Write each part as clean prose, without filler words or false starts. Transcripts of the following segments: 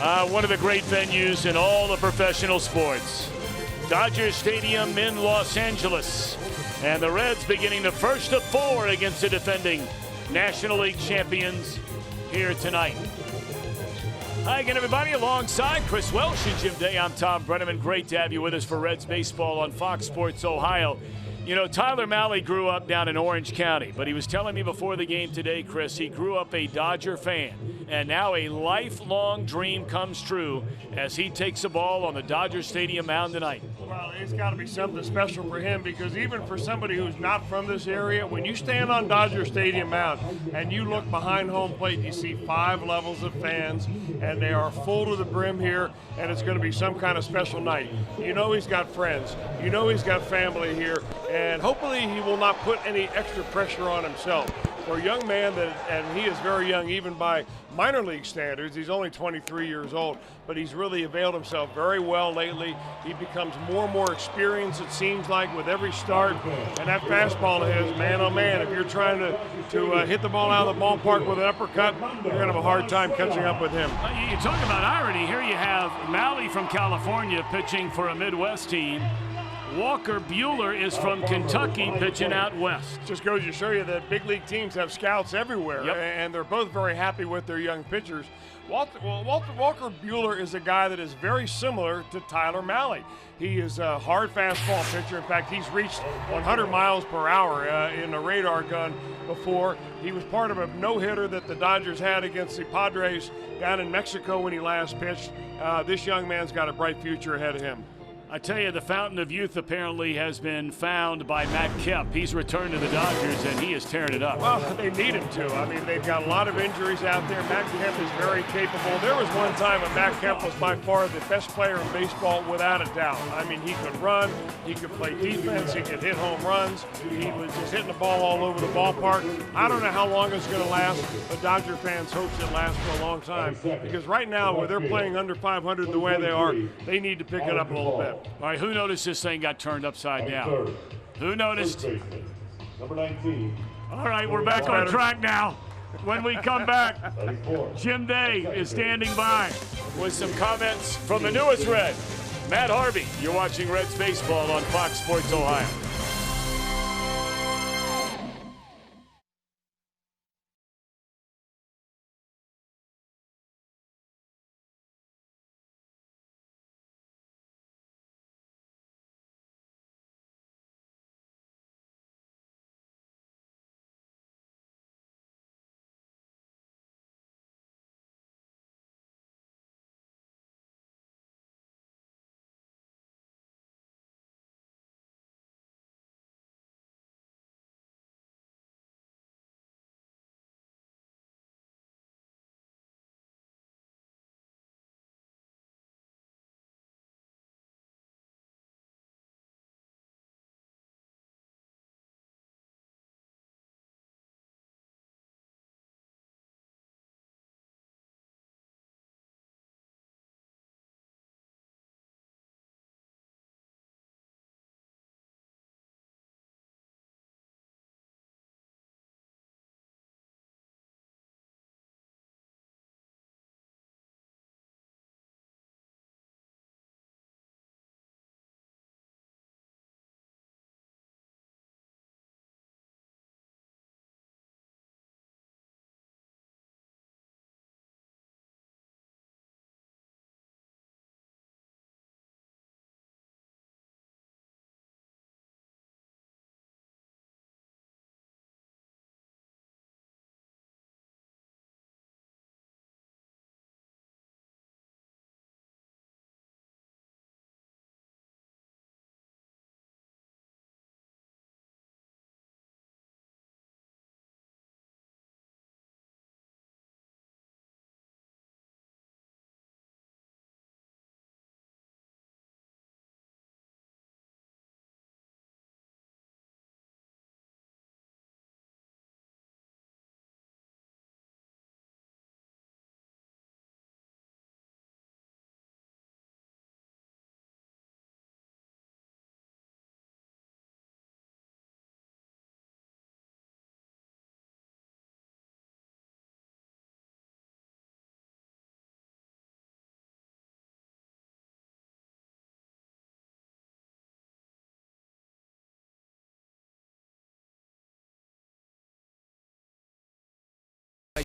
One of the great venues in all the professional sports. Dodger Stadium in Los Angeles. And the Reds beginning the first of 4 against the defending National League champions here tonight. Hi again, everybody. Alongside Chris Welsh and Jim Day, I'm Tom Brenneman. Great to have you with us for Reds baseball on Fox Sports Ohio. You know, Tyler Mahle grew up down in Orange County, but he was telling me before the game today, Chris, he grew up a Dodger fan, and now a lifelong dream comes true as he takes the ball on the Dodger Stadium mound tonight. Well, it's got to be something special for him, because even for somebody who's not from this area, when you stand on Dodger Stadium mound and you look behind home plate, you see 5 levels of fans, and they are full to the brim here, and it's going to be some kind of special night. You know he's got friends. You know he's got family here. And hopefully he will not put any extra pressure on himself. For a young man, and he is very young even by minor league standards, he's only 23 years old, but he's really availed himself very well lately. He becomes more and more experienced, it seems like, with every start. And that fastball of his, man, oh man, if you're trying to hit the ball out of the ballpark with an uppercut, you're going to have a hard time catching up with him. You talk about irony. Here you have Mahle from California pitching for a Midwest team. Walker Buehler is from Kentucky pitching out west. Just goes to show you that big league teams have scouts everywhere, yep. And they're both very happy with their young pitchers. Walker Buehler is a guy that is very similar to Tyler Mahle. He is a hard fastball pitcher. In fact, he's reached 100 miles per hour in a radar gun before. He was part of a no-hitter that the Dodgers had against the Padres down in Mexico when he last pitched. This young man's got a bright future ahead of him. I tell you, the fountain of youth apparently has been found by Matt Kemp. He's returned to the Dodgers, and he is tearing it up. Well, they need him to. I mean, they've got a lot of injuries out there. Matt Kemp is very capable. There was one time when Matt Kemp was by far the best player in baseball, without a doubt. I mean, he could run, he could play defense, he could hit home runs. He was just hitting the ball all over the ballpark. I don't know how long it's going to last, but Dodger fans hope it lasts for a long time, because right now, where they're playing under 500 the way they are, they need to pick it up a little bit. All right, who noticed this thing got turned upside down? Who noticed? Number 19. All right, we're back on track now. When we come back, Jim Day is standing by with some comments from the newest Red, Matt Harvey. You're watching Reds baseball on Fox Sports Ohio.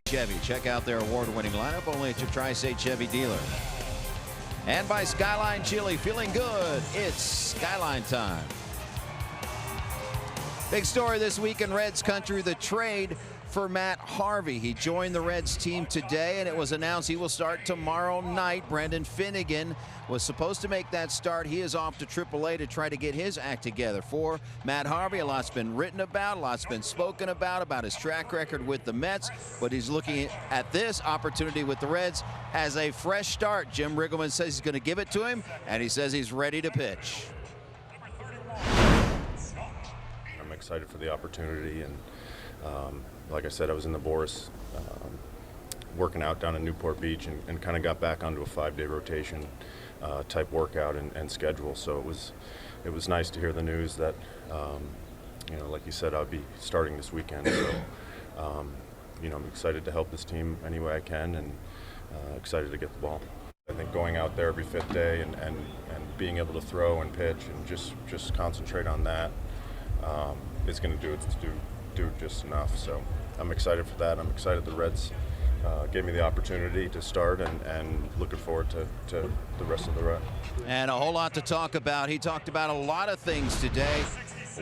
Chevy. Check out their award-winning lineup only at your Tri-State Chevy dealer. And by Skyline Chili, feeling good. It's Skyline time. Big story this week in Reds country, the trade for Matt Harvey. He joined the Reds team today, and it was announced he will start tomorrow night. Brendan Finnegan was supposed to make that start. He is off to AAA to try to get his act together. For Matt Harvey, a lot's been written about, a lot's been spoken about his track record with the Mets, but he's looking at this opportunity with the Reds as a fresh start. Jim Riggleman says he's going to give it to him, and he says he's ready to pitch. I'm excited for the opportunity, and like I said, I was in the Boris working out down in Newport Beach, and kind of got back onto a 5-day rotation type workout and schedule. So it was nice to hear the news that you know, like you said, I'll be starting this weekend. So you know, I'm excited to help this team any way I can, and excited to get the ball. I think going out there every 5th day and being able to throw and pitch and just concentrate on that is going to do just enough. So I'm excited for that. I'm excited the Reds gave me the opportunity to start, and looking forward to the rest of the run. And a whole lot to talk about. He talked about a lot of things today.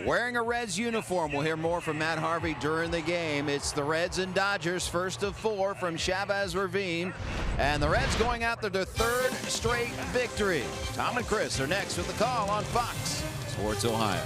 Wearing a Reds uniform. We'll hear more from Matt Harvey during the game. It's the Reds and Dodgers, first of 4 from Chavez Ravine. And the Reds going after their 3rd straight victory. Tom and Chris are next with the call on Fox Sports Ohio.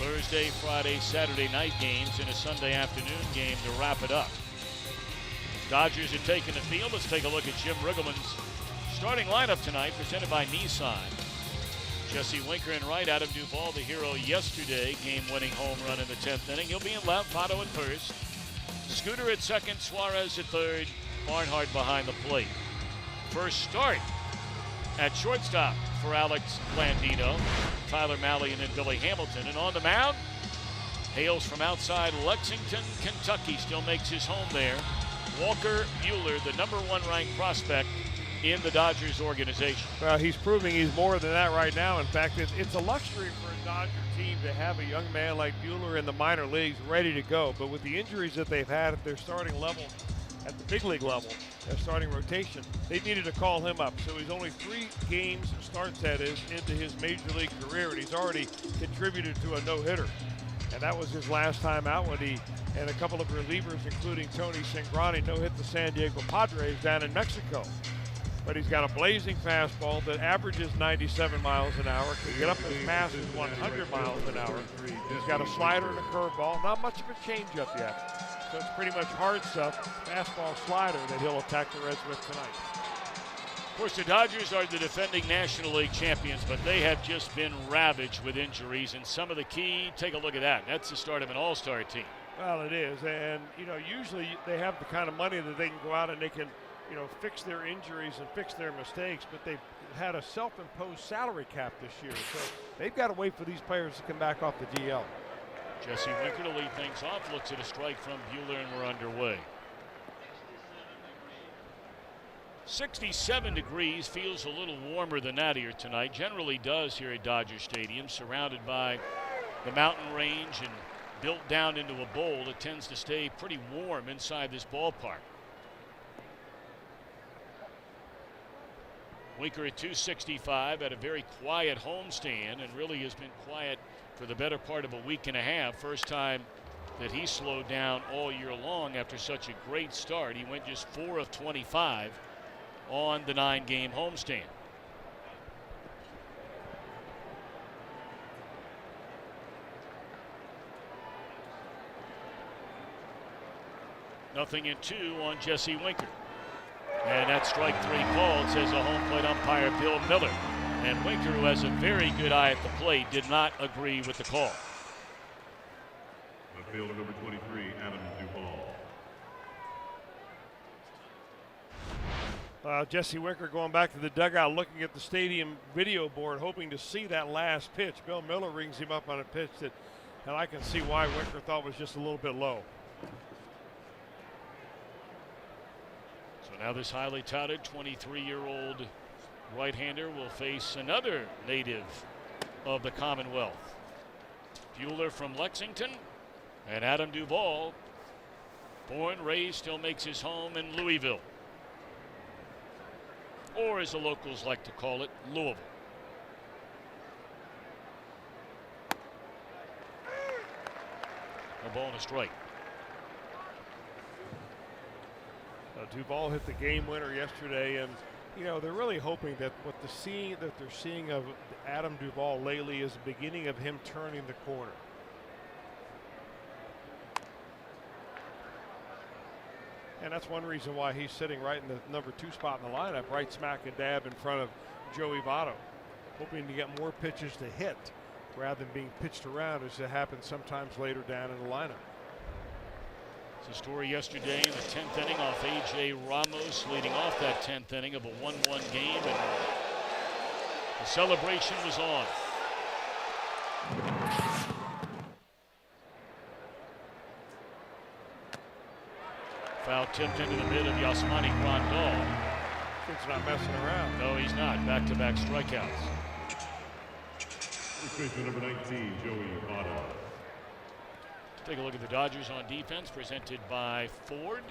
Thursday, Friday, Saturday night games and a Sunday afternoon game to wrap it up. Dodgers are taking the field. Let's take a look at Jim Riggleman's starting lineup tonight, presented by Nissan. Jesse Winker in right, Adam Duvall, the hero yesterday, game-winning home run in the 10th inning. He'll be in left, Votto at first. Scooter at second, Suarez at third, Barnhart behind the plate. First start at shortstop for Alex Blandino, Tyler Mahle, and then Billy Hamilton. And on the mound, hails from outside Lexington, Kentucky, still makes his home there. Walker Buehler, the #1 ranked prospect in the Dodgers organization. Well, he's proving he's more than that right now. In fact, it's a luxury for a Dodger team to have a young man like Buehler in the minor leagues ready to go. But with the injuries that they've had at their starting level, at the big league level, their starting rotation, they needed to call him up. So he's only 3 games, starts that is, into his major league career, and he's already contributed to a no-hitter. And that was his last time out when he and a couple of relievers, including Tony Cingrani, no-hit the San Diego Padres down in Mexico. But he's got a blazing fastball that averages 97 miles an hour, can get up as fast as 100 miles an hour. He's got a slider and a curveball, not much of a changeup yet. So it's pretty much hard stuff, fastball slider that he'll attack the Reds with tonight. Of course, the Dodgers are the defending National League champions, but they have just been ravaged with injuries. And some of the key, take a look at that. That's the start of an all-star team. Well, it is. And, you know, usually they have the kind of money that they can go out and they can, you know, fix their injuries and fix their mistakes, but they've had a self-imposed salary cap this year. So they've got to wait for these players to come back off the DL. Jesse Winker to lead things off, looks at a strike from Bueller, and we're underway. 67 degrees, feels a little warmer than that here tonight. Generally does here at Dodger Stadium, surrounded by the mountain range and built down into a bowl. It tends to stay pretty warm inside this ballpark. Winker at 265 at a very quiet homestand, and really has been quiet for the better part of a week and a half. First time that he slowed down all year long after such a great start. He went just 4 of 25 on the 9-game homestand. Nothing in 2 on Jesse Winker. And that strike 3 called, says a home plate umpire, Bill Miller. And Winker, who has a very good eye at the plate, did not agree with the call. Fielder number 23, Adam Duvall. Jesse Winker going back to the dugout, looking at the stadium video board, hoping to see that last pitch. Bill Miller rings him up on a pitch that, and I can see why Winker thought was just a little bit low. So now this highly touted 23-year-old right-hander will face another native of the Commonwealth. Bueller from Lexington, and Adam Duvall, born, raised, still makes his home in Louisville. Or as the locals like to call it, Louisville. A ball and a strike. Duvall hit the game winner yesterday, and you know they're really hoping that what they're seeing of Adam Duvall lately is the beginning of him turning the corner. And that's one reason why he's sitting right in the number 2 spot in the lineup, right smack and dab in front of Joey Votto, hoping to get more pitches to hit rather than being pitched around as it happens sometimes later down in the lineup. It's a story yesterday in the 10th inning off A.J. Ramos, leading off that 10th inning of a 1-1 game, and the celebration was on. Foul tipped into the mid of Yasmani Grandal. Kid's not messing around. No, he's not. Back-to-back strikeouts. Number 19, Joey Votto. Take a look at the Dodgers on defense, presented by Ford.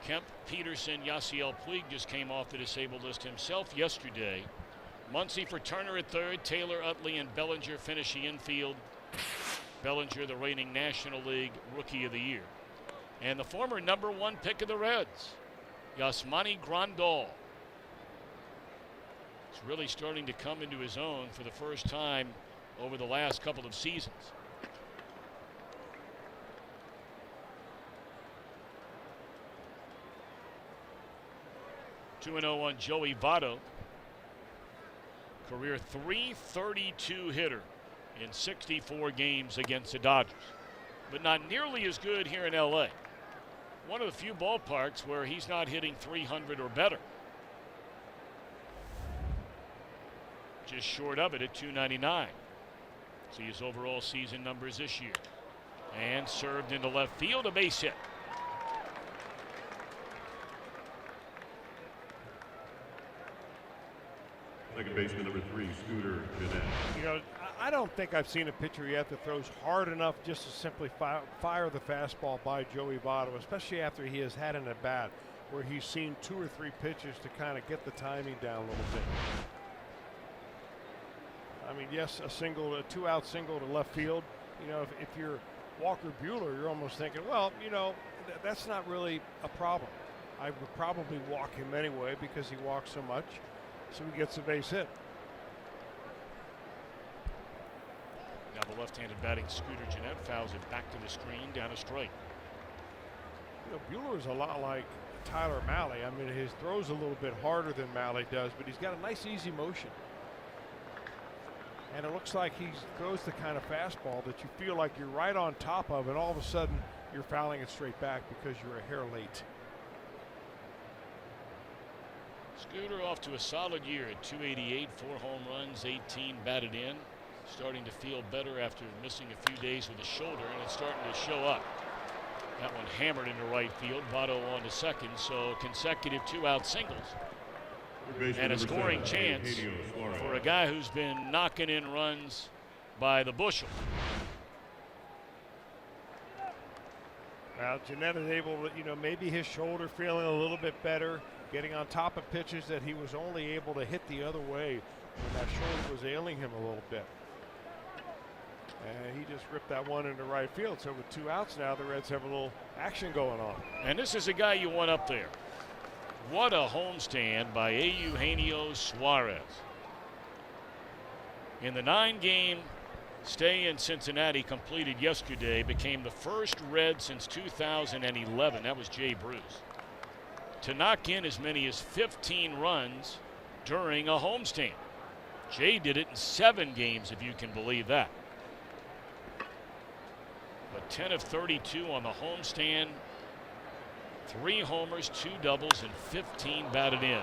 Kemp, Peterson, Yasiel Puig just came off the disabled list himself yesterday. Muncy for Turner at third, Taylor, Utley, and Bellinger finish the infield. Bellinger, the reigning National League Rookie of the Year. And the former number 1 pick of the Reds, Yasmani Grandal. He's really starting to come into his own for the first time over the last couple of seasons. 2-0 on Joey Votto. Career .332 hitter in 64 games against the Dodgers, but not nearly as good here in LA. One of the few ballparks where he's not hitting .300 or better. Just short of it at .299. See his overall season numbers this year. And served into left field, a base hit. Second baseman number 3, Scooter Gennett. You know, I don't think I've seen a pitcher yet that throws hard enough just to simply fire the fastball by Joey Votto, especially after he has had an at-bat where he's seen 2 or 3 pitches to kind of get the timing down a little bit. I mean, yes, a 2-out single to left field You know, if you're Walker Buehler, you're almost thinking, well, you know, that's not really a problem. I would probably walk him anyway because he walks so much, so he gets a base hit. Now the left-handed batting Scooter Gennett fouls it back to the screen, down a strike. You know, Buehler is a lot like Tyler Mahle. I mean, his throw's a little bit harder than Mahle does, but he's got a nice easy motion. And it looks like he throws the kind of fastball that you feel like you're right on top of, and all of a sudden you're fouling it straight back because you're a hair late. Scooter off to a solid year at 288, 4 home runs, 18 batted in. Starting to feel better after missing a few days with the shoulder, and it's starting to show up. That one hammered into right field. Votto on to second, so consecutive 2-out singles. And a scoring chance for a guy who's been knocking in runs by the bushel. Well, Gennett is able to, you know, maybe his shoulder feeling a little bit better, getting on top of pitches that he was only able to hit the other way when that shoulder was ailing him a little bit. And he just ripped that one into right field. So with 2 outs now, the Reds have a little action going on. And this is a guy you want up there. What a homestand by Eugenio Suarez. In the 9-game stay in Cincinnati completed yesterday, became the first Red since 2011. That was Jay Bruce. To knock in as many as 15 runs during a homestand. Jay did it in 7 games, if you can believe that. But 10 of 32 on the homestand. 3 homers, 2 doubles, and 15 batted in.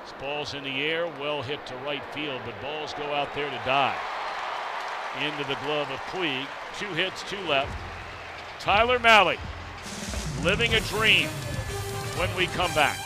This ball's in the air, well hit to right field, but balls go out there to die. Into the glove of Puig. 2 hits, 2 left. Tyler Mahle living a dream when we come back.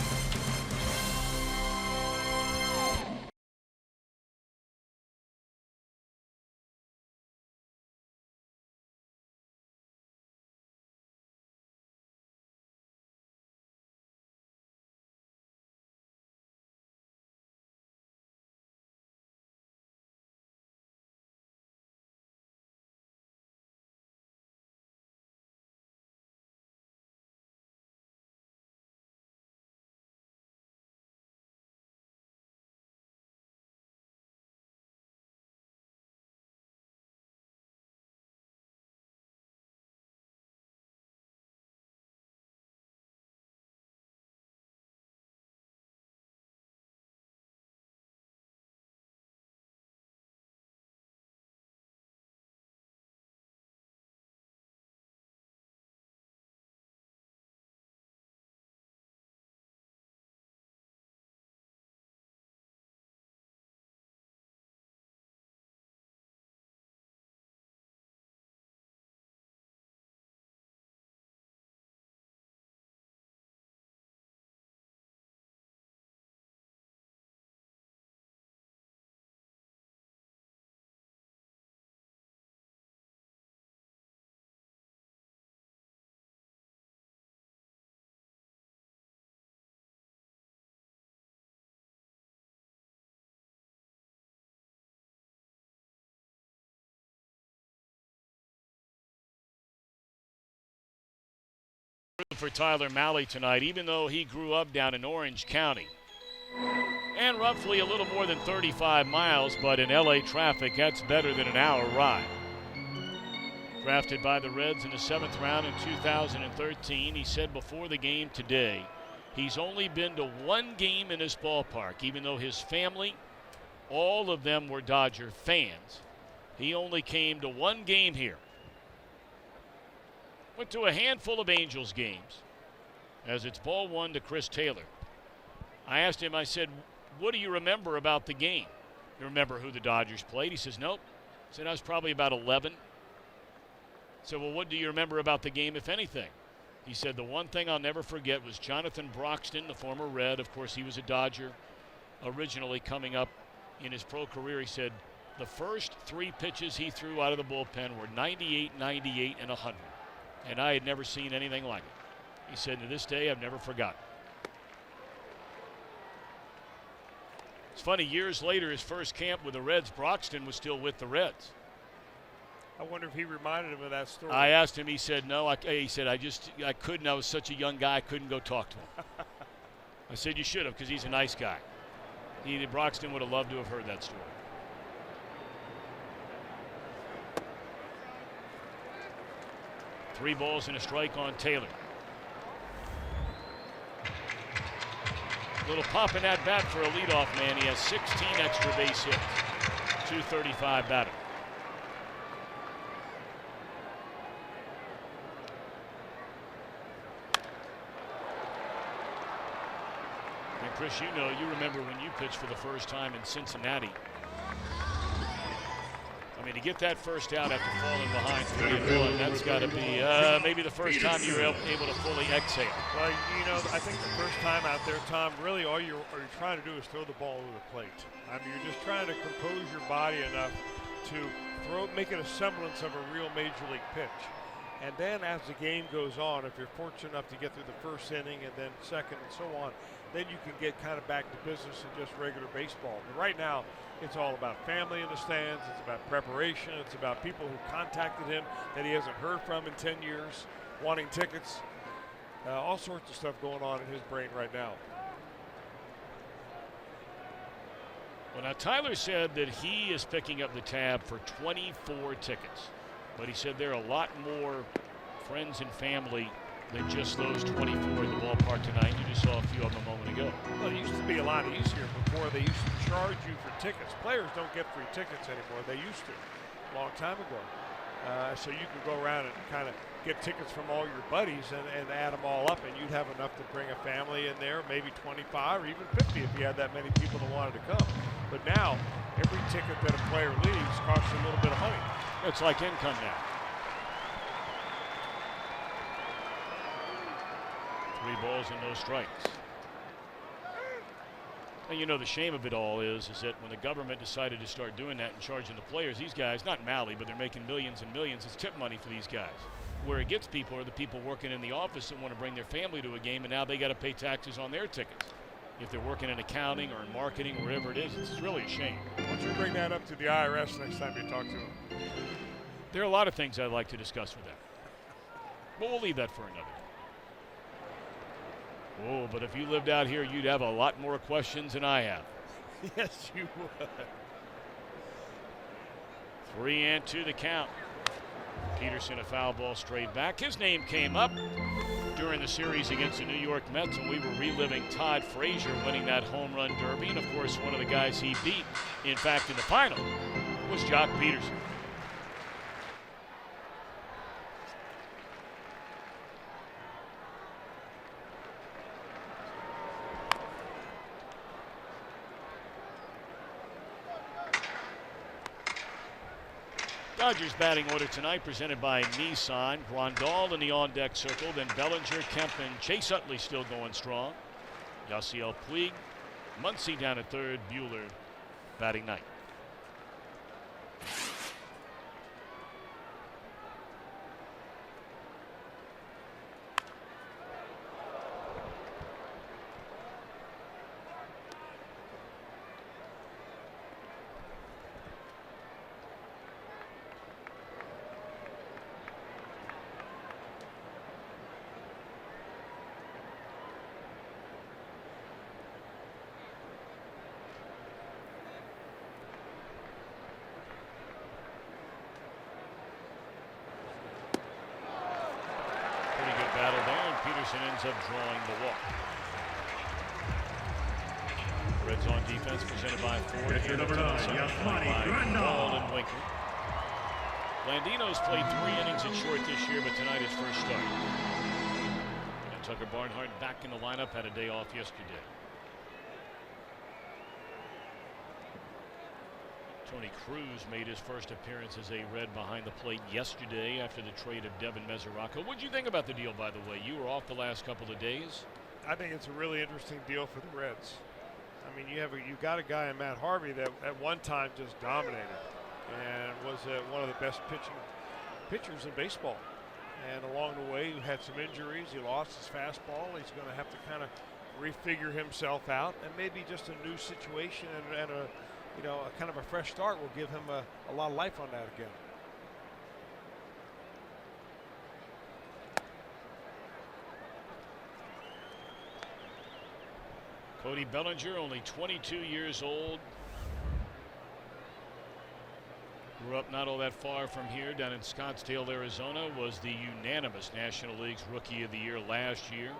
For Tyler Mahle tonight, even though he grew up down in Orange County and roughly a little more than 35 miles, but in LA traffic, that's better than an hour ride. Drafted by the Reds in the 7th round in 2013, he said before the game today he's only been to 1 game in this ballpark, even though his family, all of them were Dodger fans. He only came to 1 game here. Went to a handful of Angels games as it's ball 1 to Chris Taylor. I asked him, I said, what do you remember about the game? You remember who the Dodgers played? He says, nope. I said, I was probably about 11. I said, well, what do you remember about the game, if anything? He said, the one thing I'll never forget was Jonathan Broxton, the former Red. Of course, he was a Dodger originally coming up in his pro career. He said the first 3 pitches he threw out of the bullpen were 98, 98, and 100. And I had never seen anything like it. He said, to this day, I've never forgotten. It's funny, years later, his first camp with the Reds, Broxton was still with the Reds. I wonder if he reminded him of that story. I asked him. He said no. He said I couldn't. I was such a young guy. I couldn't go talk to him. I said you should have, because he's a nice guy. Broxton would have loved to have heard that story. Three balls and a strike on Taylor. Little pop in that bat for a leadoff man. He has 16 extra base hits. 235 batter. And Chris, you remember when you pitched for the first time in Cincinnati. I mean, to get that first out after falling behind 3-1, that's got to be maybe the first time you were able to fully exhale. Well, I think the first time out there, Tom, really all you're trying to do is throw the ball over the plate. I mean, you're just trying to compose your body enough to make it a semblance of a real major league pitch. And then as the game goes on, if you're fortunate enough to get through the first inning and then second and so on, then you can get kind of back to business and just regular baseball. But right now, it's all about family in the stands. It's about preparation. It's about people who contacted him that he hasn't heard from in 10 years, wanting tickets. All sorts of stuff going on in his brain right now. Well, now Tyler said that he is picking up the tab for 24 tickets. But he said there are a lot more friends and family than just those 24 in the ballpark tonight. You just saw a few of them a moment ago. Well, it used to be a lot easier before. They used to charge you for tickets. Players don't get free tickets anymore. They used to a long time ago. So you could go around and kind of get tickets from all your buddies and add them all up, and you'd have enough to bring a family in there, maybe 25 or even 50 if you had that many people that wanted to come. But now, every ticket that a player leaves costs a little bit of money. It's like income now. 3 balls and no strikes. And the shame of it all is that when the government decided to start doing that and charging the players, these guys, not Mahle, but they're making millions and millions. It's tip money for these guys. Where it gets people are the people working in the office that want to bring their family to a game, and now they got to pay taxes on their tickets. If they're working in accounting or in marketing, wherever it is, it's really a shame. Why don't you bring that up to the IRS next time you talk to them? There are a lot of things I'd like to discuss with them. But we'll leave that for another day. Oh, but if you lived out here, you'd have a lot more questions than I have. Yes, you would. 3-2 the count. Peterson, a foul ball straight back. His name came up during the series against the New York Mets, and we were reliving Todd Frazier winning that home run derby. And, of course, one of the guys he beat, in fact, in the final, was Jock Peterson. Dodgers batting order tonight presented by Nissan. Grandal in the on-deck circle, then Bellinger, Kemp, and Chase Utley still going strong. Yasiel Puig, Muncy down at third, Buehler batting ninth. Ends up drawing the walk. Reds on defense presented by Ford. Pitcher number 9, Ball and Winker. Landino's played 3 innings at short this year, but tonight his first start. And Tucker Barnhart back in the lineup, had a day off yesterday. Tony Cruz made his first appearance as a Red behind the plate yesterday after the trade of Devin Mesoraco. What did you think about the deal, by the way? You were off the last couple of days. I think it's a really interesting deal for the Reds. I mean, you got a guy in Matt Harvey that at one time just dominated and was one of the best pitchers in baseball. And along the way, he had some injuries. He lost his fastball. He's going to have to kind of refigure himself out, and maybe just a new situation and a kind of a fresh start will give him a lot of life on that again. Cody Bellinger, only 22 years old. Grew up not all that far from here, down in Scottsdale, Arizona. Was the unanimous National League's Rookie of the Year last year.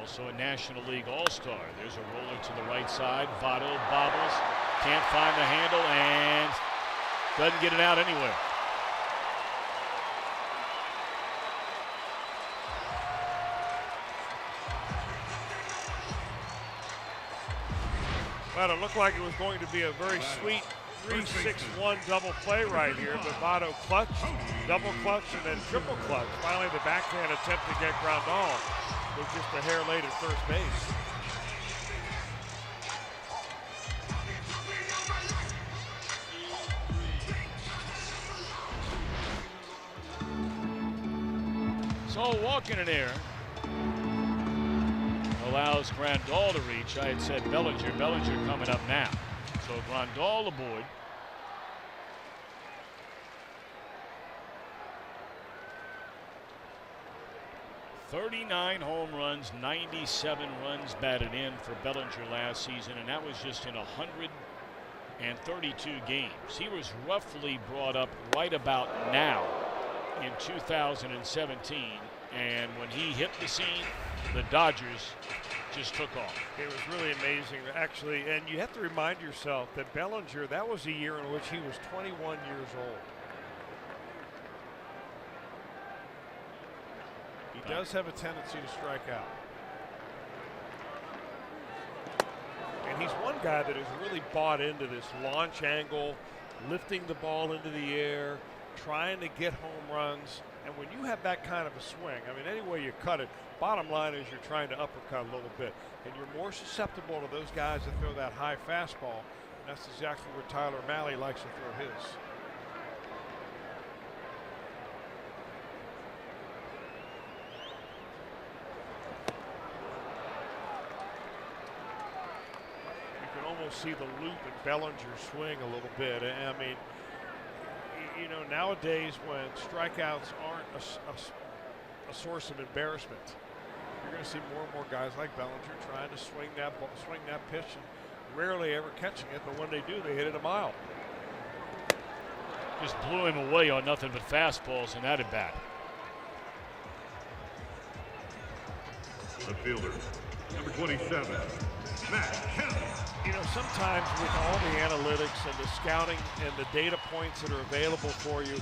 Also a National League All-Star. There's a roller to the right side. Votto bobbles, can't find the handle, and doesn't get it out anywhere. Well, it looked like it was going to be a very sweet 3-6-1 double play right here, but Votto clutch, double clutch, and then triple clutch. Finally, the backhand attempt to get Grandal was just a hair late at first base. So walking in air allows Grandal to reach. I had said Bellinger. Bellinger coming up now. So Grandal aboard. "39 home runs, 97 runs batted in for Bellinger last season, and that was just in 132 games. He was roughly brought up right about now in 2017, and when he hit the scene, the Dodgers just took off. It was really amazing, actually, and you have to remind yourself that Bellinger, that was a year in which he was 21 years old. He does have a tendency to strike out. And he's one guy that has really bought into this launch angle, lifting the ball into the air, trying to get home runs. And when you have that kind of a swing, I mean, any way you cut it, bottom line is you're trying to uppercut a little bit. And you're more susceptible to those guys that throw that high fastball. And that's exactly where Tyler Mahle likes to throw his. You can almost see the loop in Bellinger's swing a little bit. I mean, you know, nowadays when strikeouts aren't a source of embarrassment, you're going to see more and more guys like Bellinger trying to swing that pitch, and rarely ever catching it. But when they do, they hit it a mile. Just blew him away on nothing but fastballs in that at bat. The fielder, number 27, Matt Kemp. You know, sometimes with all the analytics and the scouting and the data points that are available for you,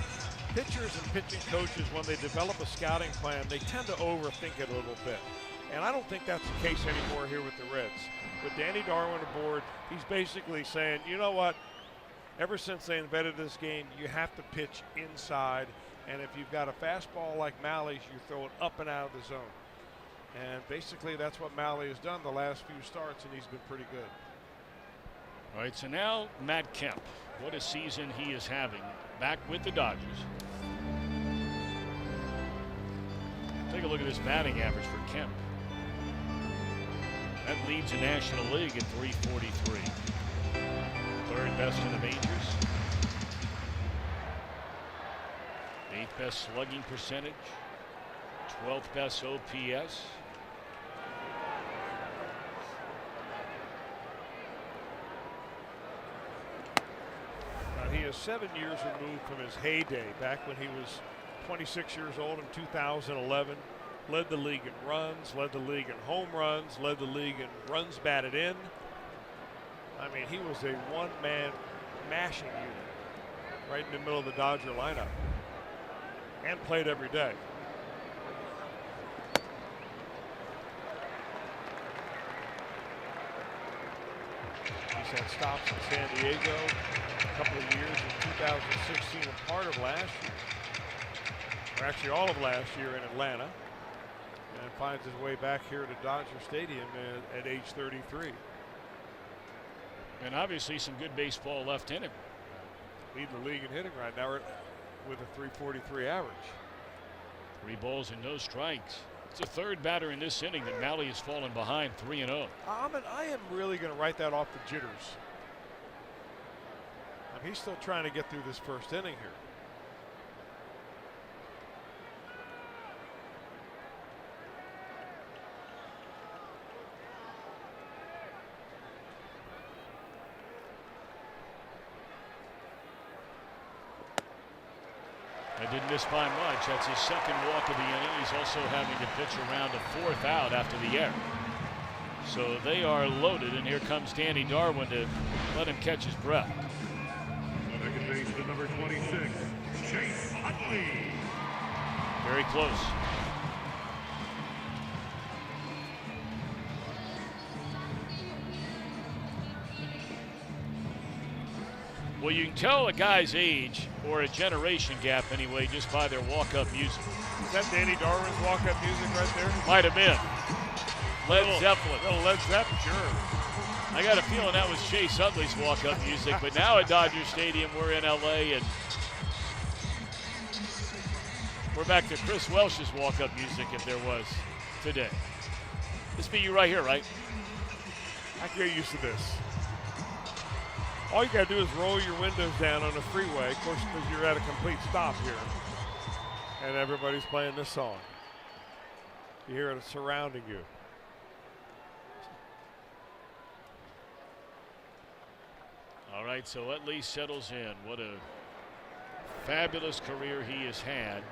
pitchers and pitching coaches, when they develop a scouting plan, they tend to overthink it a little bit. And I don't think that's the case anymore here with the Reds. With Danny Darwin aboard, he's basically saying, you know what, ever since they invented this game, you have to pitch inside. And if you've got a fastball like Mahle's, you throw it up and out of the zone. And basically that's what Mahle has done the last few starts, and he's been pretty good. All right, so now Matt Kemp. What a season he is having back with the Dodgers. Take a look at this batting average for Kemp. That leads the National League at .343. Third best in the majors. 8th best slugging percentage. 12th best OPS. He is 7 years removed from his heyday, back when he was 26 years old in 2011. Led the league in runs, led the league in home runs, led the league in runs batted in. I mean, he was a one-man mashing unit right in the middle of the Dodger lineup, and played every day. He's had stops in San Diego, a couple of years in 2016 and part of last year, or actually all of last year in Atlanta, and finds his way back here to Dodger Stadium at age 33. And obviously some good baseball left in him. Leading the league in hitting right now with a .343 average. 3 balls and no strikes. It's the third batter in this inning that Mahle has fallen behind 3-0. I am really going to write that off the jitters. He's still trying to get through this first inning here. I didn't miss by much. That's his second walk of the inning. He's also having to pitch around a 4th out after the error. So they are loaded, and here comes Danny Darwin to let him catch his breath. Second baseman, number 26, Chase Utley. Very close. Well, you can tell a guy's age, or a generation gap anyway, just by their walk-up music. Is that Danny Darwin's walk-up music right there? Might have been. Led Zeppelin. Little Led Zeppelin, sure. I got a feeling that was Chase Utley's walk-up music, but now at Dodger Stadium, we're in LA, and we're back to Chris Welsh's walk-up music, if there was today. This be you right here, right? I can get used to this. All you got to do is roll your windows down on the freeway, of course, because you're at a complete stop here. And everybody's playing this song. You hear it surrounding you. All right, so Utley settles in. What a fabulous career he has had.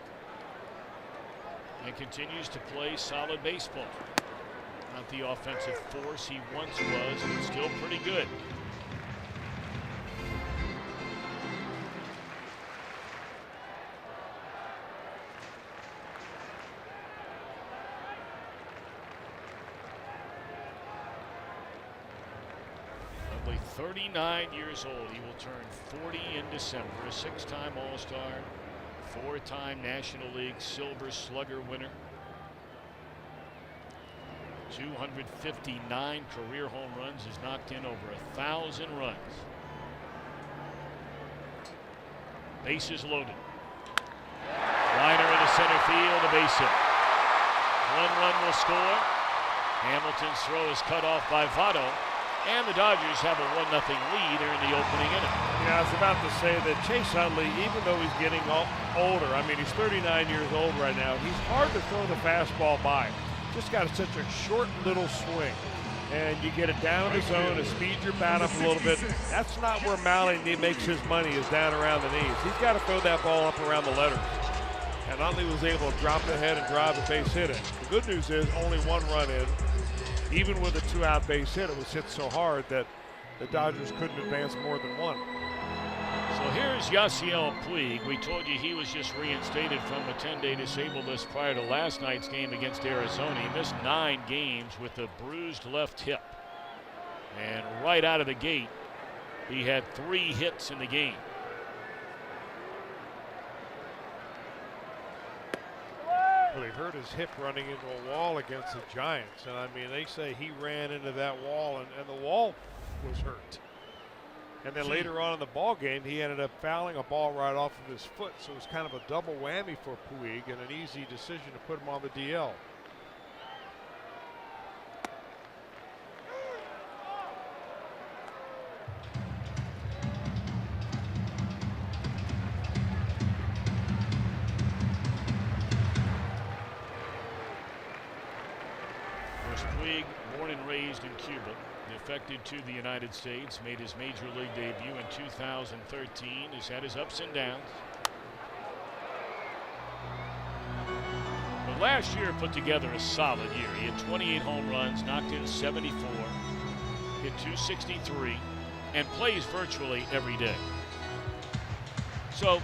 And continues to play solid baseball. Not the offensive force he once was, but still pretty good. Utley, 39 years old. He will turn 40 in December. A 6-time All-Star, 4-time National League Silver Slugger winner. 259 career home runs. Has knocked in over 1,000 runs. Bases loaded. Liner into center field, a base hit. 1 run will score. Hamilton's throw is cut off by Votto, and the Dodgers have a 1-0 lead here in the opening inning. Yeah, I was about to say that Chase Utley, even though he's getting older, I mean, he's 39 years old right now, he's hard to throw the fastball by. Just got such a short little swing. And you get it down in the zone and speed your bat up a little bit. That's not where Mahle makes his money, is down around the knees. He's got to throw that ball up around the letters. And Utley was able to drop the head and drive a base hit in. The good news is only 1 run in. Even with a 2-out base hit, it was hit so hard that the Dodgers couldn't advance more than 1. So here's Yasiel Puig. We told you he was just reinstated from a 10-day disabled list prior to last night's game against Arizona. He missed 9 games with a bruised left hip. And right out of the gate, he had 3 hits in the game. Well, he hurt his hip running into a wall against the Giants. And I mean, they say he ran into that wall and the wall was hurt. And then later on in the ball game, he ended up fouling a ball right off of his foot. So it was kind of a double whammy for Puig and an easy decision to put him on the DL. Puig, born and raised in Cuba, defected to the United States, made his major league debut in 2013, has had his ups and downs. But last year put together a solid year. He had 28 home runs, knocked in 74, hit 263, and plays virtually every day. So,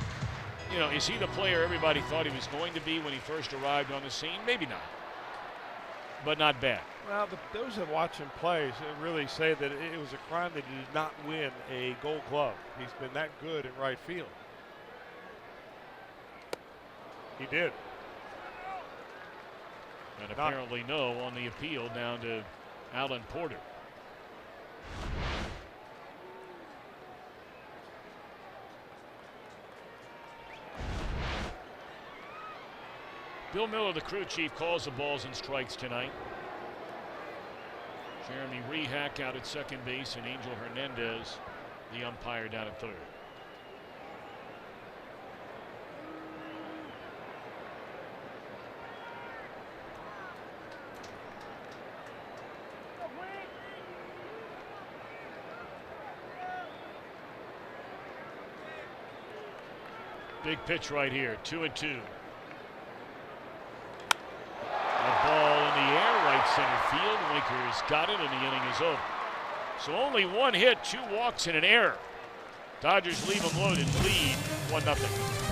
you know, is he the player everybody thought he was going to be when he first arrived on the scene? Maybe not. But not bad. Well, those that watch him play really say that it was a crime that he did not win a Gold Glove. He's been that good in right field. He did. And apparently no on the appeal down to Alan Porter. Bill Miller, the crew chief, calls the balls and strikes tonight. Jeremy Rehack out at second base and Angel Hernandez, the umpire, down at third. Big pitch right here, 2-2. A ball in the air, right center field. Winker's got it, and the inning is over. So only one hit, 2 walks, and an error. Dodgers leave them loaded, lead 1-0.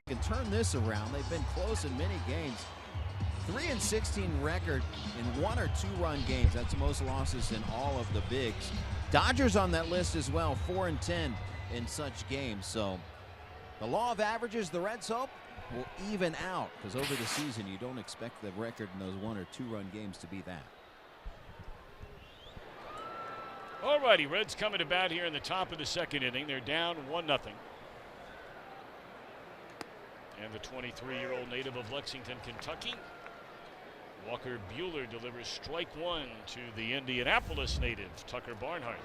They can turn this around. They've been close in many games. 3-16 record in 1 or 2 run games. That's the most losses in all of the bigs. Dodgers on that list as well, 4-10 in such games. So the law of averages, the Reds hope, will even out, because over the season you don't expect the record in those 1 or 2 run games to be that. All righty, Reds coming to bat here in the top of the 2nd inning. They're down 1-0. And the 23-year-old native of Lexington, Kentucky, Walker Buehler, delivers strike 1 to the Indianapolis native, Tucker Barnhart.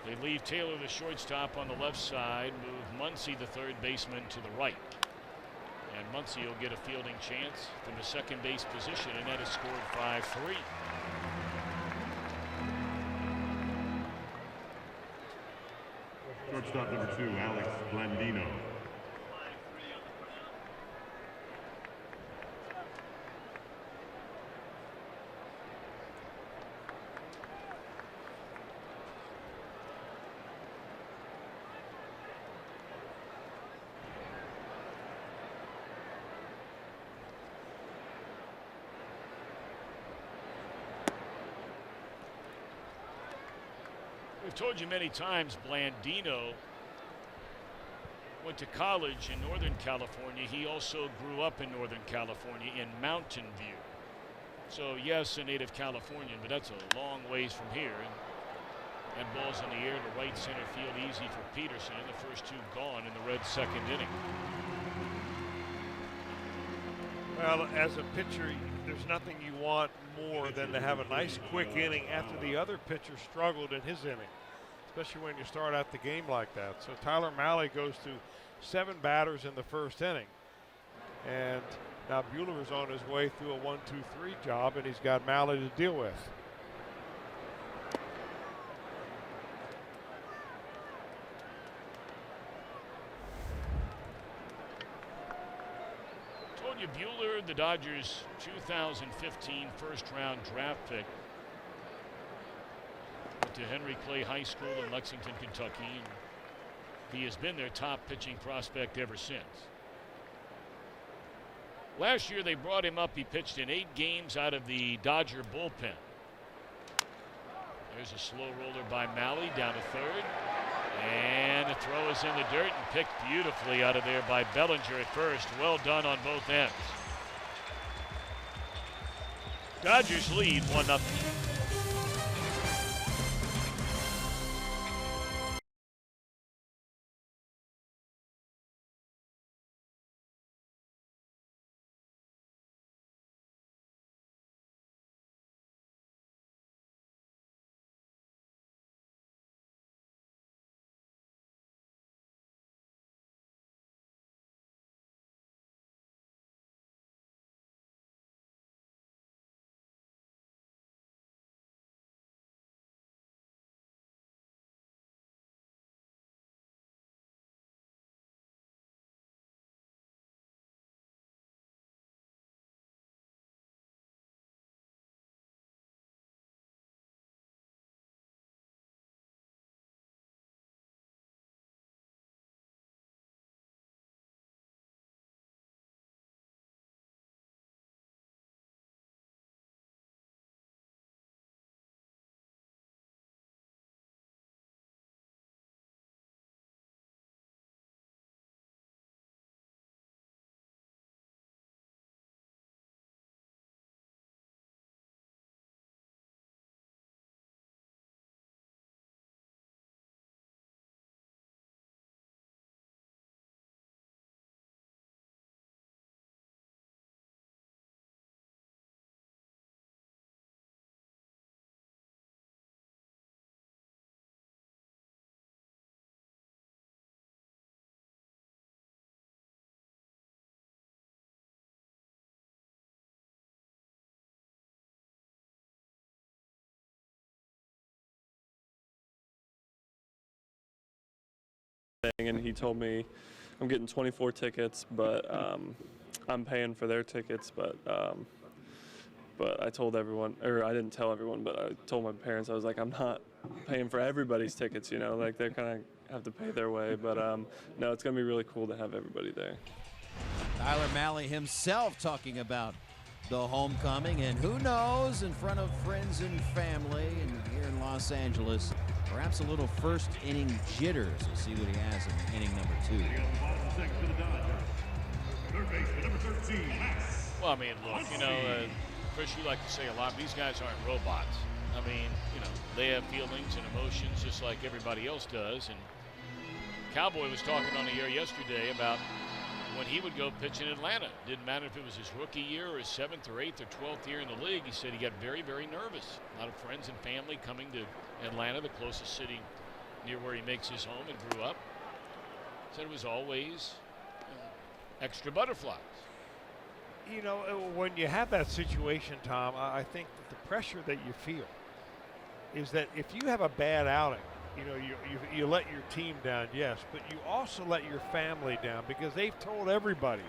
They leave Taylor, the shortstop, on the left side, move Muncy, the third baseman, to the right. And Muncy will get a fielding chance from the second base position, and that is scored 5-3. Shortstop number 2, Alex Blandino. We've told you many times, Blandino went to college in Northern California. He also grew up in Northern California in Mountain View. So yes, a native Californian, but that's a long ways from here. And ball's in the air to right center field, easy for Peterson. And the first 2 gone in the Reds' 2nd inning. Well, as a pitcher, there's nothing you want more than to have a nice quick inning after the other pitcher struggled in his inning, especially when you start out the game like that. So Tyler Mahle goes to 7 batters in the 1st inning. And now Buehler is on his way through a 1-2-3 job, and he's got Mahle to deal with. Buehler, the Dodgers' 2015 first-round draft pick, went to Henry Clay High School in Lexington, Kentucky. He has been their top pitching prospect ever since. Last year they brought him up. He pitched in 8 games out of the Dodger bullpen. There's a slow roller by Mahle down to third. And the throw is in the dirt and picked beautifully out of there by Bellinger at first. Well done on both ends. Dodgers lead 1-0. And he told me I'm getting 24 tickets, but I'm paying for their tickets. But I told everyone, or I didn't tell everyone, but I told my parents, I was like, I'm not paying for everybody's tickets, you know, like they kind of have to pay their way. But no, it's going to be really cool to have everybody there. Tyler Mahle himself talking about the homecoming, and who knows, in front of friends and family and here in Los Angeles, perhaps a little first inning jitters. We'll see what he has in inning number 2. Well, I mean, look, you know, Chris, you like to say a lot, these guys aren't robots. I mean, you know, they have feelings and emotions just like everybody else does. And Cowboy was talking on the air yesterday about when he would go pitch in Atlanta. Didn't matter if it was his rookie year or his 7th or 8th or 12th year in the league. He said he got very, very nervous. A lot of friends and family coming to Atlanta, the closest city near where he makes his home and grew up. Said it was always extra butterflies. You know, when you have that situation, Tom, I think that the pressure that you feel is that if you have a bad outing, you know, you let your team down, yes, but you also let your family down because they've told everybody,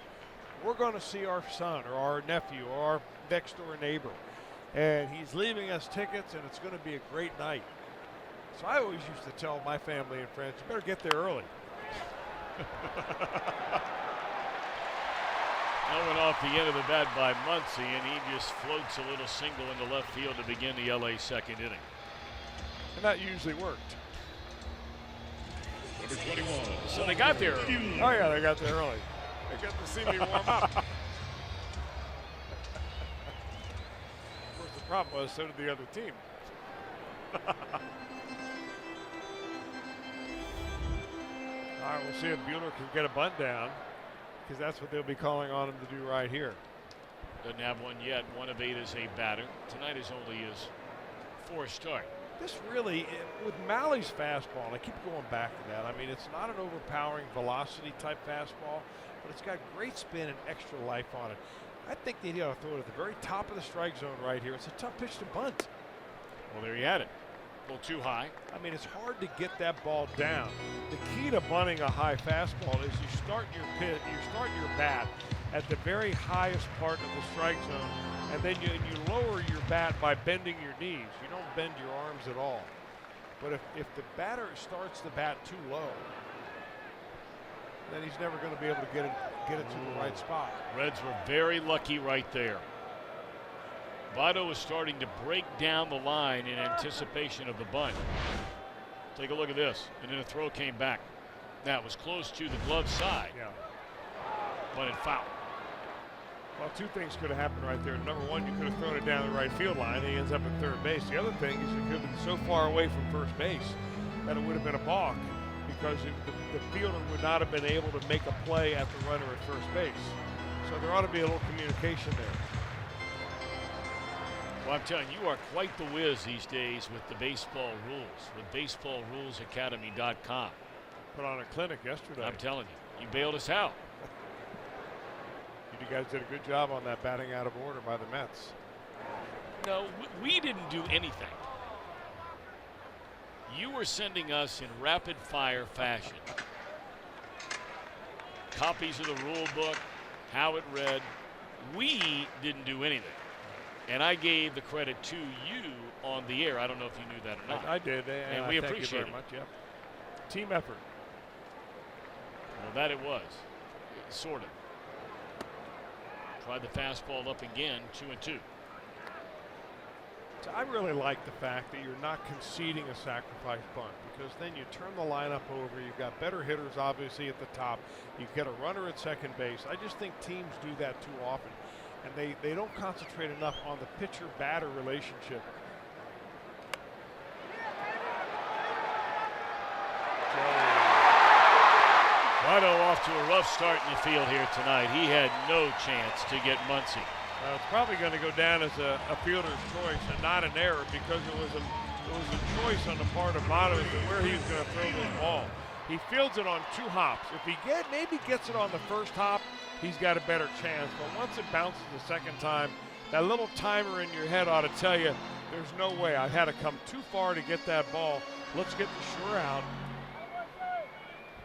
we're going to see our son or our nephew or our next door neighbor, and he's leaving us tickets, and it's going to be a great night. So I always used to tell my family and friends, you better get there early. That went off the end of the bat by Muncy, and he just floats a little single into left field to begin the LA second inning. And that usually worked. Number 21. So they got there. Oh yeah, they got there early. They got to see me warm up. Of course, the problem was so did the other team. All right, we'll see if Bueller can get a bunt down, because that's what they'll be calling on him to do right here. Doesn't have one yet. 1 of 8 as a batter. Tonight is only his 4th start. This really, with Mahle's fastball, and I keep going back to that, I mean, it's not an overpowering velocity type fastball, but it's got great spin and extra life on it. I think they ought to throw it at the very top of the strike zone right here. It's a tough pitch to bunt. Well, there you had it. A little too high. I mean, it's hard to get that ball down. The key to bunting a high fastball is you start your bat at the very highest part of the strike zone, and then you lower your bat by bending your knees. You don't bend your arms at all. But if the batter starts the bat too low, then he's never going to be able to get it to the right spot. Reds were very lucky right there. Votto was starting to break down the line in anticipation of the bunt. Take a look at this, and then a throw came back. That was close to the glove side. Yeah. But it fouled. Well, two things could have happened right there. Number one, you could have thrown it down the right field line. He ends up at third base. The other thing is it could have been so far away from first base that it would have been a balk, because the fielder would not have been able to make a play at the runner at first base. So there ought to be a little communication there. Well, I'm telling you, you are quite the whiz these days with the baseball rules, with baseballrulesacademy.com. Put on a clinic yesterday. I'm telling you, you bailed us out. You guys did a good job on that batting out of order by the Mets. No, we didn't do anything. You were sending us in rapid fire fashion copies of the rule book, how it read. We didn't do anything. And I gave the credit to you on the air. I don't know if you knew that or not. I did, and we appreciate it. Very much. Yep. Team effort. Well, that it was, sort of. Tried the fastball up again, 2-2. So I really like the fact that you're not conceding a sacrifice bunt, because then you turn the lineup over. You've got better hitters, obviously, at the top. You get a runner at second base. I just think teams do that too often, and they don't concentrate enough on the pitcher-batter relationship. Votto off to a rough start in the field here tonight. He had no chance to get Muncy. It's probably going to go down as a fielder's choice and not an error, because it was a choice on the part of Mahle as to where he was going to throw this ball. He fields it on 2 hops. If he maybe gets it on the first hop, he's got a better chance. But once it bounces the second time, that little timer in your head ought to tell you there's no way. I've had to come too far to get that ball. Let's get the sure out.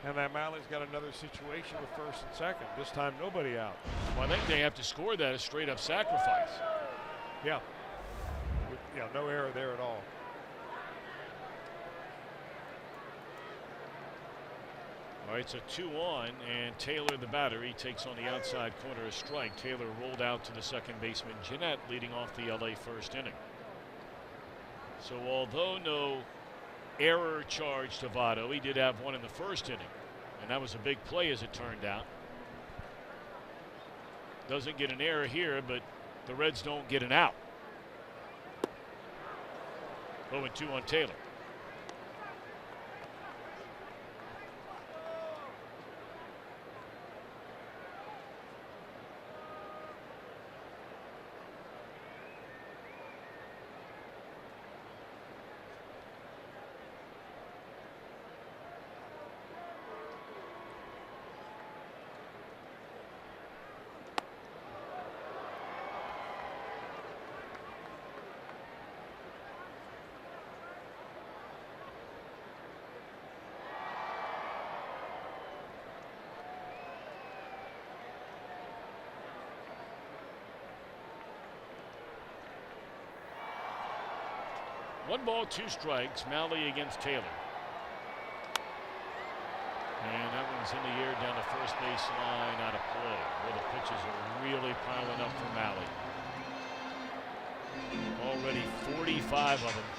And that Mahle's got another situation with first and second. This time, nobody out. Well, I think they have to score that as straight-up sacrifice. Yeah. Yeah, no error there at all. All right, so 2-on, and Taylor, the batter, he takes on the outside corner a strike. Taylor rolled out to the second baseman, Jeanette, leading off the LA first inning. So although no error charge to Votto, he did have one in the first inning, and that was a big play as it turned out. Doesn't get an error here, but the Reds don't get an out. 0-2 on Taylor. One ball, 2 strikes. Mahle against Taylor. And that one's in the air down the first base line, out of play. Well, the pitches are really piling up for Mahle. Already 45 of them.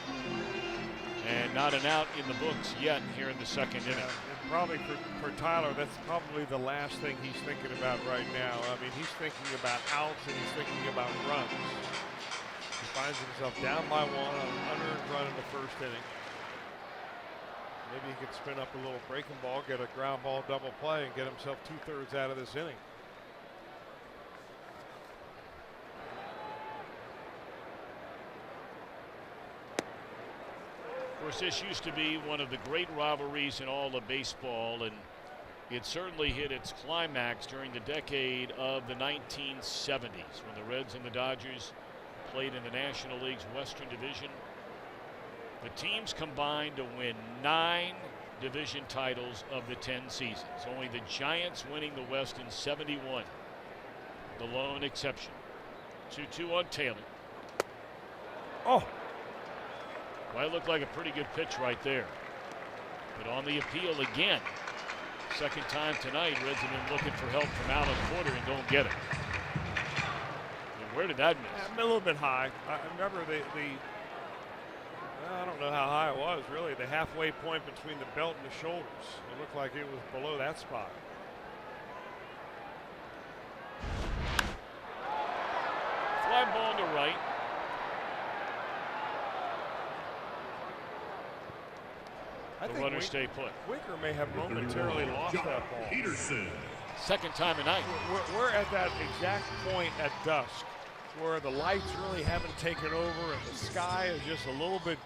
And not an out in the books yet here in the second inning. And probably for Tyler, that's probably the last thing he's thinking about right now. I mean, he's thinking about outs and he's thinking about runs. He finds himself down by 1 on an unearned run in the first inning. Maybe he could spin up a little breaking ball, get a ground ball double play, and get himself 2/3 out of this inning. Of course, this used to be one of the great rivalries in all of baseball, and it certainly hit its climax during the decade of the 1970s when the Reds and the Dodgers played in the National League's Western Division. The teams combined to win 9 division titles of the 10 seasons. Only the Giants winning the West in 71, the lone exception. 2-2 on Taylor. Oh, well, it looked like a pretty good pitch right there. But on the appeal again, Second time tonight, Reds have been looking for help from out of the quarter and don't get it. And where did that miss? A little bit high. I remember I don't know how high it was, really. The halfway point between the belt and the shoulders. It looked like it was below that spot. Fly ball to right. The runners stay put. Wicker may have momentarily lost that ball. Peterson. Second time tonight. We're at that exact point at dusk where the lights really haven't taken over and the sky is just a little bit,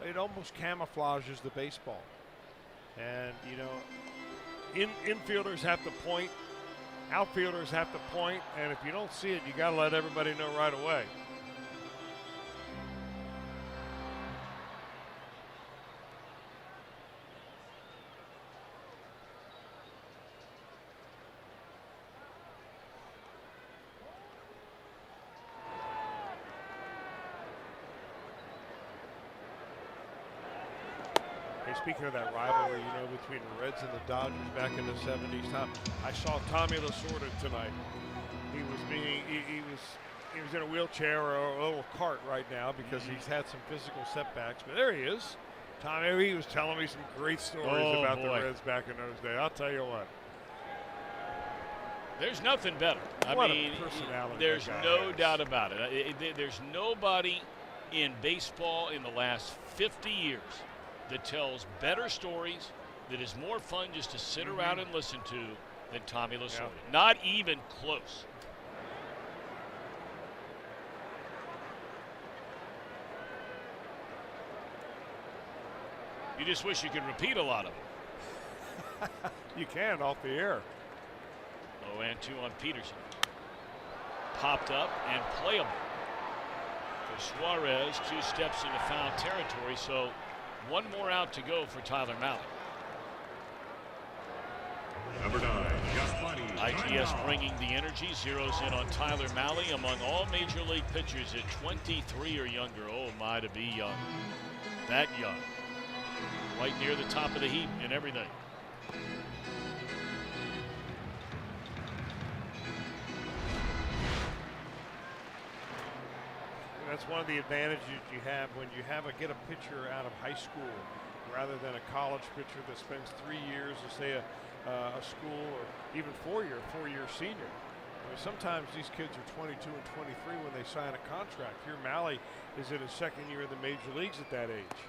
it almost camouflages the baseball. And, you know, infielders have to point, outfielders have to point, and if you don't see it, you got to let everybody know right away. Speaking of that rivalry, you know, between the Reds and the Dodgers back in the 70s, I saw Tommy Lasorda tonight. He was in a wheelchair or a little cart right now because he's had some physical setbacks. But there he is. Tommy, he was telling me some great stories about the Reds back in those days. I'll tell you what. There's nothing better. What a personality. There's no doubt about it. There's nobody in baseball in the last 50 years that tells better stories, that is more fun just to sit around and listen to than Tommy Lasorda. Yeah. Not even close. You just wish you could repeat a lot of them. You can off the air. 0-2 on Peterson. Popped up and playable for Suarez. 2 steps into foul territory, so one more out to go for Tyler Mahle. Number 9, ITS bringing the energy, zeroes in on Tyler Mahle. Among all major league pitchers at 23 or younger. Oh my, to be young. That young. Right near the top of the heap in everything. That's one of the advantages you have when you get a pitcher out of high school rather than a college pitcher that spends 3 years to say a school or even 4-year senior. I mean, sometimes these kids are 22 and 23 when they sign a contract. Here Mahle is in his second year in the major leagues at that age.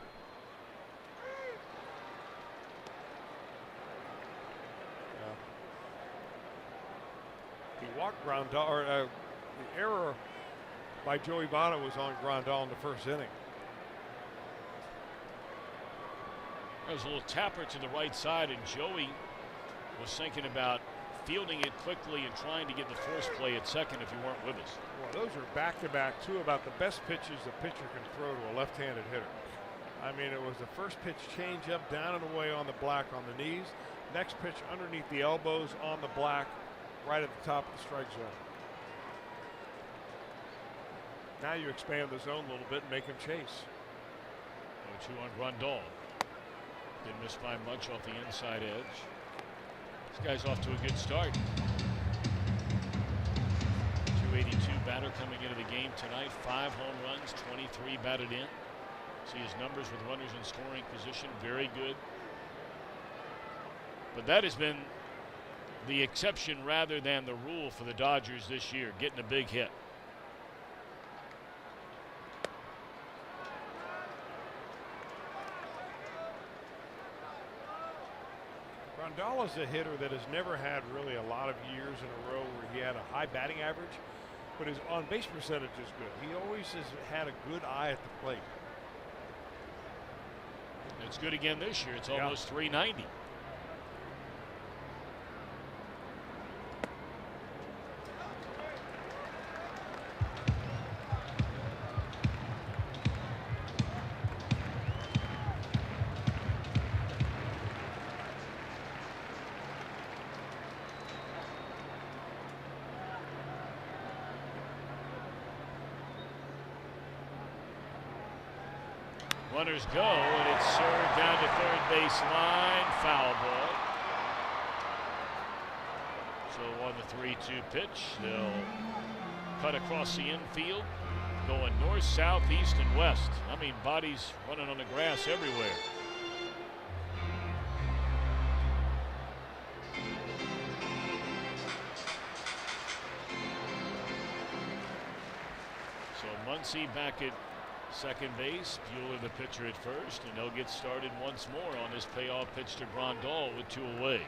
He walked Grandal, or the error by Joey Votto was on Grandal in the first inning. There was a little tapper to the right side, and Joey was thinking about fielding it quickly and trying to get the force play at second if you weren't with us. Well, those are back-to-back, 2 about the best pitches a pitcher can throw to a left-handed hitter. I mean, it was the first pitch change up, down and away on the black on the knees. Next pitch underneath the elbows on the black, right at the top of the strike zone. Now you expand the zone a little bit and make him chase. 0-2 on Grandal. Didn't miss by much off the inside edge. This guy's off to a good start. 282 batter coming into the game tonight. 5 home runs, 23 batted in. See his numbers with runners in scoring position, very good. But that has been the exception rather than the rule for the Dodgers this year, getting a big hit. Grandal is a hitter that has never had really a lot of years in a row where he had a high batting average, but his on-base percentage is good. He always has had a good eye at the plate. It's good again this year. It's almost 390. Runners go, and it's served down to third base line. Foul ball. So on the 3-2 pitch, they'll cut across the infield, going north, south, east, and west. I mean, bodies running on the grass everywhere. So Muncy back at second base, Bueller the pitcher at first, and they'll get started once more on this payoff pitch to Grandal with 2 away.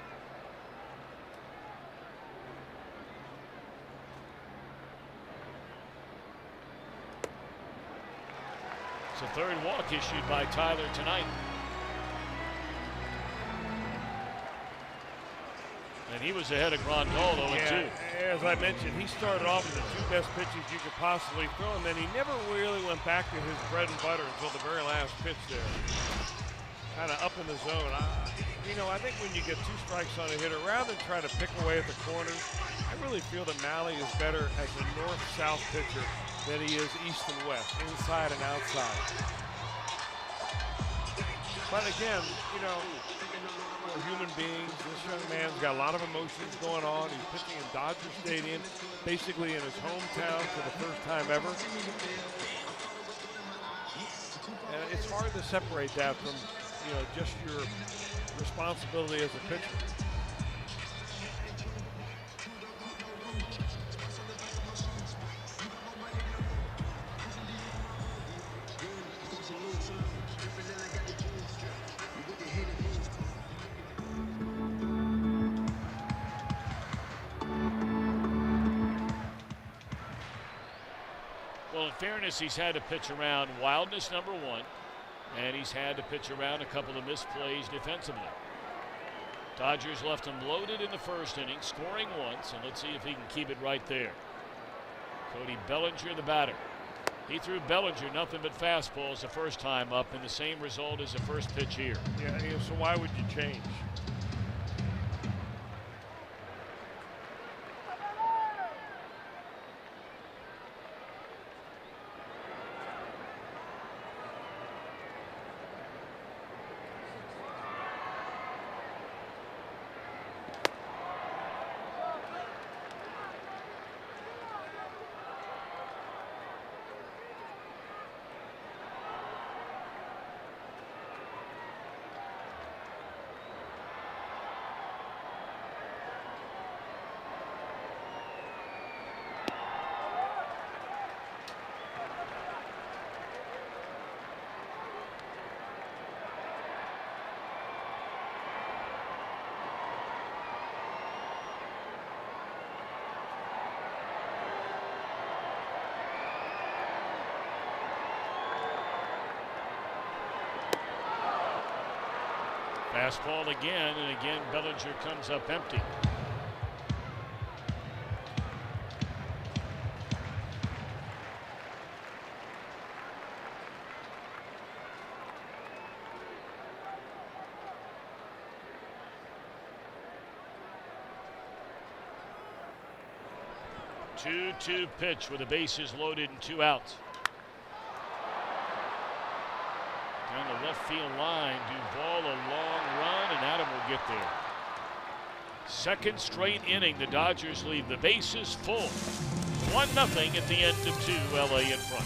It's a third walk issued by Tyler tonight. And he was ahead of Grandal 0-2. As I mentioned, he started off with the 2 best pitches you could possibly throw, and then he never really went back to his bread and butter until the very last pitch there. Kind of up in the zone. I think when you get 2 strikes on a hitter, rather than try to pick away at the corners, I really feel that Mahle is better as a north-south pitcher than he is east and west, inside and outside. But again, we're human beings. This young man's got a lot of emotions going on. He's pitching in Dodger Stadium, basically in his hometown for the first time ever. And it's hard to separate that from, just your responsibility as a pitcher. Well, in fairness, he's had to pitch around wildness number 1, and he's had to pitch around a couple of misplays defensively. Dodgers left him loaded in the first inning, scoring once, and let's see if he can keep it right there. Cody Bellinger, the batter. He threw Bellinger nothing but fastballs the first time up, and the same result as the first pitch here. Yeah, so why would you change? Fastball again, and again Bellinger comes up empty. Two-two pitch with the bases loaded and 2 outs. Down the left field line, Duvall a long run, and Adam will get there. Second straight inning, the Dodgers leave the bases full. 1-0 at the end of 2, LA in front.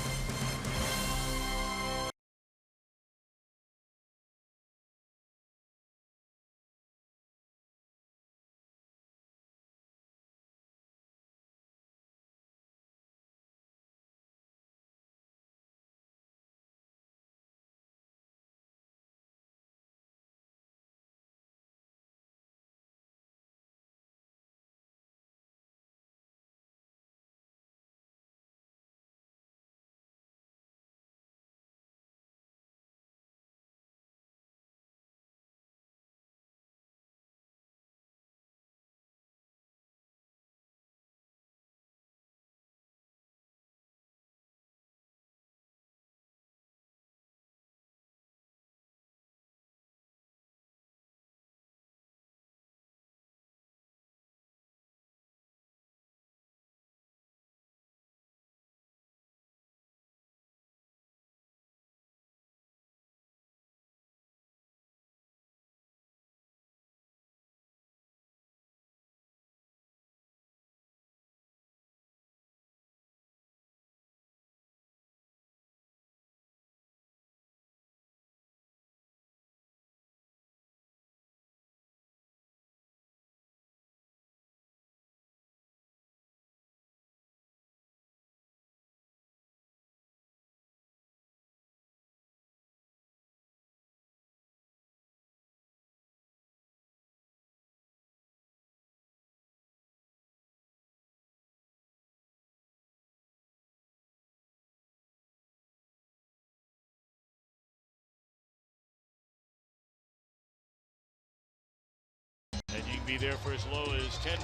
can be there for as low as $10.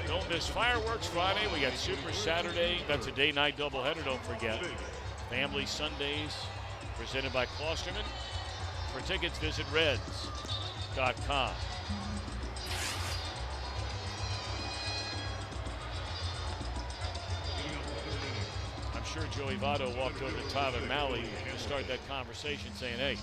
Don't miss Fireworks Friday. We got Super Saturday. That's a day-night doubleheader, don't forget. Family Sundays, presented by Klosterman. For tickets, visit Reds.com. I'm sure Joey Votto walked over to Tyler Mahle to start that conversation saying, hey,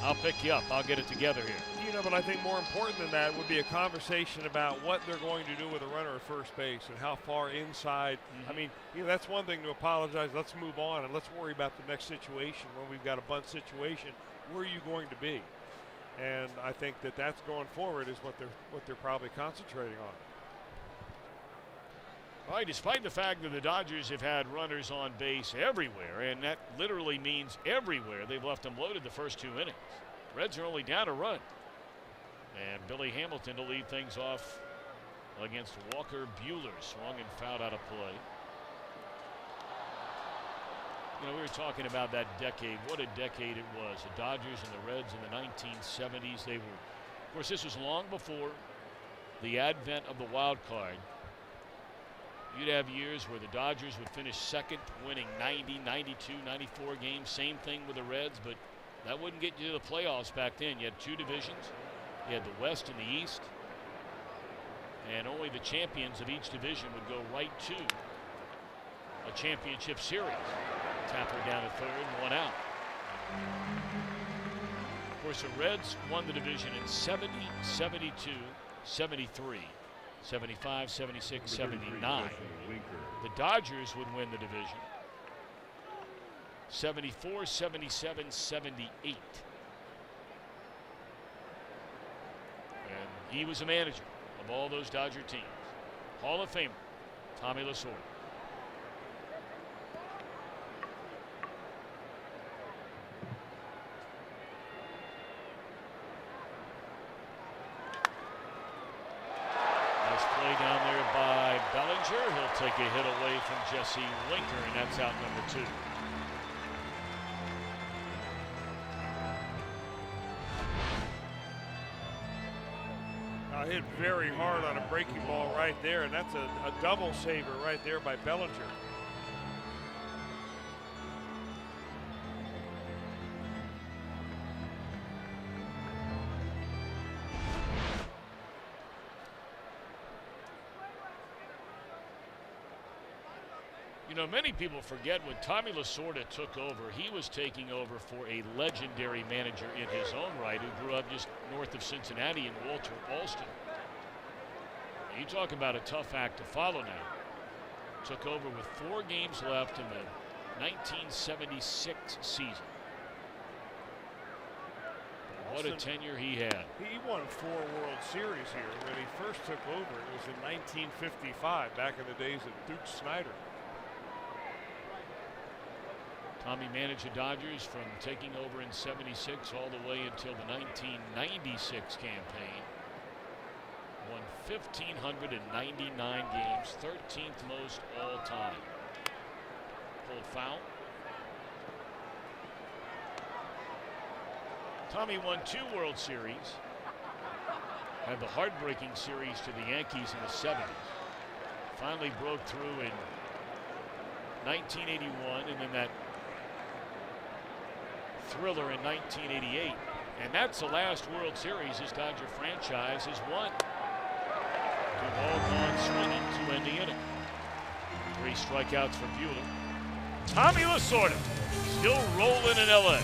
I'll pick you up. I'll get it together here. You know, but I think more important than that would be a conversation about what they're going to do with a runner at first base and how far inside. I mean, you know, that's one thing to apologize. Let's move on and let's worry about the next situation when we've got a bunt situation. Where are you going to be? And I think that that's going forward is what they're probably concentrating on. All right, despite the fact that the Dodgers have had runners on base everywhere, and that literally means everywhere, they've left them loaded the first 2 innings. Reds are only down a run. And Billy Hamilton to lead things off against Walker Buehler. Swung and fouled out of play. You know, we were talking about that decade. What a decade it was. The Dodgers and the Reds in the 1970s. They were, of course, this was long before the advent of the wild card. You'd have years where the Dodgers would finish second, winning 90, 92, 94 games. Same thing with the Reds, but that wouldn't get you to the playoffs back then. You had two divisions. You had the West and the East. And only the champions of each division would go right to a championship series. Tapper down to third and one out. Of course, the Reds won the division in 70, 72, 73. 75, 76, 79. The Dodgers would win the division 74, 77, 78. And he was a manager of all those Dodger teams. Hall of Famer Tommy Lasorda. Down there by Bellinger. He'll take a hit away from Jesse Winker, and that's out number 2. Hit very hard on a breaking ball right there, and that's a double saver right there by Bellinger. You know, many people forget when Tommy Lasorda took over, he was taking over for a legendary manager in his own right who grew up just north of Cincinnati in Walter Alston. You talk about a tough act to follow now. Took over with 4 games left in the 1976 season. What a tenure he had. He won 4 World Series here. When he first took over, it was in 1955, back in the days of Duke Snyder. Tommy managed the Dodgers from taking over in 76 all the way until the 1996 campaign. Won 1,599 games, 13th most all time. Pulled foul. Tommy won 2 World Series. Had the heartbreaking series to the Yankees in the 70s. Finally broke through in 1981, and then that thriller in 1988. And that's the last World Series this Dodger franchise has won. 2 all gone swinging to end the inning. 3 strikeouts for Buehler. Tommy Lasorda still rolling in LA.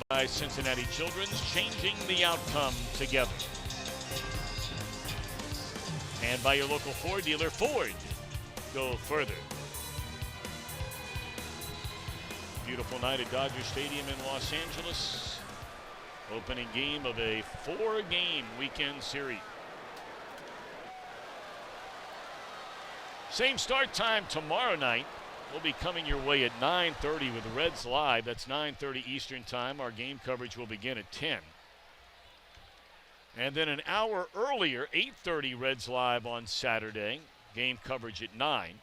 by Cincinnati Children's, changing the outcome together. And by your local Ford dealer, Ford. Go further. Beautiful night at Dodger Stadium in Los Angeles. Opening game of a 4-game weekend series. Same start time tomorrow night. We'll be coming your way at 9:30 with the Reds Live. That's 9:30 Eastern time. Our game coverage will begin at 10. And then an hour earlier, 8:30 Reds Live on Saturday. Game coverage at 9.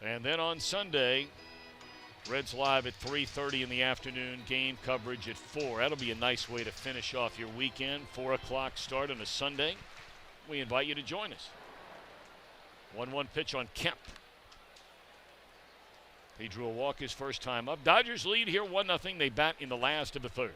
And then on Sunday, Reds Live at 3:30 in the afternoon, game coverage at 4. That'll be a nice way to finish off your weekend. 4 o'clock start on a Sunday. We invite you to join us. 1-1 pitch on Kemp. He drew a walk his first time up. Dodgers lead here 1-0. They bat in the last of the third.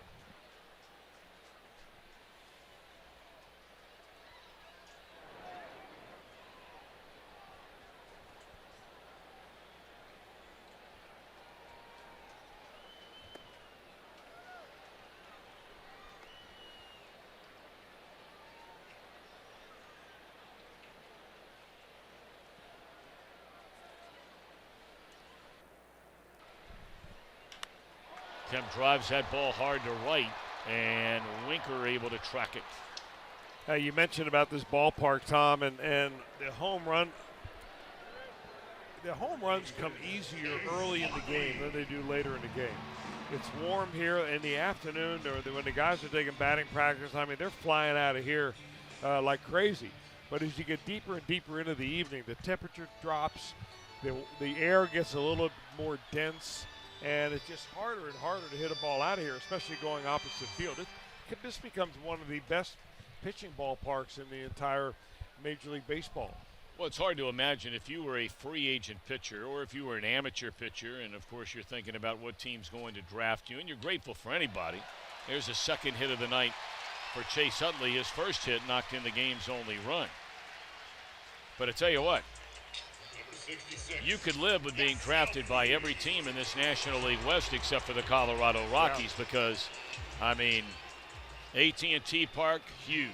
Kemp drives that ball hard to right, and Winker able to track it. You mentioned about this ballpark, Tom, and the home run. The home runs come easier early in the game than they do later in the game. It's warm here in the afternoon, or when the guys are taking batting practice. I mean, they're flying out of here like crazy. But as you get deeper and deeper into the evening, the temperature drops, the air gets a little more dense. And it's just harder and harder to hit a ball out of here, especially going opposite field. This becomes one of the best pitching ballparks in the entire Major League Baseball. Well, it's hard to imagine if you were a free agent pitcher or if you were an amateur pitcher, and of course you're thinking about what team's going to draft you, and you're grateful for anybody. There's a second hit of the night for Chase Utley. His first hit knocked in the game's only run. But I tell you what, you could live with being drafted by every team in this National League West except for the Colorado Rockies because, I mean, AT&T Park, huge.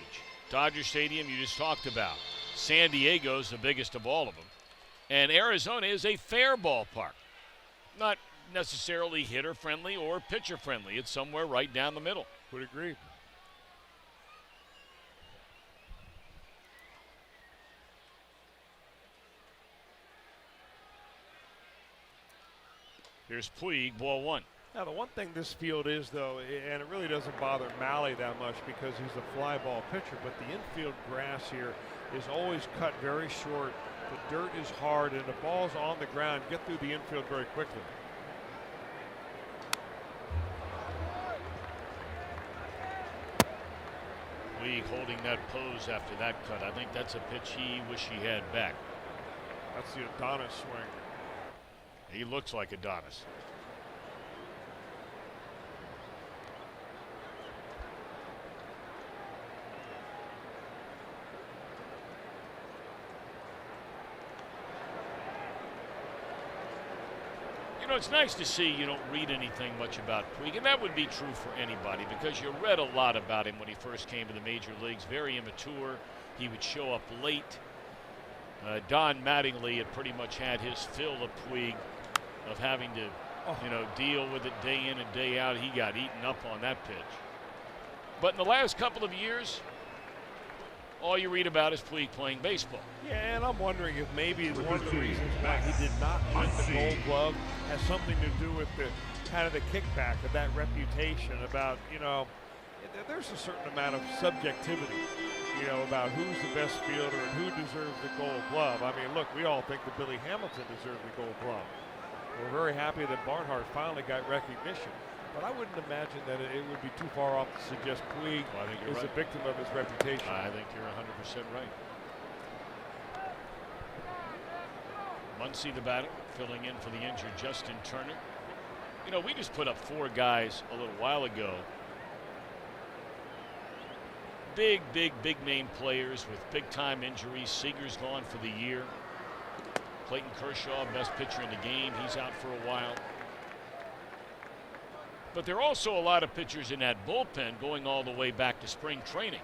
Dodger Stadium, you just talked about. San Diego's the biggest of all of them. And Arizona is a fair ballpark. Not necessarily hitter-friendly or pitcher-friendly. It's somewhere right down the middle. Would agree. Here's Puig, ball 1. Now, the one thing this field is, though, and it really doesn't bother Mahle that much because he's a fly ball pitcher, but the infield grass here is always cut very short. The dirt is hard, and the balls on the ground get through the infield very quickly. Puig holding that pose after that cut. I think that's a pitch he wish he had back. That's the Adonis swing. He looks like Adonis. You know, it's nice to see you don't read anything much about Puig, and that would be true for anybody because you read a lot about him when he first came to the major leagues. Very immature. He would show up late. Don Mattingly had pretty much had his fill of Puig, of having to, deal with it day in and day out. He got eaten up on that pitch. But in the last couple of years, all you read about is Puig playing baseball. Yeah, and I'm wondering if maybe one of the reasons back he did not win the Gold Glove has something to do with the kind of the kickback of that reputation about, there's a certain amount of subjectivity, about who's the best fielder and who deserves the Gold Glove. I mean, look, we all think that Billy Hamilton deserved the Gold Glove. We're very happy that Barnhart finally got recognition. But I wouldn't imagine that it would be too far off to suggest Puig is a victim of his reputation. I think you're 100% right. Muncy, the batter, filling in for the injured Justin Turner. We just put up 4 guys a little while ago. Big name players with big-time injuries. Seager's gone for the year. Clayton Kershaw, best pitcher in the game. He's out for a while. But there are also a lot of pitchers in that bullpen going all the way back to spring training.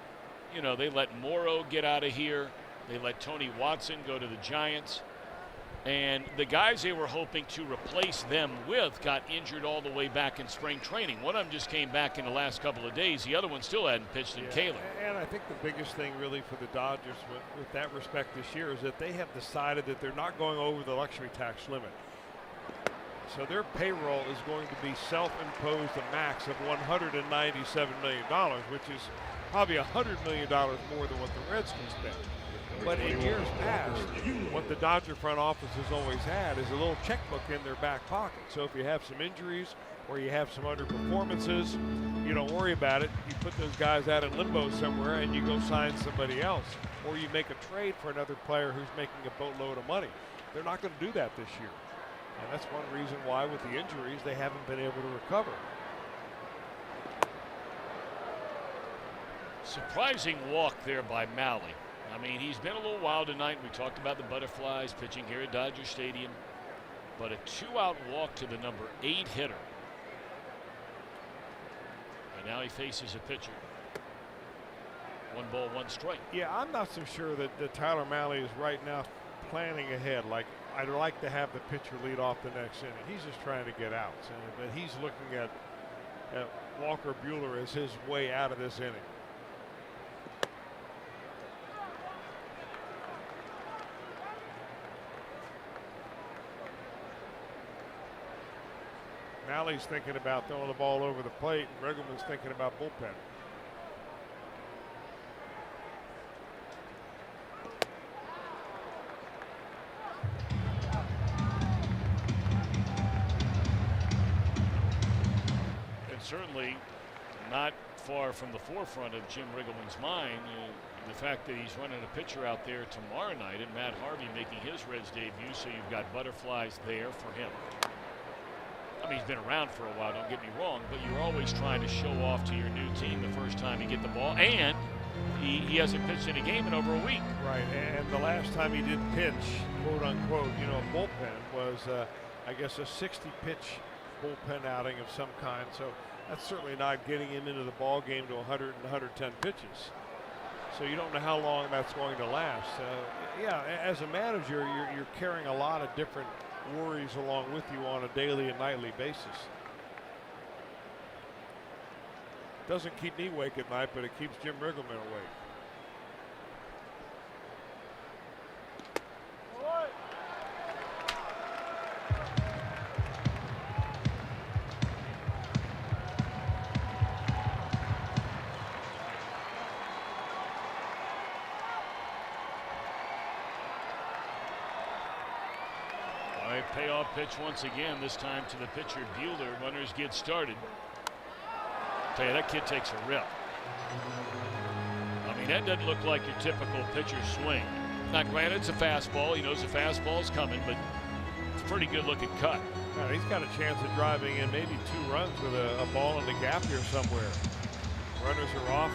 You know, they let Morrow get out of here. They let Tony Watson go to the Giants. And the guys they were hoping to replace them with got injured all the way back in spring training. One of them just came back in the last couple of days. The other one still hadn't pitched in Kaler. And I think the biggest thing really for the Dodgers with that respect this year is that they have decided that they're not going over the luxury tax limit. So their payroll is going to be self-imposed a max of $197 million, which is probably $100 million more than what the Reds can spend. But in years past, what the Dodger front office has always had is a little checkbook in their back pocket. So if you have some injuries or you have some underperformances, you don't worry about it. You put those guys out in limbo somewhere and you go sign somebody else. Or you make a trade for another player who's making a boatload of money. They're not going to do that this year. And that's one reason why with the injuries they haven't been able to recover. Surprising walk there by Mahle. I mean, he's been a little wild tonight. We talked about the butterflies pitching here at Dodger Stadium. But a 2-out walk to the number 8 hitter. And now he faces a pitcher. 1 ball, 1 strike. Yeah, I'm not so sure that Tyler Mahle is right now planning ahead. Like, I'd like to have the pitcher lead off the next inning. He's just trying to get outs. But he's looking at Walker Buehler as his way out of this inning. Mahle's thinking about throwing the ball over the plate, and Riggleman's thinking about bullpen. And certainly not far from the forefront of Jim Riggleman's mind, the fact that he's running a pitcher out there tomorrow night and Matt Harvey making his Reds debut, so you've got butterflies there for him. I mean, he's been around for a while, don't get me wrong, but you're always trying to show off to your new team the first time you get the ball. And he hasn't pitched in a game in over a week. Right, and the last time he did pitch, quote unquote, you know, a bullpen was, I guess, a 60-pitch bullpen outing of some kind. So that's certainly not getting him into the ball game to 100 and 110 pitches. So you don't know how long that's going to last. Yeah, as a manager, you're carrying a lot of different worries along with you on a daily and nightly basis. Doesn't keep me awake at night, but it keeps Jim Riggleman awake. Payoff pitch once again, this time to the pitcher Buehler. Runners get started. Tell you, that kid takes a rip. I mean, that doesn't look like your typical pitcher swing. Now, granted, it's a fastball. He knows the fastball's coming, but it's a pretty good looking cut. He's got a chance of driving in maybe 2 runs with a ball in the gap here somewhere. Runners are off.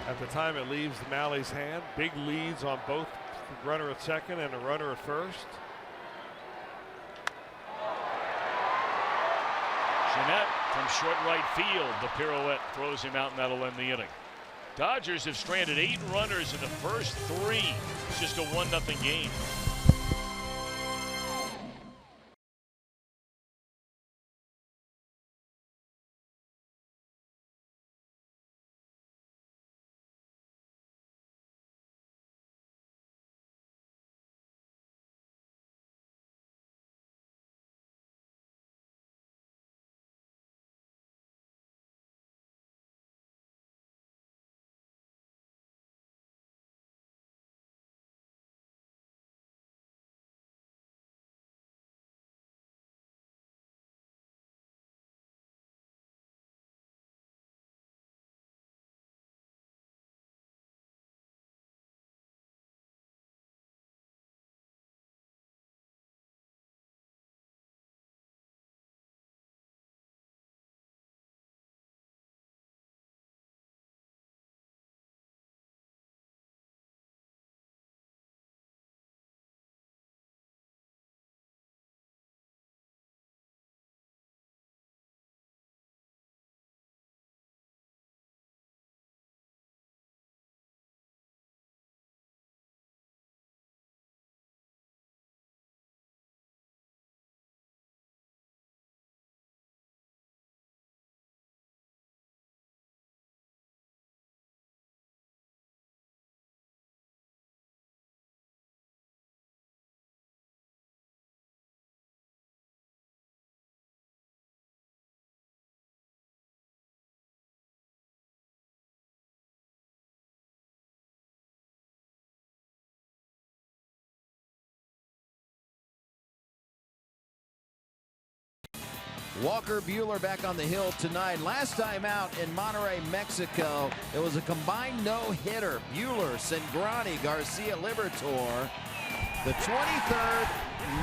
At the time it leaves Mahle's hand. Big leads on both the runner at second and the runner at first. Jeanette from short right field. The pirouette throws him out, and that'll end the inning. Dodgers have stranded 8 runners in the first 3. It's just a 1-0 game. Walker Buehler back on the hill tonight. Last time out in Monterrey, Mexico, it was a combined no-hitter. Buehler, Cingrani, Garcia, Liberatore. The 23rd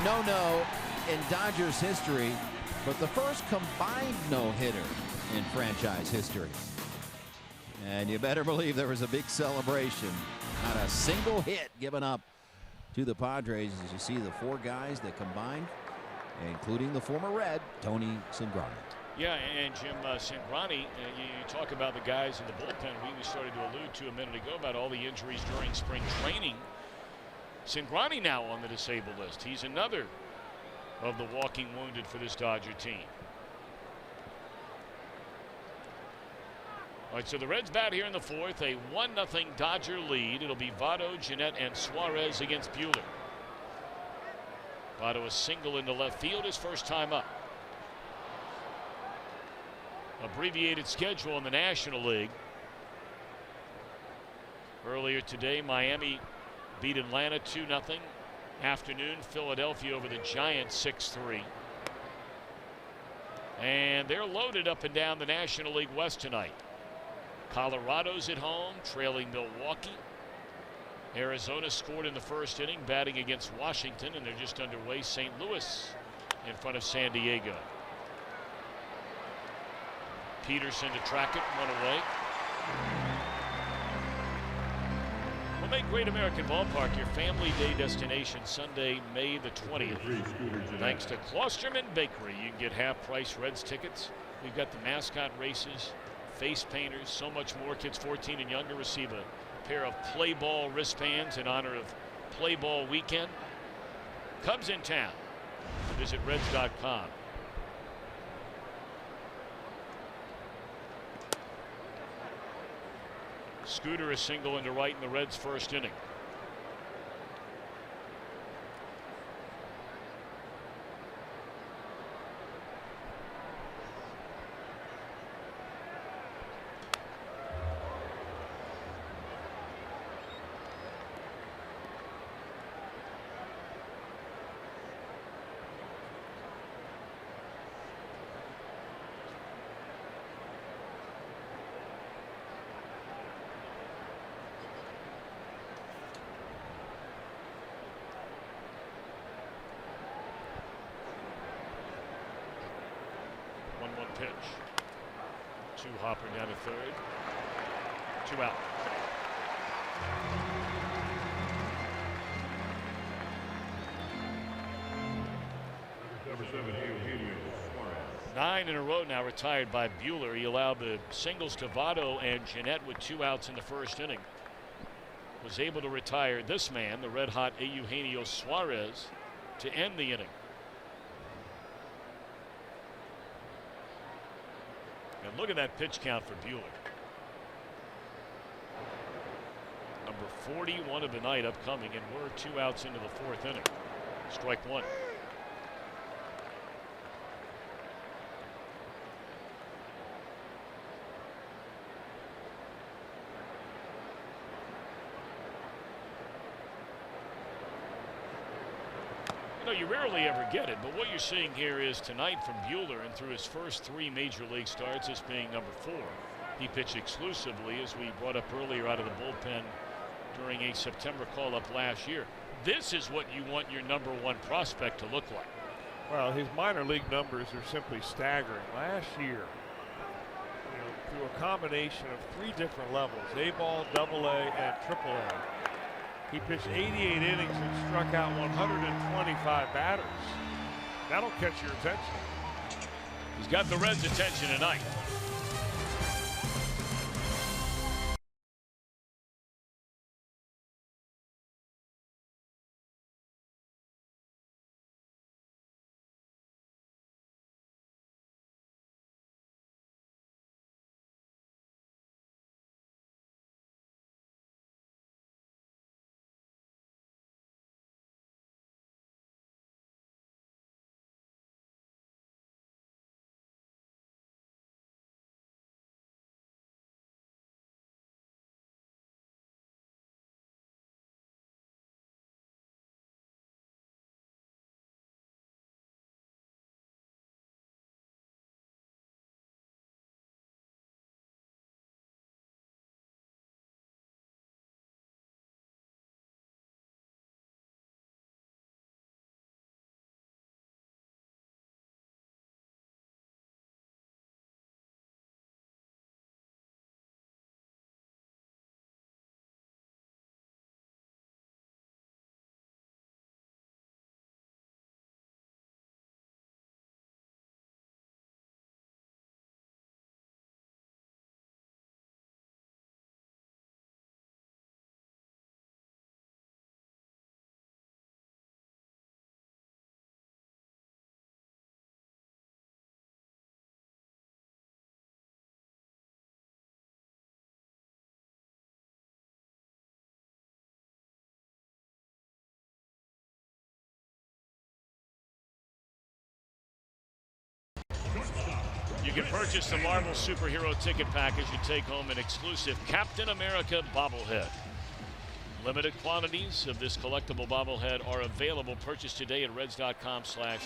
no-no in Dodgers history, but the first combined no-hitter in franchise history. And you better believe there was a big celebration. Not a single hit given up to the Padres as you see the four guys that combined, including the former Red, Tony Cingrani. Yeah, and Jim Cingrani, you talk about the guys in the bullpen. We started to allude to a minute ago about all the injuries during spring training. Cingrani now on the disabled list. He's another of the walking wounded for this Dodger team. All right, so the Reds bat here in the fourth, a 1-0 Dodger lead. It'll be Votto, Jeanette, and Suarez against Buehler. Votto a single into left field, his first time up. Abbreviated schedule in the National League. Earlier today, Miami beat Atlanta 2-0. Afternoon, Philadelphia over the Giants 6-3. And they're loaded up and down the National League West tonight. Colorado's at home, trailing Milwaukee. Arizona scored in the first inning, batting against Washington, and they're just underway. St. Louis in front of San Diego. Peterson to track it, one away. We'll make Great American Ballpark your family day destination Sunday, May the 20th. Thanks to Klosterman Bakery, you can get half-price Reds tickets. We've got the mascot races, face painters, so much more. Kids 14 and younger receive a pair of Play Ball wristbands in honor of Play Ball weekend. Cubs in town. Visit Reds.com. Scooter a single into right in the Reds' first inning. Pitch. Two hopper down to third. Two out. Number 7, Eugenio Suarez. 9 in a row now retired by Buehler. He allowed the singles to Votto and Jeanette with 2 outs in the first inning. Was able to retire this man, the red-hot Eugenio Suarez, to end the inning. And look at that pitch count for Buehler. Number 41 of the night upcoming, and we're 2 outs into the fourth inning. Strike one. You rarely ever get it, but what you're seeing here is tonight from Buehler, and through his first 3 major league starts as being number 4. He pitched exclusively, as we brought up earlier, out of the bullpen during a September call-up last year. This is what you want your number 1 prospect to look like. Well, his minor league numbers are simply staggering. Last year, through a combination of 3 different levels, A-ball, AA, and AAA, he pitched 88 innings and struck out 125 batters. That'll catch your attention. He's got the Reds' attention tonight. You can purchase the Marvel Superhero Ticket Package and take home an exclusive Captain America bobblehead. Limited quantities of this collectible bobblehead are available. Purchase today at reds.com/themes.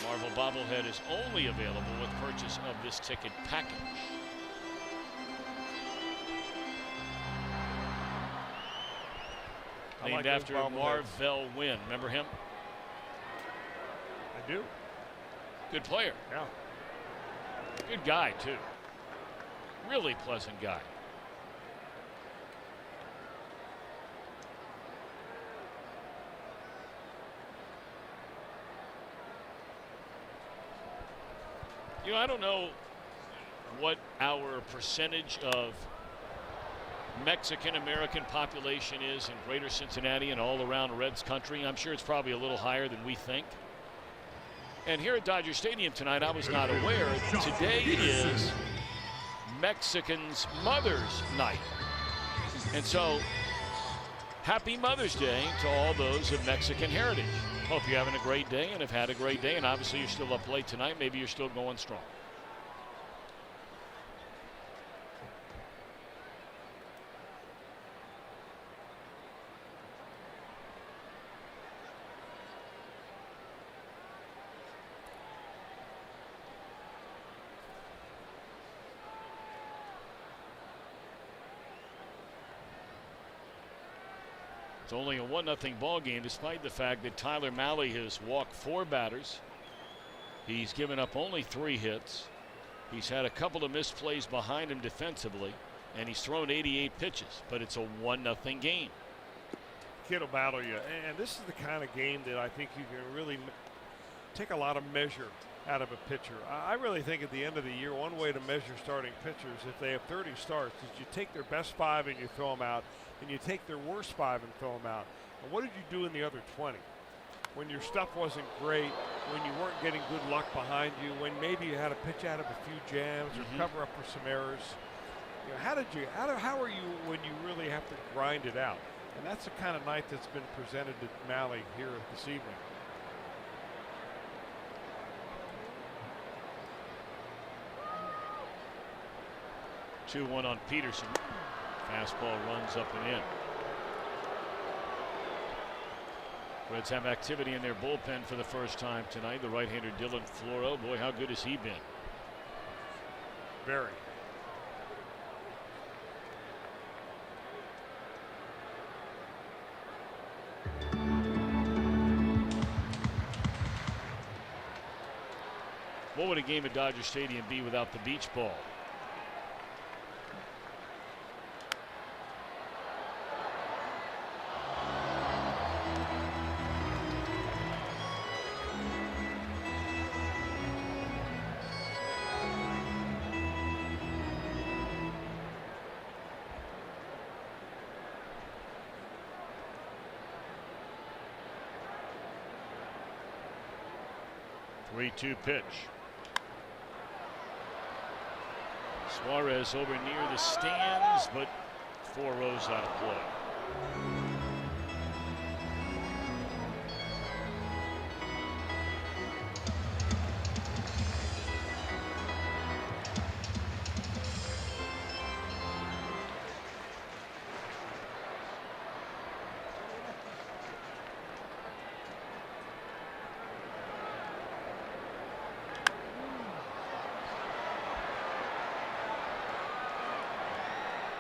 Marvel bobblehead is only available with purchase of this ticket package. Named like after those Marvell Wynn. Remember him? I do. Good player. Yeah. Good guy, too. Really pleasant guy. You know, I don't know what our percentage of Mexican-American population is in greater Cincinnati and all around Reds country. I'm sure it's probably a little higher than we think. And here at Dodger Stadium tonight, I was not aware, today is Mexicans' Mother's Night. And so, happy Mother's Day to all those of Mexican heritage. Hope you're having a great day and have had a great day. And obviously, you're still up late tonight. Maybe you're still going strong. It's only a 1-0 ball game, despite the fact that Tyler Mahle has walked 4 batters. He's given up only 3 hits. He's had a couple of misplays behind him defensively, and he's thrown 88 pitches. But it's a 1-0 game. Kid will battle you, and this is the kind of game that I think you can really take a lot of measure out of a pitcher. I really think at the end of the year, one way to measure starting pitchers, if they have 30 starts, is you take their best 5 and you throw them out, and you take their worst 5 and throw them out. And what did you do in the other 20? When your stuff wasn't great, when you weren't getting good luck behind you, when maybe you had to pitch out of a few jams or cover up for some errors. You know, how are you when you really have to grind it out? And that's the kind of night that's been presented to Mahle here this evening. Two-one on Peterson. Fastball runs up and in. Reds have activity in their bullpen for the first time tonight. The right-hander Dylan Floro. Boy, how good has he been? Very. What would a game at Dodger Stadium be without the beach ball? Three-two pitch. Suarez over near the stands, but 4 rows out of play.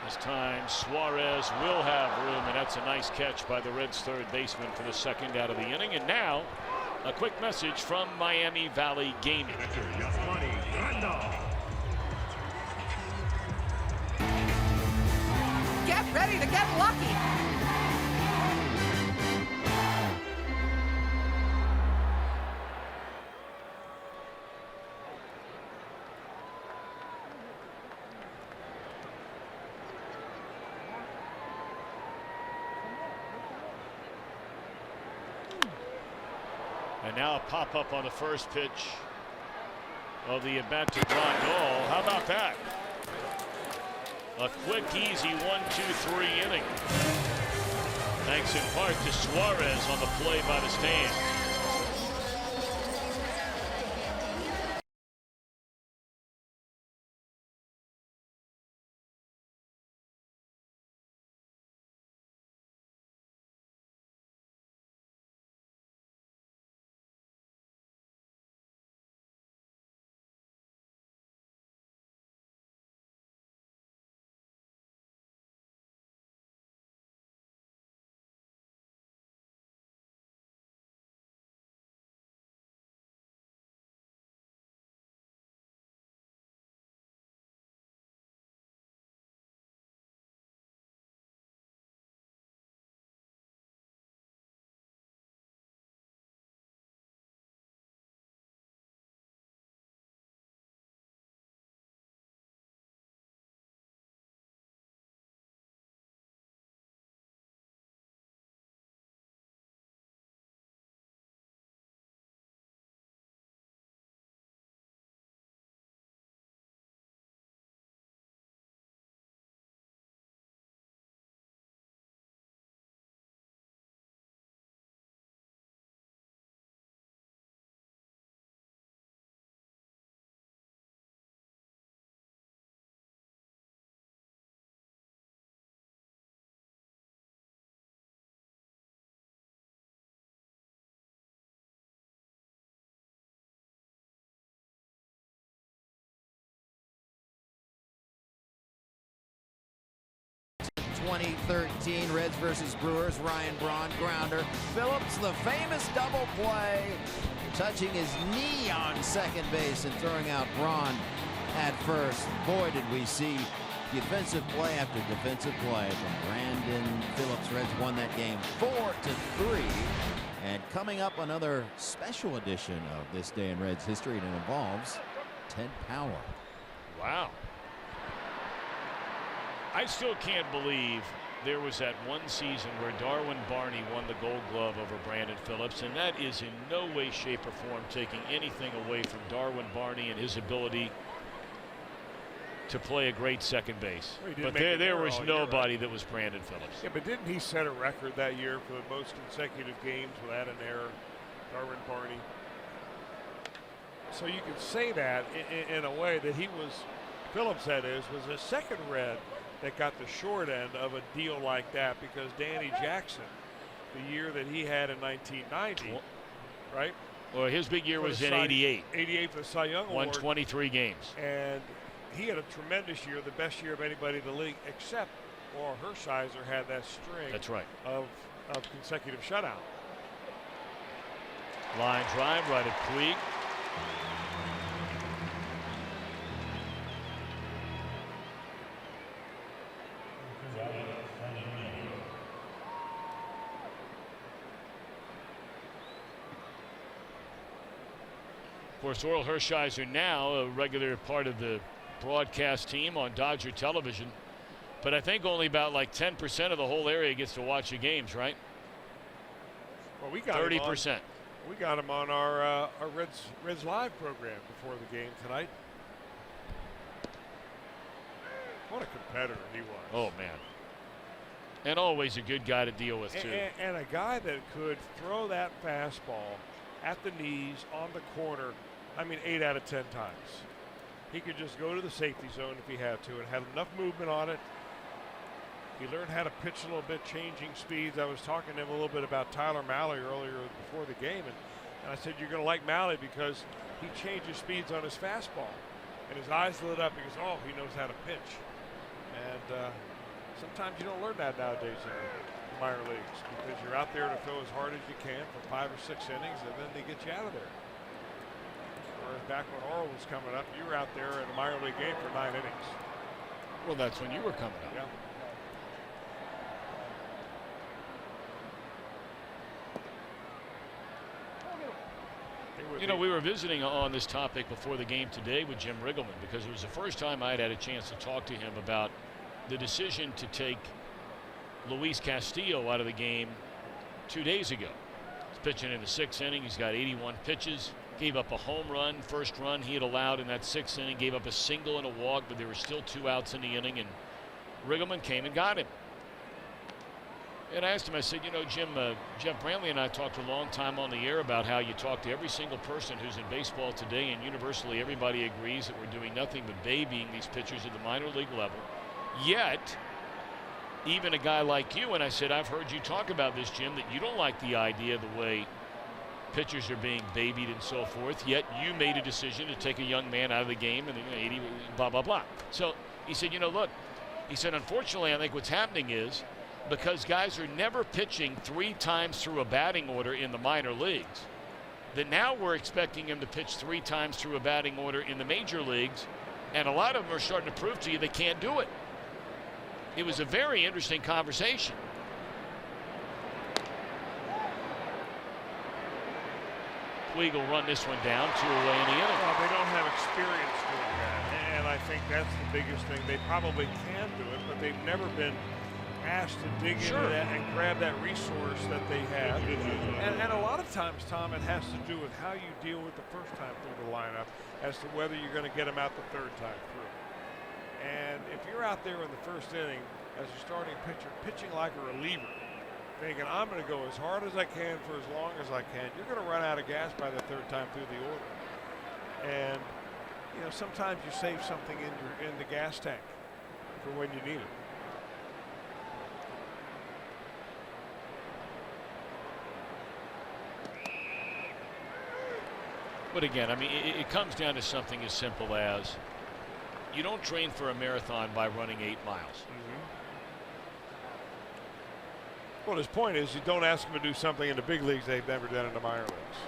This time Suarez will have room, and that's a nice catch by the Reds' third baseman for the second out of the inning. And now a quick message from Miami Valley Gaming. Get ready to get lucky. And now a pop-up on the first pitch of the at-bat to John Gall. How about that? A quick, easy 1-2-3 inning. Thanks in part to Suarez on the play by the stand. 2013 Reds versus Brewers. Ryan Braun, grounder. Phillips, the famous double play, touching his knee on second base and throwing out Braun at first. Boy, did we see defensive play after defensive play from Brandon Phillips. Reds won that game 4-3. And coming up, another special edition of This Day in Reds history, and it involves Ted Power. Wow. I still can't believe there was that one season where Darwin Barney won the Gold Glove over Brandon Phillips, and that is in no way, shape, or form taking anything away from Darwin Barney and his ability to play a great second base. Well, but there was nobody that was Brandon Phillips. Yeah, but didn't he set a record that year for the most consecutive games without an error, Darwin Barney? So you could say that in a way that he was, Phillips that is, was the second Red that got the short end of a deal like that, because Danny Jackson, the year that he had in 1990, right? Well, his big year was in 88. 88 for the Cy Young Award. Won 23 games. And he had a tremendous year, the best year of anybody in the league, except Hershiser had that string. That's right. Of consecutive shutout. Line drive right at Puig. Of course, Orel Hershiser now a regular part of the broadcast team on Dodger television, but I think only about like 10% of the whole area gets to watch the games, right? Well, we got 30%. We got him on our Reds Live program before the game tonight. What a competitor he was. Oh man, and always a good guy to deal with too. And a guy that could throw that fastball at the knees on the corner. I mean, 8 out of 10 times. He could just go to the safety zone if he had to, and had enough movement on it. He learned how to pitch a little bit, changing speeds. I was talking to him a little bit about Tyler Mahle earlier before the game, and I said, you're going to like Mahle because he changes speeds on his fastball. And his eyes lit up. He goes, oh, he knows how to pitch. And sometimes you don't learn that nowadays in the minor leagues, because you're out there to throw as hard as you can for 5 or 6 innings, and then they get you out of there. Whereas back when Orel was coming up, you were out there in a minor league game for 9 innings. Well, that's when you were coming up. Yeah. You know, we were visiting on this topic before the game today with Jim Riggleman, because it was the first time I had had a chance to talk to him about the decision to take Luis Castillo out of the game 2 days ago. He's pitching in the 6th inning. He's got 81 pitches. Gave up a home run, first run he had allowed in that 6th inning. Gave up a single and a walk, but there were still 2 outs in the inning, and Riggleman came and got him. And I asked him, I said, you know, Jim, Jeff Brantley and I talked a long time on the air about how you talk to every single person who's in baseball today, and universally everybody agrees that we're doing nothing but babying these pitchers at the minor league level. Yet, even a guy like you, and I said, I've heard you talk about this, Jim, that you don't like the idea of the way pitchers are being babied and so forth, yet you made a decision to take a young man out of the game and 80, blah, blah, blah. So he said, you know, look, he said, unfortunately, I think what's happening is because guys are never pitching 3 times through a batting order in the minor leagues, that now we're expecting him to pitch 3 times through a batting order in the major leagues, and a lot of them are starting to prove to you they can't do it. It was a very interesting conversation. Puig will run this one down, 2 away in the inning. Well, they don't have experience doing that, and I think that's the biggest thing. They probably can do it, but they've never been asked to dig into that and grab that resource that they have. And a lot of times, Tom, it has to do with how you deal with the first time through the lineup as to whether you're going to get them out the 3rd time through. And if you're out there in the 1st inning as a starting pitcher, pitching like a reliever, thinking I'm going to go as hard as I can for as long as I can, you're going to run out of gas by the 3rd time through the order. And you know, sometimes you save something in the gas tank for when you need it. But again, I mean, it comes down to something as simple as you don't train for a marathon by running 8 miles. Well, his point is you don't ask him to do something in the big leagues they've never done in the minor leagues.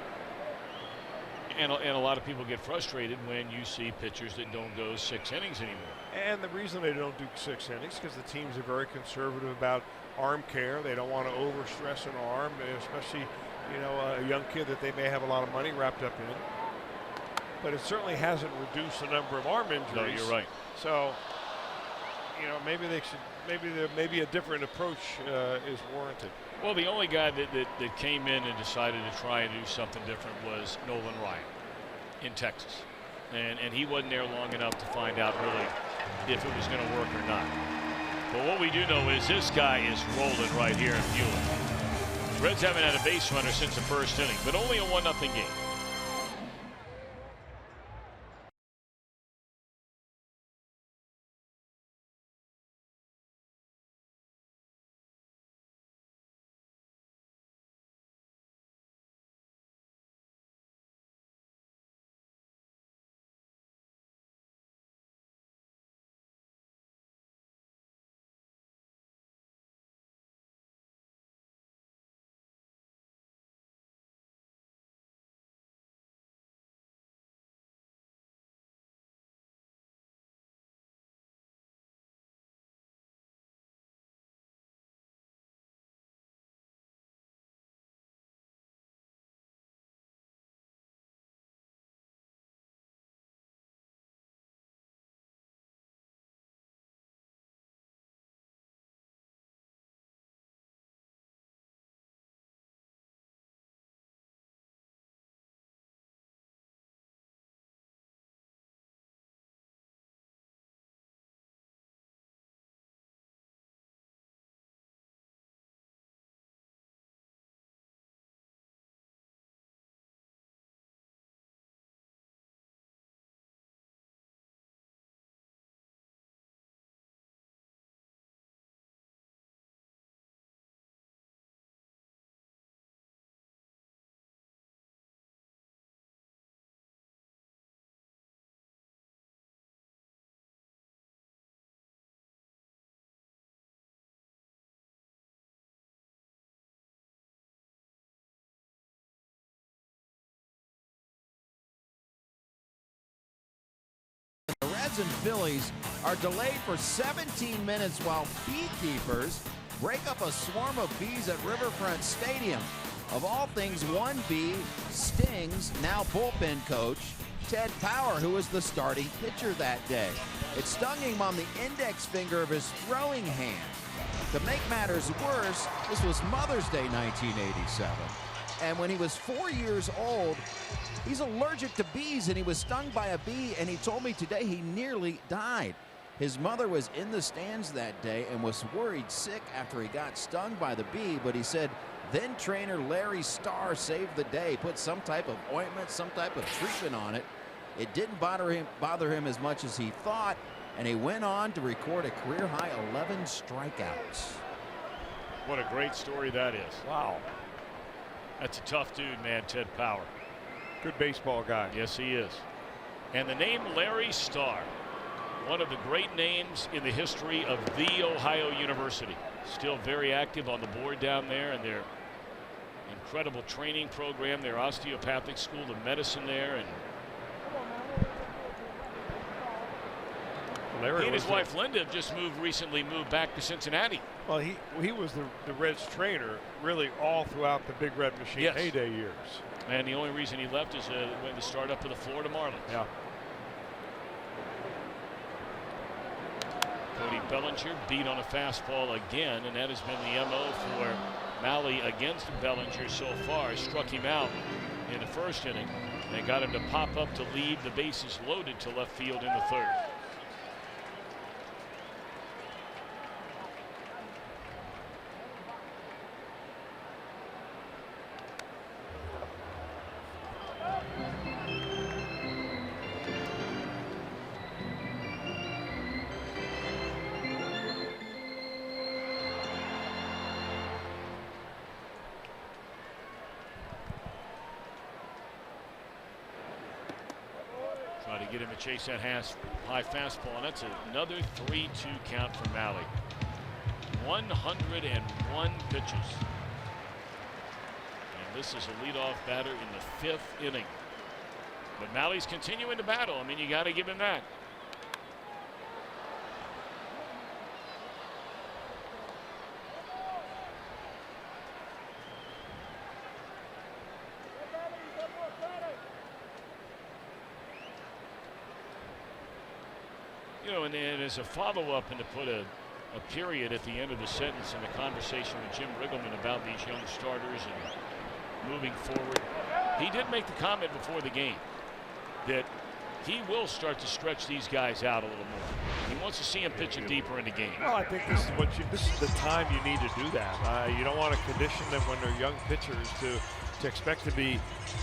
And a lot of people get frustrated when you see pitchers that don't go 6 innings anymore. And the reason they don't do 6 innings because the teams are very conservative about arm care. They don't want to overstress an arm, especially, you know, a young kid that they may have a lot of money wrapped up in. But it certainly hasn't reduced the number of arm injuries. No, you're right. So, you know, maybe there may be a different approach is warranted. Well, the only guy that came in and decided to try and do something different was Nolan Ryan in Texas. And he wasn't there long enough to find out really if it was going to work or not. But what we do know is this guy is rolling right here in Bueller. Reds haven't had a base runner since the first inning, but only a 1-0 game. The Reds and Phillies are delayed for 17 minutes while beekeepers break up a swarm of bees at Riverfront Stadium. Of all things, one bee stings now bullpen coach Ted Power, who was the starting pitcher that day. It stung him on the index finger of his throwing hand. To make matters worse, this was Mother's Day 1987. And when he was 4 years old, he's allergic to bees, and he was stung by a bee, and he told me today he nearly died. His mother was in the stands that day and was worried sick after he got stung by the bee, but he said then trainer Larry Starr saved the day, put some type of ointment, some type of treatment on it. It didn't bother him as much as he thought, and he went on to record a career-high 11 strikeouts. What a great story that is. Wow. That's a tough dude, man, Ted Power. Good baseball guy. Yes, he is. And the name Larry Starr, one of the great names in the history of The Ohio University. Still very active on the board down there, and their incredible training program, their osteopathic school of medicine there. And Larry he and his wife Linda have just recently moved back to Cincinnati. Well, he was the Reds trainer really all throughout the Big Red Machine heyday years. And the only reason he left is when the start up of the Florida Marlins. Yeah. Cody Bellinger beat on a fastball again, and that has been the MO for Mahle against Bellinger so far. Struck him out in the first inning. They got him to pop up to lead the bases loaded to left field in the third. Try to get him to chase that high fastball, and that's another 3-2 count for Mahle. 101 pitches. And this is a leadoff batter in the 5th inning. But Mahle's continuing to battle. I mean, you got to give him that. You know, and as a follow-up and to put a period at the end of the sentence in the conversation with Jim Riggleman about these young starters and moving forward, he did make the comment before the game that he will start to stretch these guys out a little more. He wants to see them pitching deeper in the game. Well, I think this is the time you need to do that. You don't want to condition them when they're young pitchers to expect to be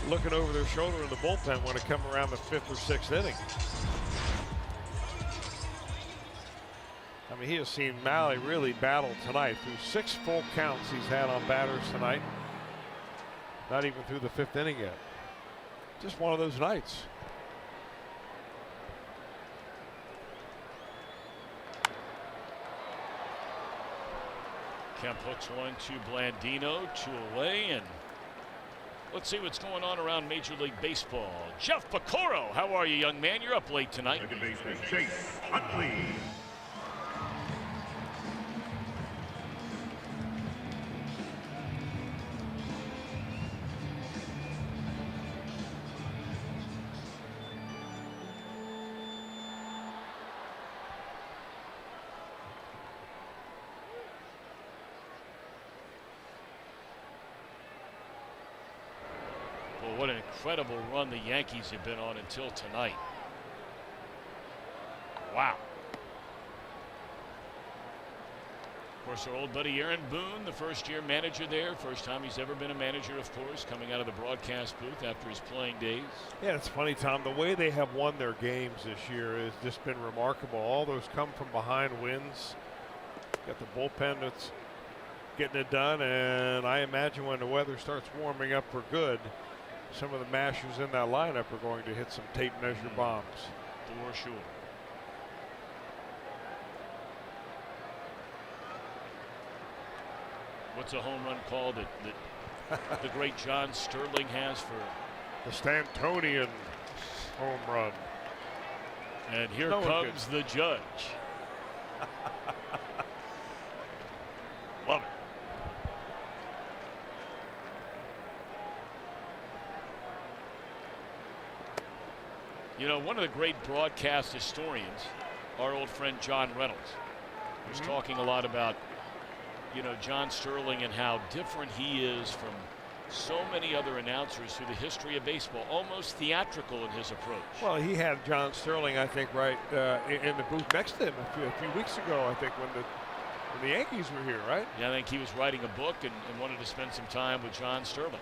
looking over their shoulder in the bullpen when it come around the 5th or 6th inning. I mean, he has seen Mahle really battle tonight through 6 full counts he's had on batters tonight. Not even through the 5th inning yet. Just one of those nights. Kemp hooks one to Blandino, 2 away, and let's see what's going on around Major League Baseball. Jeff Pecoro, how are you, young man? You're up late tonight. Second baseman Chase Utley. Well, what an incredible run the Yankees have been on until tonight. Wow. Of course, our old buddy Aaron Boone, the first-year manager there. First time he's ever been a manager, of course, coming out of the broadcast booth after his playing days. Yeah, it's funny, Tom. The way they have won their games this year has just been remarkable. All those come from behind wins. Got the bullpen that's getting it done, and I imagine when the weather starts warming up for good, some of the mashers in that lineup are going to hit some tape measure bombs. For sure. What's a home run called that the great John Sterling has for the Stantonian home run? And here comes the judge. Love it. You know, one of the great broadcast historians, our old friend John Reynolds, was talking a lot about, you know, John Sterling and how different he is from so many other announcers through the history of baseball, almost theatrical in his approach. Well, he had John Sterling, I think, right in the booth next to him a few weeks ago, I think, when the Yankees were here, right? Yeah, I think he was writing a book and wanted to spend some time with John Sterling.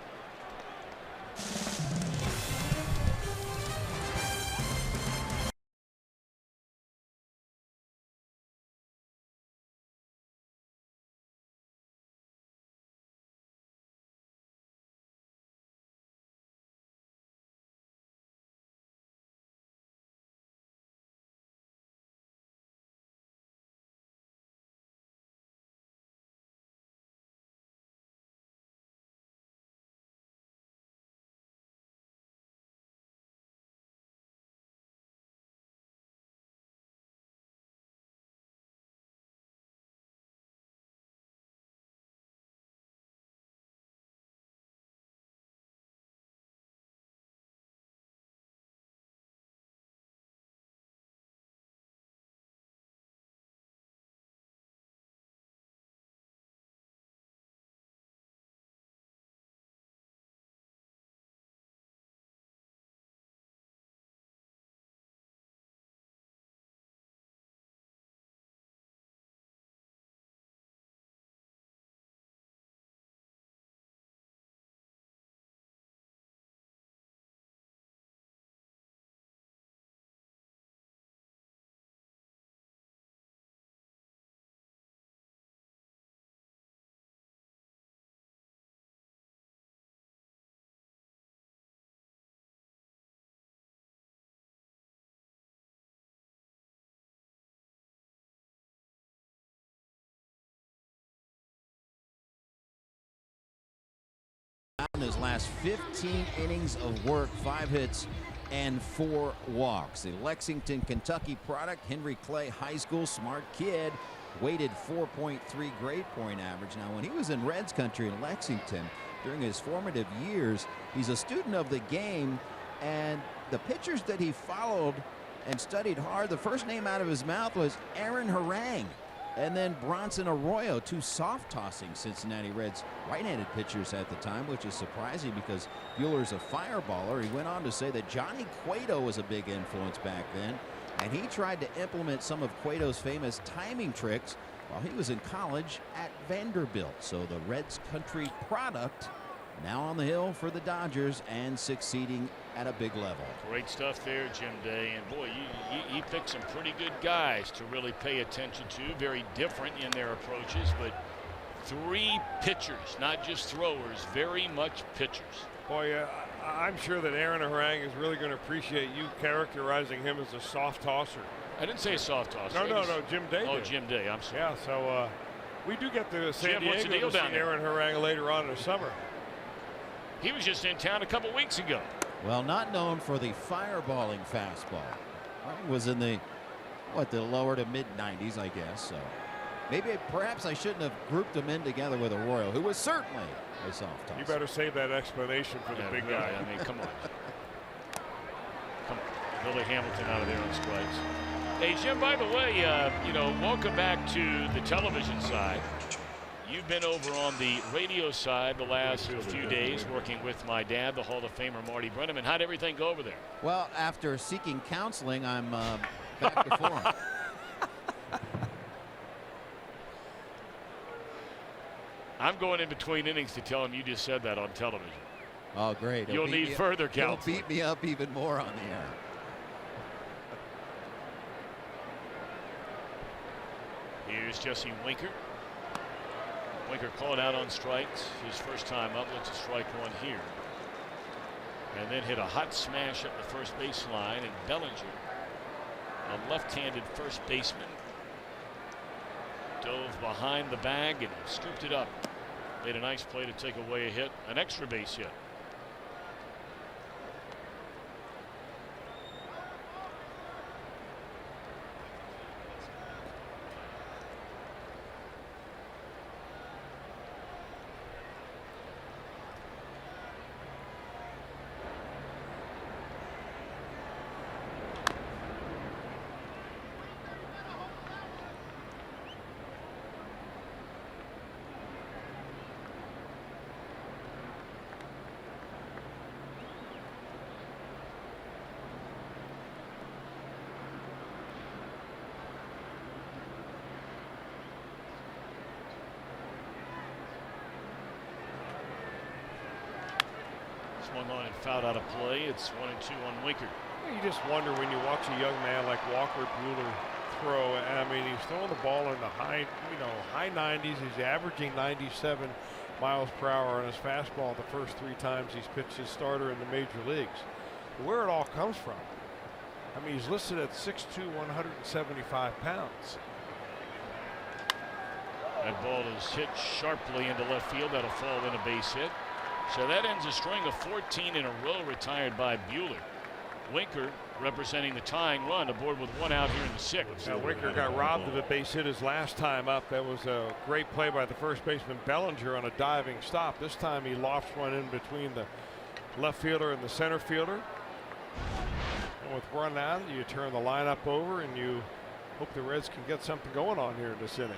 in his last 15 innings of work, 5 hits and 4 walks. The Lexington, Kentucky product, Henry Clay High School, smart kid, weighted 4.3 grade point average. Now, when he was in Reds country in Lexington during his formative years, he's a student of the game, and the pitchers that he followed and studied hard, the first name out of his mouth was Aaron Harang and then Bronson Arroyo, 2 soft-tossing Cincinnati Reds right-handed pitchers at the time, which is surprising because Buehler's a fireballer. He went on to say that Johnny Cueto was a big influence back then, and he tried to implement some of Cueto's famous timing tricks while he was in college at Vanderbilt. So the Reds country product now on the hill for the Dodgers and succeeding at a big level. Great stuff there, Jim Day. And boy, he picked some pretty good guys to really pay attention to. Very different in their approaches, but 3 pitchers, not just throwers, very much pitchers. Boy, I'm sure that Aaron Harang is really going to appreciate you characterizing him as a soft tosser. I didn't say soft tosser. No, Jim Day. Oh, Jim Day, I'm sorry. Yeah, so we do get to San Jim, what's the Diego deal to see down there? Aaron Harang later on in the summer. He was just in town a couple weeks ago. Well, not known for the fireballing fastball. Harang was in the lower to mid 90s, I guess. So perhaps I shouldn't have grouped him in together with Arroyo, who was certainly a soft tosser. You better save that explanation for the big really, guy. I mean, come on. Come on. Billy Hamilton out of there on strikes. Hey, Jim, by the way, welcome back to the television side. You've been over on the radio side the last few days working with my dad, the Hall of Famer Marty Brennaman. How'd everything go over there? Well, after seeking counseling, I'm back to form. I'm going in between innings to tell him you just said that on television. Oh, great. You'll need further counseling. He'll beat me up even more on the air. Here's Jesse Winker. Winker called out on strikes. His first time up. Looks a strike 1 here. And then hit a hot smash up the first baseline. And Bellinger, a left-handed first baseman, dove behind the bag and scooped it up. Made a nice play to take away a hit, an extra base hit. Swung on and fouled out of play. It's 1-2 on Winker. You just wonder when you watch a young man like Walker Buehler throw. I mean, he's throwing the ball in the high 90s. He's averaging 97 miles per hour on his fastball the first 3 times he's pitched his starter in the major leagues. Where it all comes from. I mean, he's listed at 6'2", 175 pounds. That ball is hit sharply into left field. That'll fall in a base hit. So that ends a string of 14 in a row retired by Buehler. Winker representing the tying run, aboard with 1 out here in the 6th. Now Winker got robbed of a base hit his last time up. That was a great play by the first baseman Bellinger on a diving stop. This time he lofts one in between the left fielder and the center fielder. And with 1 out, you turn the lineup over and you hope the Reds can get something going on here in this inning.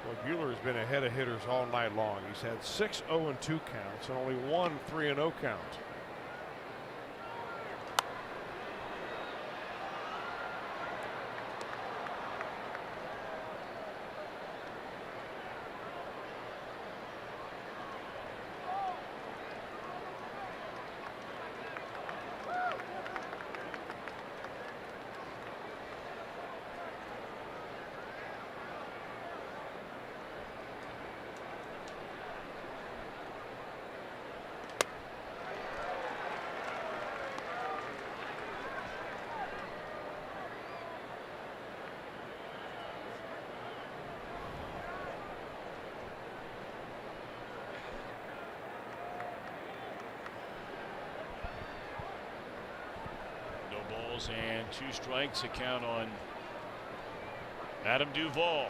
Well, Buehler has been ahead of hitters all night long. He's had 6 0-2 counts and only 1 3-0 count. balls and 2 strikes. A count on Adam Duvall.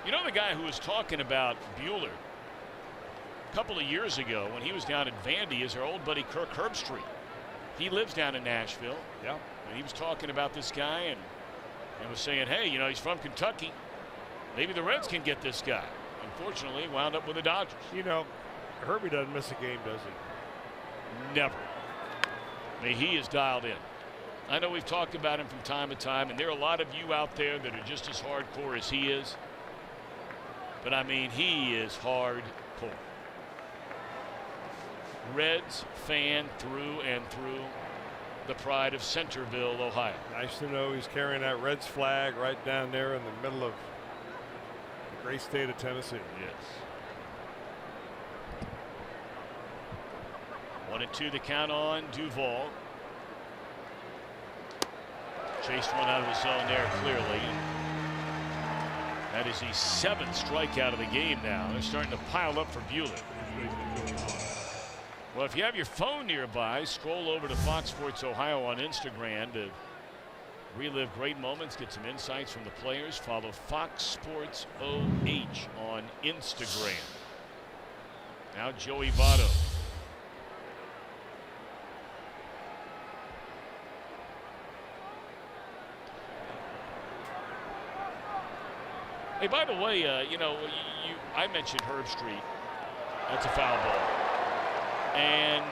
You know the guy who was talking about Buehler a couple of years ago when he was down at Vandy is our old buddy Kirk Herbstreit. He lives down in Nashville. Yeah. And he was talking about this guy and was saying, hey, you know, he's from Kentucky. Maybe the Reds can get this guy. Unfortunately, wound up with the Dodgers. You know, Herbie doesn't miss a game, does he? Never. I mean, he is dialed in. I know we've talked about him from time to time, and there are a lot of you out there that are just as hardcore as he is. But, I mean, he is hardcore. Reds fan through and through. The pride of Centerville, Ohio. Nice to know he's carrying that Reds flag right down there in the middle of the great state of Tennessee. Yes. 1-2 the count on Duvall. Chased one out of the zone there clearly. That is the 7th strikeout of the game now. They're starting to pile up for Buehler. Well, if you have your phone nearby, scroll over to Fox Sports Ohio on Instagram to relive great moments, get some insights from the players. Follow Fox Sports OH on Instagram. Now Joey Votto. Hey, by the way, you know, I mentioned Herbstreit. That's a foul ball. And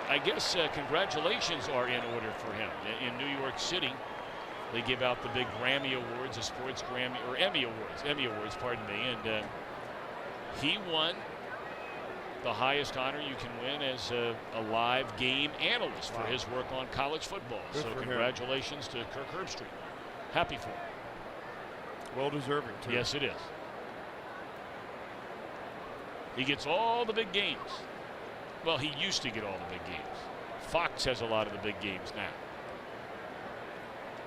I guess congratulations are in order for him. In New York City, they give out the big Grammy Awards, the sports Grammy, or Emmy Awards, pardon me. And he won the highest honor you can win as a live game analyst for his work on college football. Good so for congratulations to Kirk Herbstreit. Happy for him. Well deserving, too. Yes, it is. He gets all the big games. Well, he used to get all the big games. Fox has a lot of the big games now.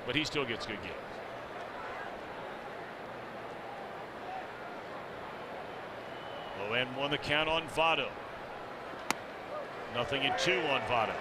But he still gets good games. 0-1 the count on Votto. 0-2 on Votto.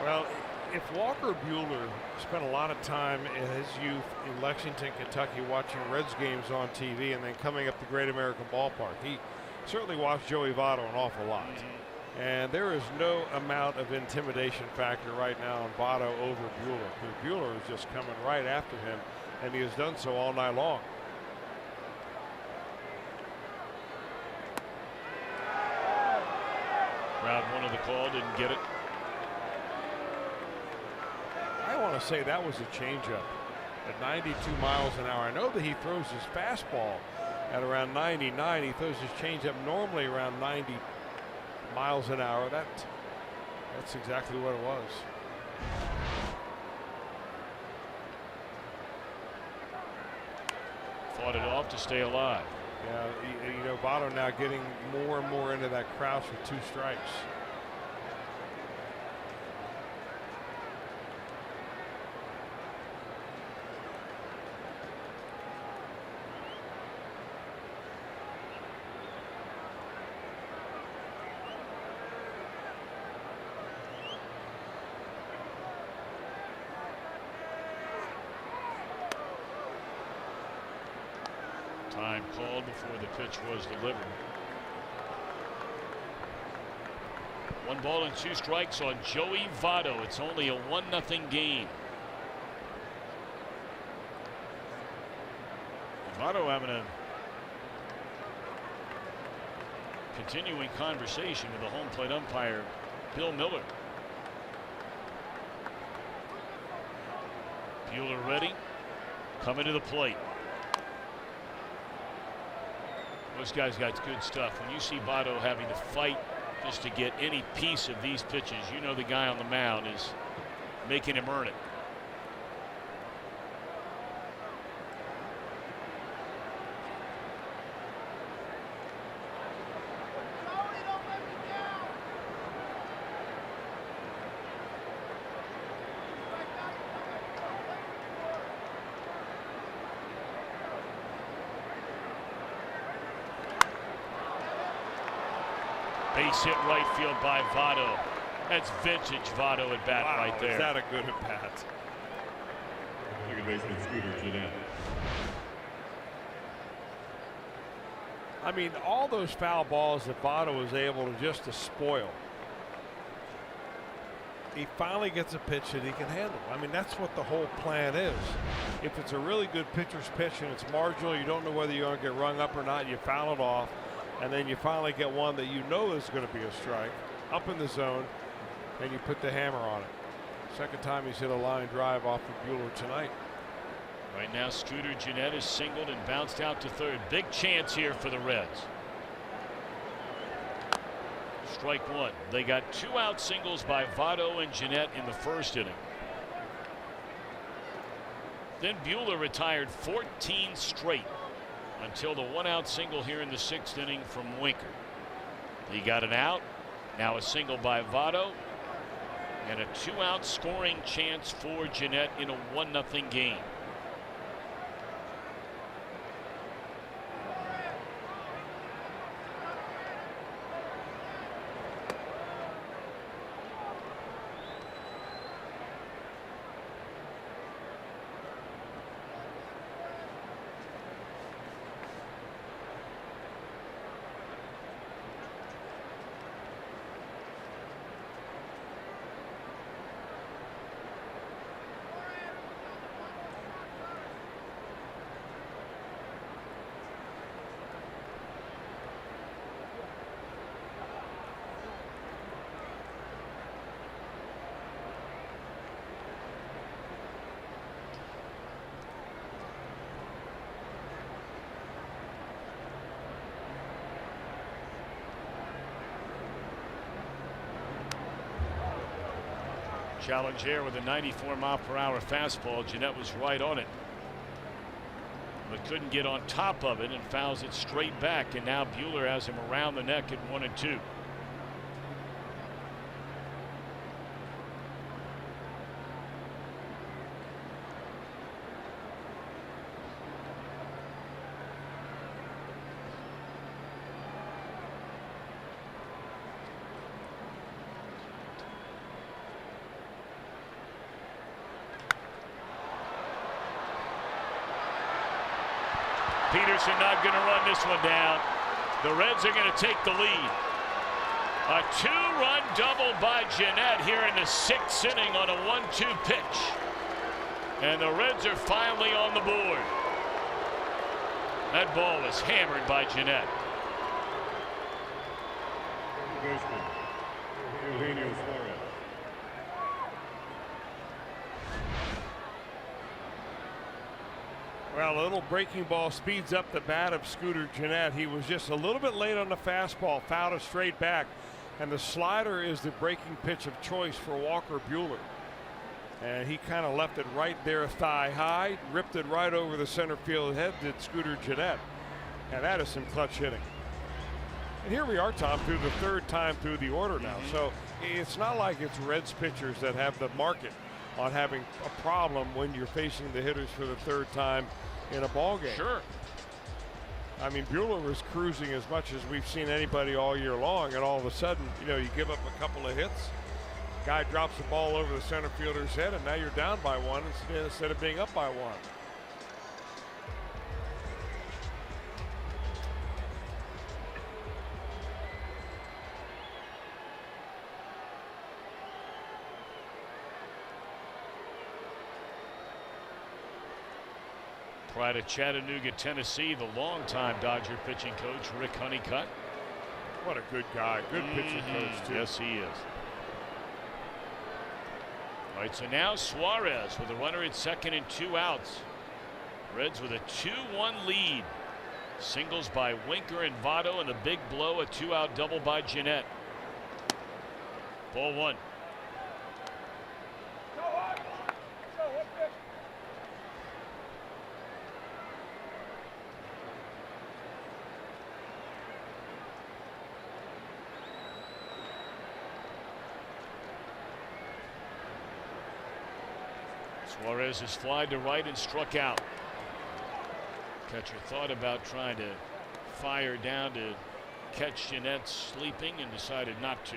Well, if Walker Buehler spent a lot of time in his youth in Lexington, Kentucky, watching Reds games on TV and then coming up the Great American Ballpark, he certainly watched Joey Votto an awful lot. And there is no amount of intimidation factor right now on Votto over Buehler, because Buehler is just coming right after him, and he has done so all night long. Round 1 of the call, didn't get it. I want to say that was a changeup at 92 miles an hour. I know that he throws his fastball at around 99. He throws his changeup normally around 90 miles an hour. That's exactly what it was. Fought it off to stay alive. Yeah, you know, Votto now getting more and more into that crouch with 2 strikes. Time called before the pitch was delivered. 1 ball and 2 strikes on Joey Votto. It's only a 1-0 game. Votto having a continuing conversation with the home plate umpire, Bill Miller. Buehler ready, coming to the plate. Those guys got good stuff. When you see Votto having to fight just to get any piece of these pitches, you know the guy on the mound is making him earn it. Base hit right field by Votto. That's vintage Votto at bat right there. Is that a good at bat? Second baseman Scooter Jeanette. I mean, all those foul balls that Votto was able to just to spoil. He finally gets a pitch that he can handle. I mean, that's what the whole plan is. If it's a really good pitcher's pitch and it's marginal, you don't know whether you're going to get rung up or not, you foul it off. And then you finally get one that you know is going to be a strike up in the zone, and you put the hammer on it. Second time he's hit a line drive off of Buehler tonight. Right now, Scooter Jeanette is singled and bounced out to third. Big chance here for the Reds. Strike one. They got 2 out singles by Votto and Jeanette in the first inning. Then Buehler retired 14 straight until the 1 out single here in the 6th inning from Winker. He got an out. Now a single by Votto. And a 2 out scoring chance for Jeanette in a 1-0 game. Challenge here with a 94-mile-per-hour fastball. Jeanette was right on it, but couldn't get on top of it and fouls it straight back. And now Buehler has him around the neck at 1-2. Peterson not going to run this one down. The Reds are going to take the lead. A 2-run double by Jeanette here in the 6th inning on a 1-2 pitch. And the Reds are finally on the board. That ball was hammered by Jeanette. Well, a little breaking ball speeds up the bat of Scooter Jeanette. He was just a little bit late on the fastball, fouled it straight back. And the slider is the breaking pitch of choice for Walker Buehler. And he kind of left it right there thigh high, ripped it right over the center field head, did Scooter Jeanette. And that is some clutch hitting. And here we are, Tom, through the 3rd time through the order now. So it's not like it's Reds pitchers that have the market on having a problem when you're facing the hitters for the 3rd time in a ball game. Sure. I mean, Buehler was cruising as much as we've seen anybody all year long, and all of a sudden, you know, you give up a couple of hits, guy drops the ball over the center fielder's head, and now you're down by 1 instead of being up by 1. Pride of Chattanooga, Tennessee, the longtime Dodger pitching coach, Rick Honeycutt. What a good guy. Good pitching coach, too. Yes, he is. All right, so now Suarez with a runner at 2nd and 2 outs. Reds with a 2-1 lead. Singles by Winker and Votto, and the big blow, a 2-out double by Jeanette. Ball 1. Suarez has flied to right and struck out. Catcher thought about trying to fire down to catch Jeanette sleeping and decided not to.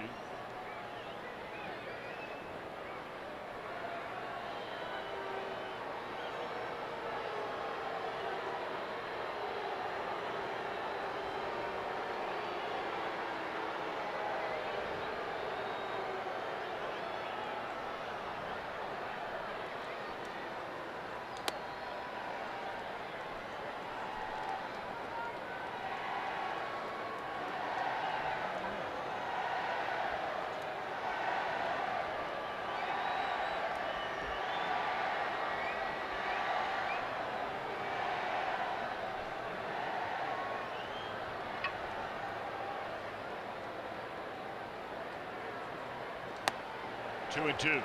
Two and two.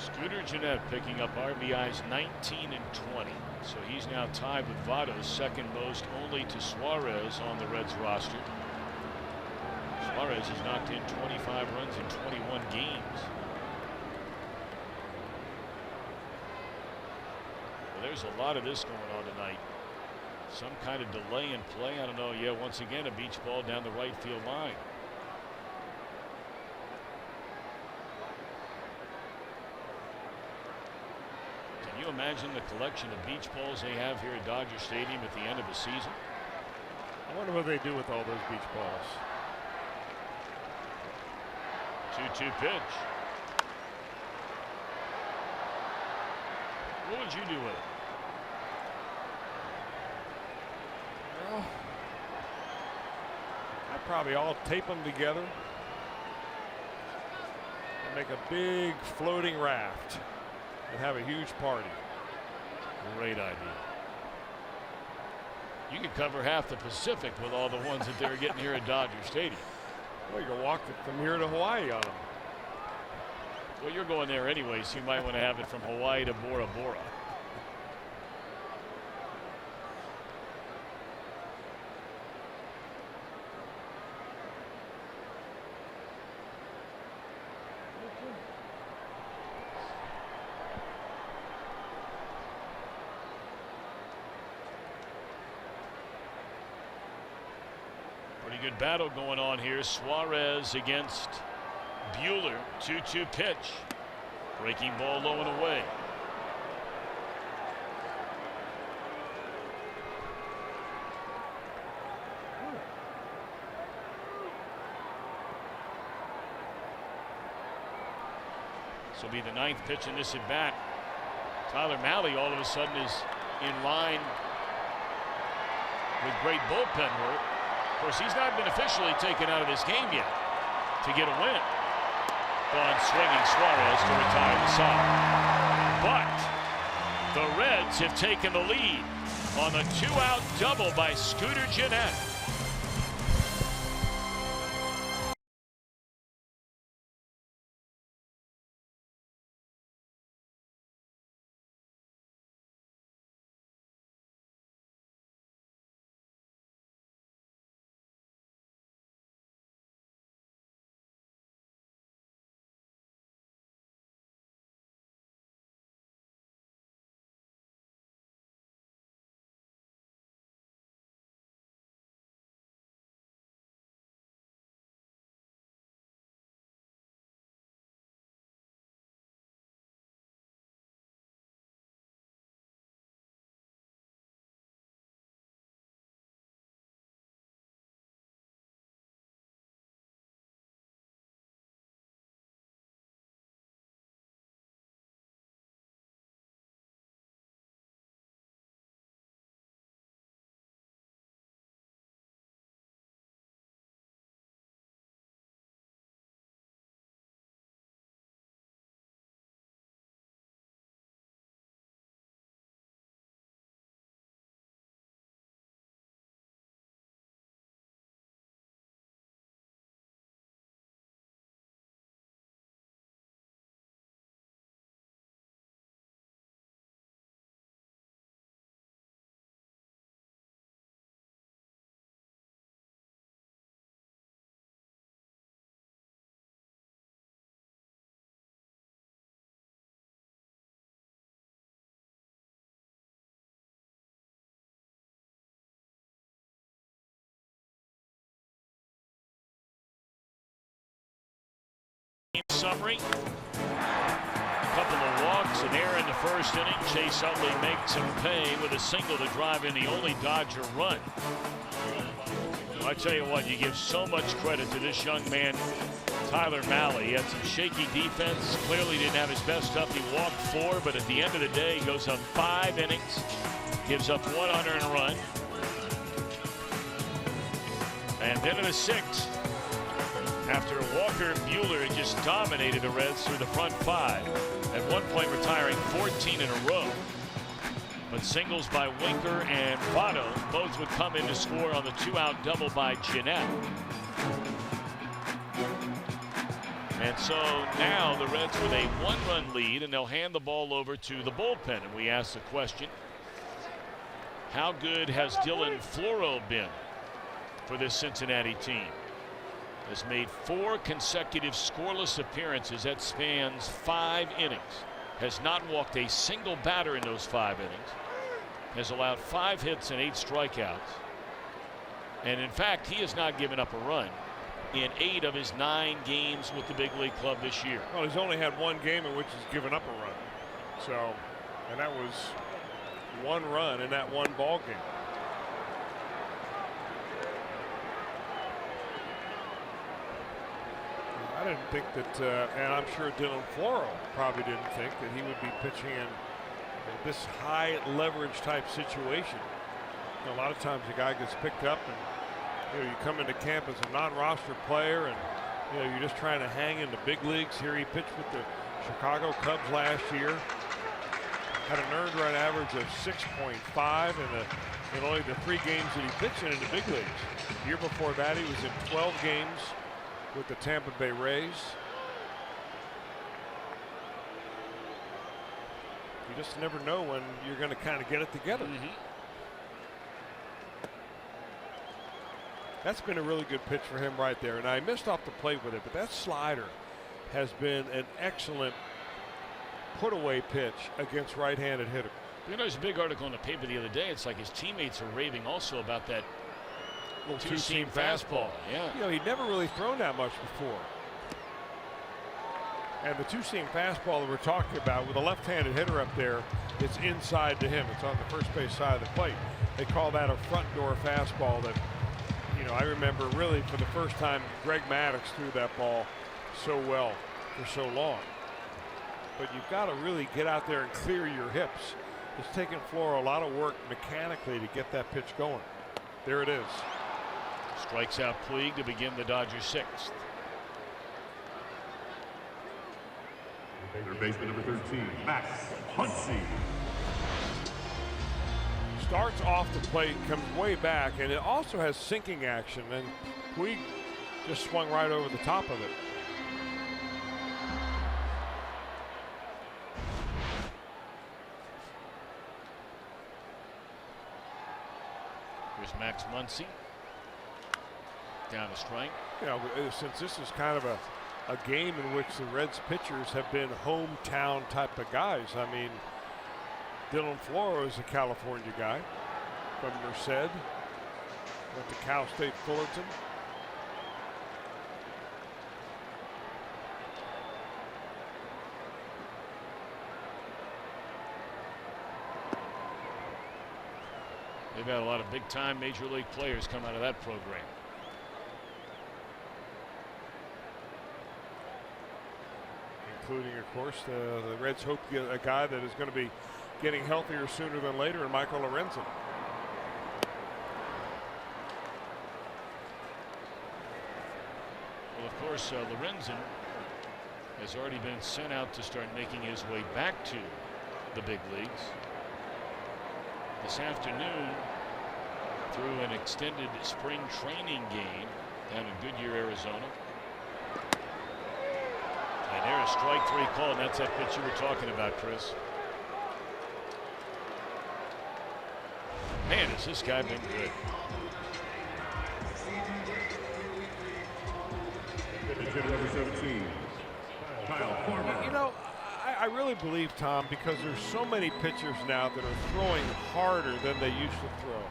Scooter Jeanette picking up RBIs 19 and 20. So he's now tied with Votto's second most, only to Suarez on the Reds roster. Suarez has knocked in 25 runs in 21 games. Well, there's a lot of this going on tonight. Some kind of delay in play. I don't know. Yeah, once again, a beach ball down the right field line. Can you imagine the collection of beach balls they have here at Dodger Stadium at the end of the season? I wonder what they do with all those beach balls. 2-2 pitch. What would you do with it? Well, I'd probably all tape them together and make a big floating raft and have a huge party. Great idea. You could cover half the Pacific with all the ones that they're getting here at Dodger Stadium. Well, you can walk from here to Hawaii on them. Well, you're going there anyway, so you might want to have it from Hawaii to Bora Bora. Pretty good battle going on here. Suarez against Bueller. 2-2 pitch. Breaking ball low and away. This will be the ninth pitch in this at bat. Tyler Mahle all of a sudden is in line with great bullpen work. Of course, he's not been officially taken out of this game yet to get a win. Gone swinging Suarez to retire the side. But the Reds have taken the lead on the two-out double by Scooter Jeanette. game summary. A couple of walks, an error in the first inning. Chase Utley makes him pay with a single to drive in the only Dodger run. I tell you what, you give so much credit to this young man, Tyler Mahle. He had some shaky defense, clearly didn't have his best stuff. He walked 4, but at the end of the day, he goes up 5 innings, gives up 1 unearned run. And then in the 6th, after Walker Buehler had just dominated the Reds through the front 5, at one point retiring 14 in a row. But singles by Winker and Votto both would come in to score on the 2-out double by Jeanette. And so now the Reds with a 1-run lead, and they'll hand the ball over to the bullpen. And we ask the question, how good has Dylan Floro been for this Cincinnati team? Has made 4 consecutive scoreless appearances. That spans 5 innings. Has not walked a single batter in those 5 innings. Has allowed 5 hits and 8 strikeouts. And in fact, he has not given up a run in 8 of his 9 games with the big league club this year. Well, he's only had 1 game in which he's given up a run. So, and that was 1 run in that 1 ball game. I didn't think that, and I'm sure Dylan Floro probably didn't think that he would be pitching in this high leverage type situation. You know, a lot of times a guy gets picked up and you come into camp as a non-roster player and you're just trying to hang in the big leagues. Here he pitched with the Chicago Cubs last year. Had an earned run average of 6.5 in only the 3 games that he pitched in the big leagues. The year before that he was in 12 games with the Tampa Bay Rays. You just never know when you're going to kind of get it together. That's been a really good pitch for him right there. And I missed off the plate with it, but that slider has been an excellent put away pitch against right-handed hitter. You know, there's a big article in the paper the other day. It's like his teammates are raving also about that little two-seam fastball. Yeah. You know, he'd never really thrown that much before. And the two-seam fastball that we're talking about with a left-handed hitter up there, it's inside to him. It's on the first base side of the plate. They call that a front door fastball that, you know, I remember really for the first time Greg Maddux threw that ball so well for so long. But you've got to really get out there and clear your hips. It's taken Floro a lot of work mechanically to get that pitch going. There it is. Strikes out Puig to begin the Dodgers 6th. Their baseman number 13, Max Muncy. Starts off the plate, comes way back, and it also has sinking action, and Puig just swung right over the top of it. Here's Max Muncy. Down the strike. You know, since this is kind of a game in which the Reds pitchers have been hometown type of guys. I mean, Dylan Floro is a California guy from Merced. Went to Cal State Fullerton. They've had a lot of big-time Major League players come out of that program. Including, of course, the Reds hope to get a guy that is going to be getting healthier sooner than later, and Michael Lorenzen. Well, of course, Lorenzen has already been sent out to start making his way back to the big leagues. This afternoon, through an extended spring training game down in Goodyear, Arizona. And there's strike 3 call, and that's that pitch you were talking about, Chris. Man, has this guy been good. Number 17, Kyle Farmer. You know, I really believe, Tom, because there's so many pitchers now that are throwing harder than they used to throw,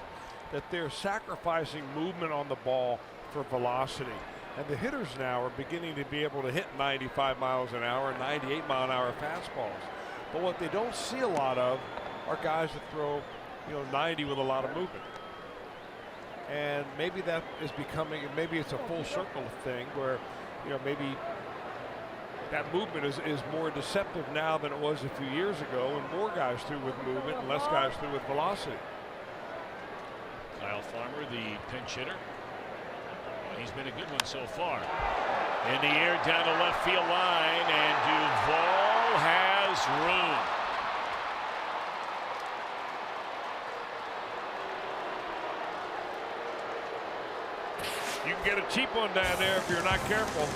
that they're sacrificing movement on the ball for velocity. And the hitters now are beginning to be able to hit 95 miles an hour, 98 mile an hour fastballs. But what they don't see a lot of are guys that throw, 90 with a lot of movement. And maybe that is becoming, maybe it's a full circle thing where, maybe that movement is more deceptive now than it was a few years ago, and more guys threw with movement and less guys threw with velocity. Kyle Farmer, the pinch hitter. He's been a good one so far. In the air down the left field line, and Duvall has room. You can get a cheap one down there if you're not careful.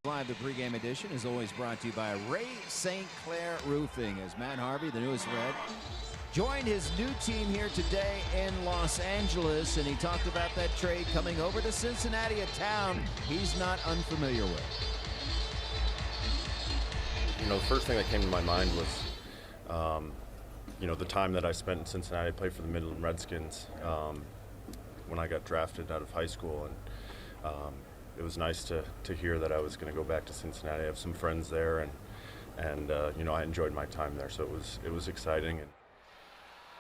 Live, the pregame edition is always brought to you by Ray St. Clair Roofing, as Matt Harvey, the newest Red, joined his new team here today in Los Angeles, and he talked about that trade coming over to Cincinnati, a town he's not unfamiliar with. The first thing that came to my mind was, the time that I spent in Cincinnati. I played for the Midland Redskins when I got drafted out of high school, and it was nice to hear that I was going to go back to Cincinnati. I have some friends there, and I enjoyed my time there, so it was exciting.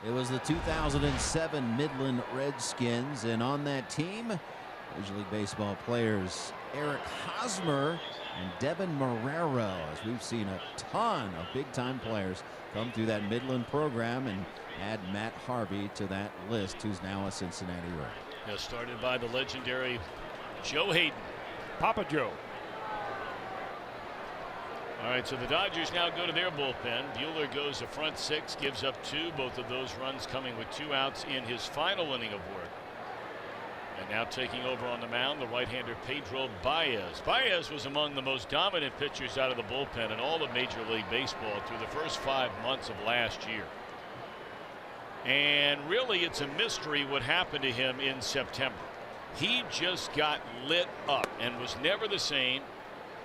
It was the 2007 Midland Redskins, and on that team, Major League Baseball players Eric Hosmer and Devin Marrero, as we've seen a ton of big-time players come through that Midland program, and add Matt Harvey to that list, who's now a Cincinnati Red. Yeah, started by the legendary Joe Hayden. Papa Joe. All right, so the Dodgers now go to their bullpen. Buehler goes to front six, gives up two, both of those runs coming with 2 outs in his final inning of work. And now taking over on the mound, the right-hander Pedro Baez. Baez was among the most dominant pitchers out of the bullpen in all of Major League Baseball through the first 5 months of last year. And really, it's a mystery what happened to him in September. He just got lit up and was never the same.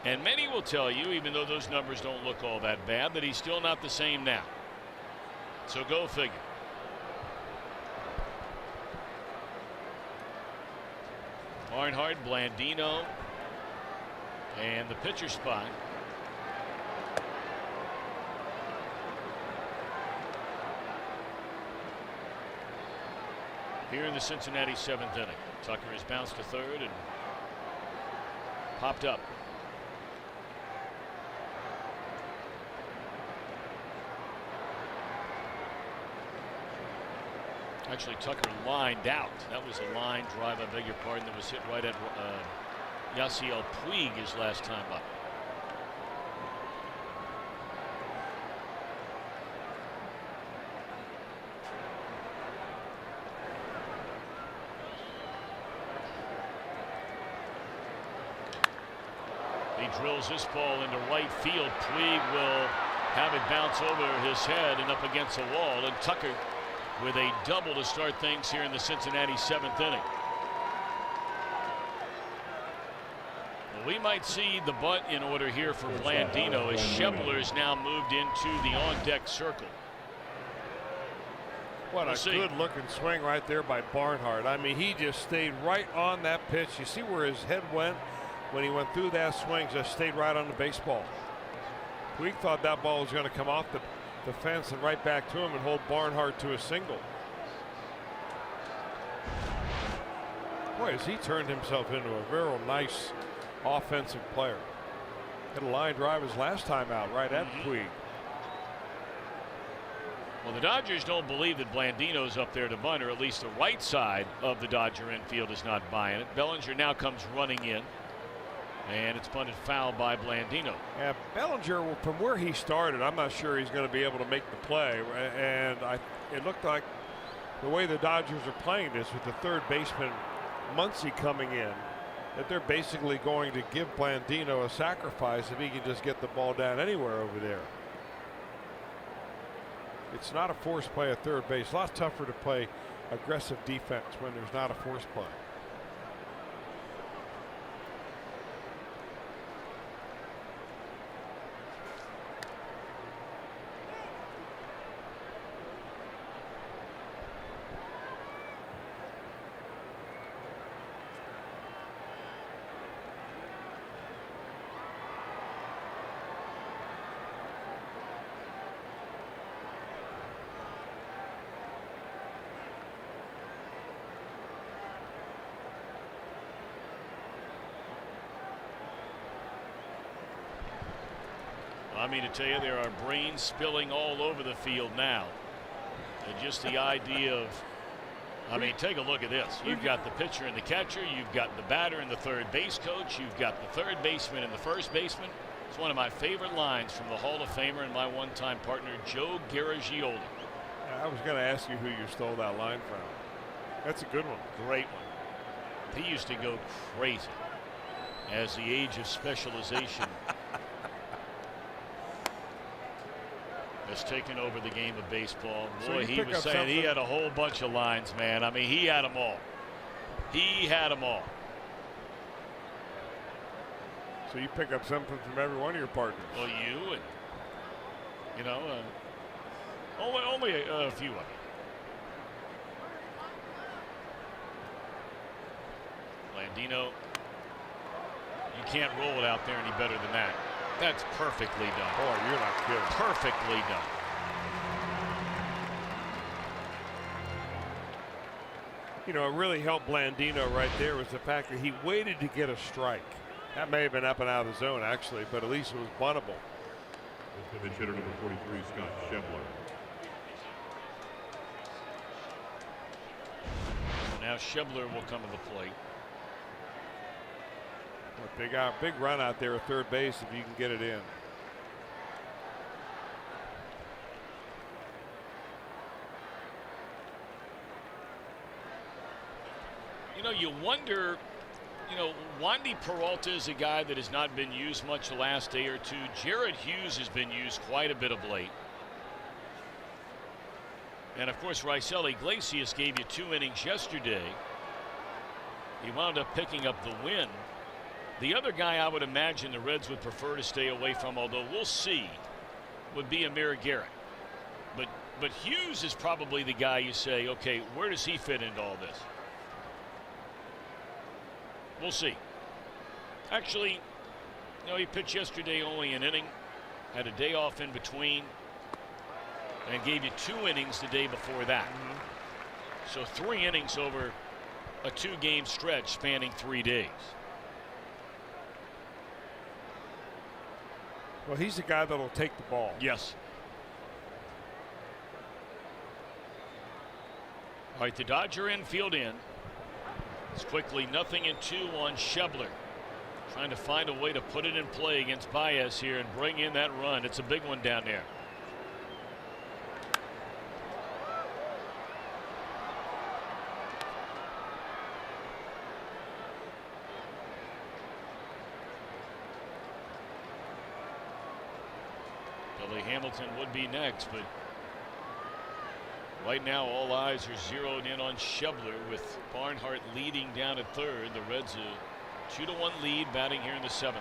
And many will tell you, even though those numbers don't look all that bad, that he's still not the same now. So go figure. Barnhart, Blandino, and the pitcher spot. Here in the Cincinnati 7th inning. Tucker has bounced to third and popped up. Actually, Tucker lined out. That was a line drive, I beg your pardon, that was hit right at Yasiel Puig his last time up. The drills this ball into right field. Puig will have it bounce over his head and up against the wall. And Tucker with a double to start things here in the Cincinnati 7th inning. Well, we might see the bunt in order here for Blandino as Schebler's now moved into the on-deck circle. What a good-looking swing right there by Barnhart. I mean, he just stayed right on that pitch. You see where his head went when he went through that swing, just stayed right on the baseball. Puig thought that ball was going to come off the fence and right back to him and hold Barnhart to a single. Boy, has he turned himself into a very nice offensive player. Hit a line drive his last time out right at Puig. Well, the Dodgers don't believe that Blandino's up there to bunt, or at least the right side of the Dodger infield is not buying it. Bellinger now comes running in, and it's bunted foul by Blandino. Yeah, Bellinger, from where he started, I'm not sure he's going to be able to make the play. And it looked like the way the Dodgers are playing this with the third baseman Muncy coming in, that they're basically going to give Blandino a sacrifice if he can just get the ball down anywhere over there. It's not a force play at third base. A lot tougher to play aggressive defense when there's not a force play. I mean to tell you, there are brains spilling all over the field now. And just the idea of, I mean, take a look at this. You've got the pitcher and the catcher. You've got the batter and the third base coach. You've got the third baseman and the first baseman. It's one of my favorite lines from the Hall of Famer and my one-time partner, Joe Garagiola. I was going to ask you who you stole that line from. That's a good one. Great one. He used to go crazy as the age of specialization has taken over the game of baseball. Boy, he was saying he had a whole bunch of lines, man. I mean, he had them all. He had them all. So you pick up something from every one of your partners. Well, you and, you know, only a few of them. Blandino, you can't roll it out there any better than that. That's perfectly done. Boy, you're not kidding. Perfectly done. You know, it really helped Blandino right there was the fact that he waited to get a strike. That may have been up and out of the zone, actually, but at least it was buntable. The pinch hitter number 43, Scott Schebler. Now Schebler will come to the plate. Big run out there at third base if you can get it in. You know, you wonder, you know, Wandy Peralta is a guy that has not been used much the last day or two. Jared Hughes has been used quite a bit of late. And of course, Raisel Iglesias gave you 2 innings yesterday. He wound up picking up the win. The other guy I would imagine the Reds would prefer to stay away from, although we'll see, would be Amir Garrett. But Hughes is probably the guy you say, okay, where does he fit into all this? We'll see. Actually, you know, he pitched yesterday only an inning, had a day off in between, and gave you 2 innings the day before that. So 3 innings over a 2-game stretch spanning 3 days. Well, he's the guy that'll take the ball. Yes. All right, the Dodger infield in. It's quickly 0-2 on Schebler. Trying to find a way to put it in play against Baez here and bring in that run. It's a big one down there. Billy Hamilton would be next, but right now all eyes are zeroed in on Shebler with Barnhart leading down at third. The Reds a 2-1 lead batting here in the 7th.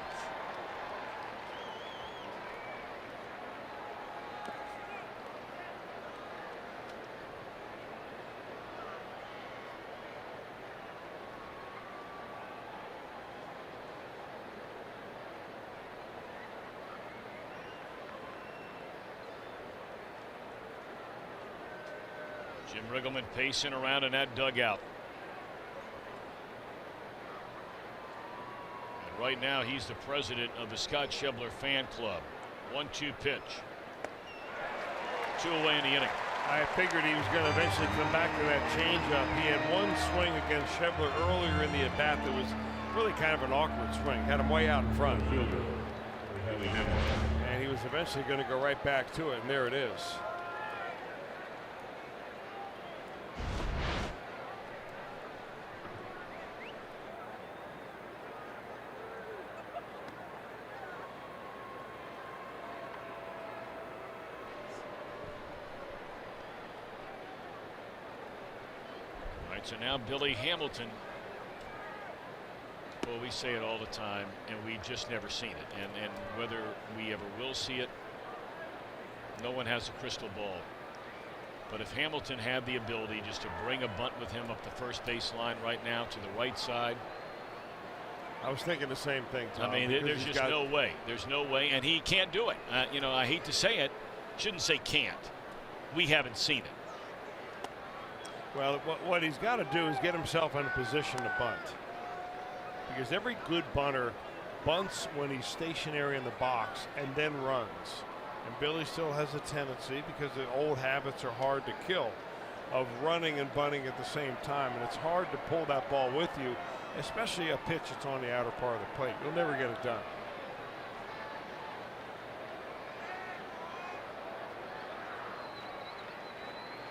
Jim Riggleman pacing around in that dugout. And right now he's the president of the Scott Shebler fan club. 1-2 pitch. 2 away in the inning. I figured he was going to eventually come back to that changeup. He had one swing against Shebler earlier in the at-bat that was really kind of an awkward swing. Had him way out in front. And he was eventually going to go right back to it, and there it is. So now Billy Hamilton. Well, we say it all the time, and we just never seen it. And whether we ever will see it, no one has a crystal ball. But if Hamilton had the ability just to bring a bunt with him up the first base line right now to the right side. I was thinking the same thing, Tom. I mean, there's just no way. There's no way. And he can't do it. You know, I hate to say it. Shouldn't say can't. We haven't seen it. Well, what he's got to do is get himself in a position to bunt. Because every good bunter bunts when he's stationary in the box and then runs. And Billy still has a tendency, because the old habits are hard to kill, of running and bunting at the same time. And it's hard to pull that ball with you, especially a pitch that's on the outer part of the plate. You'll never get it done.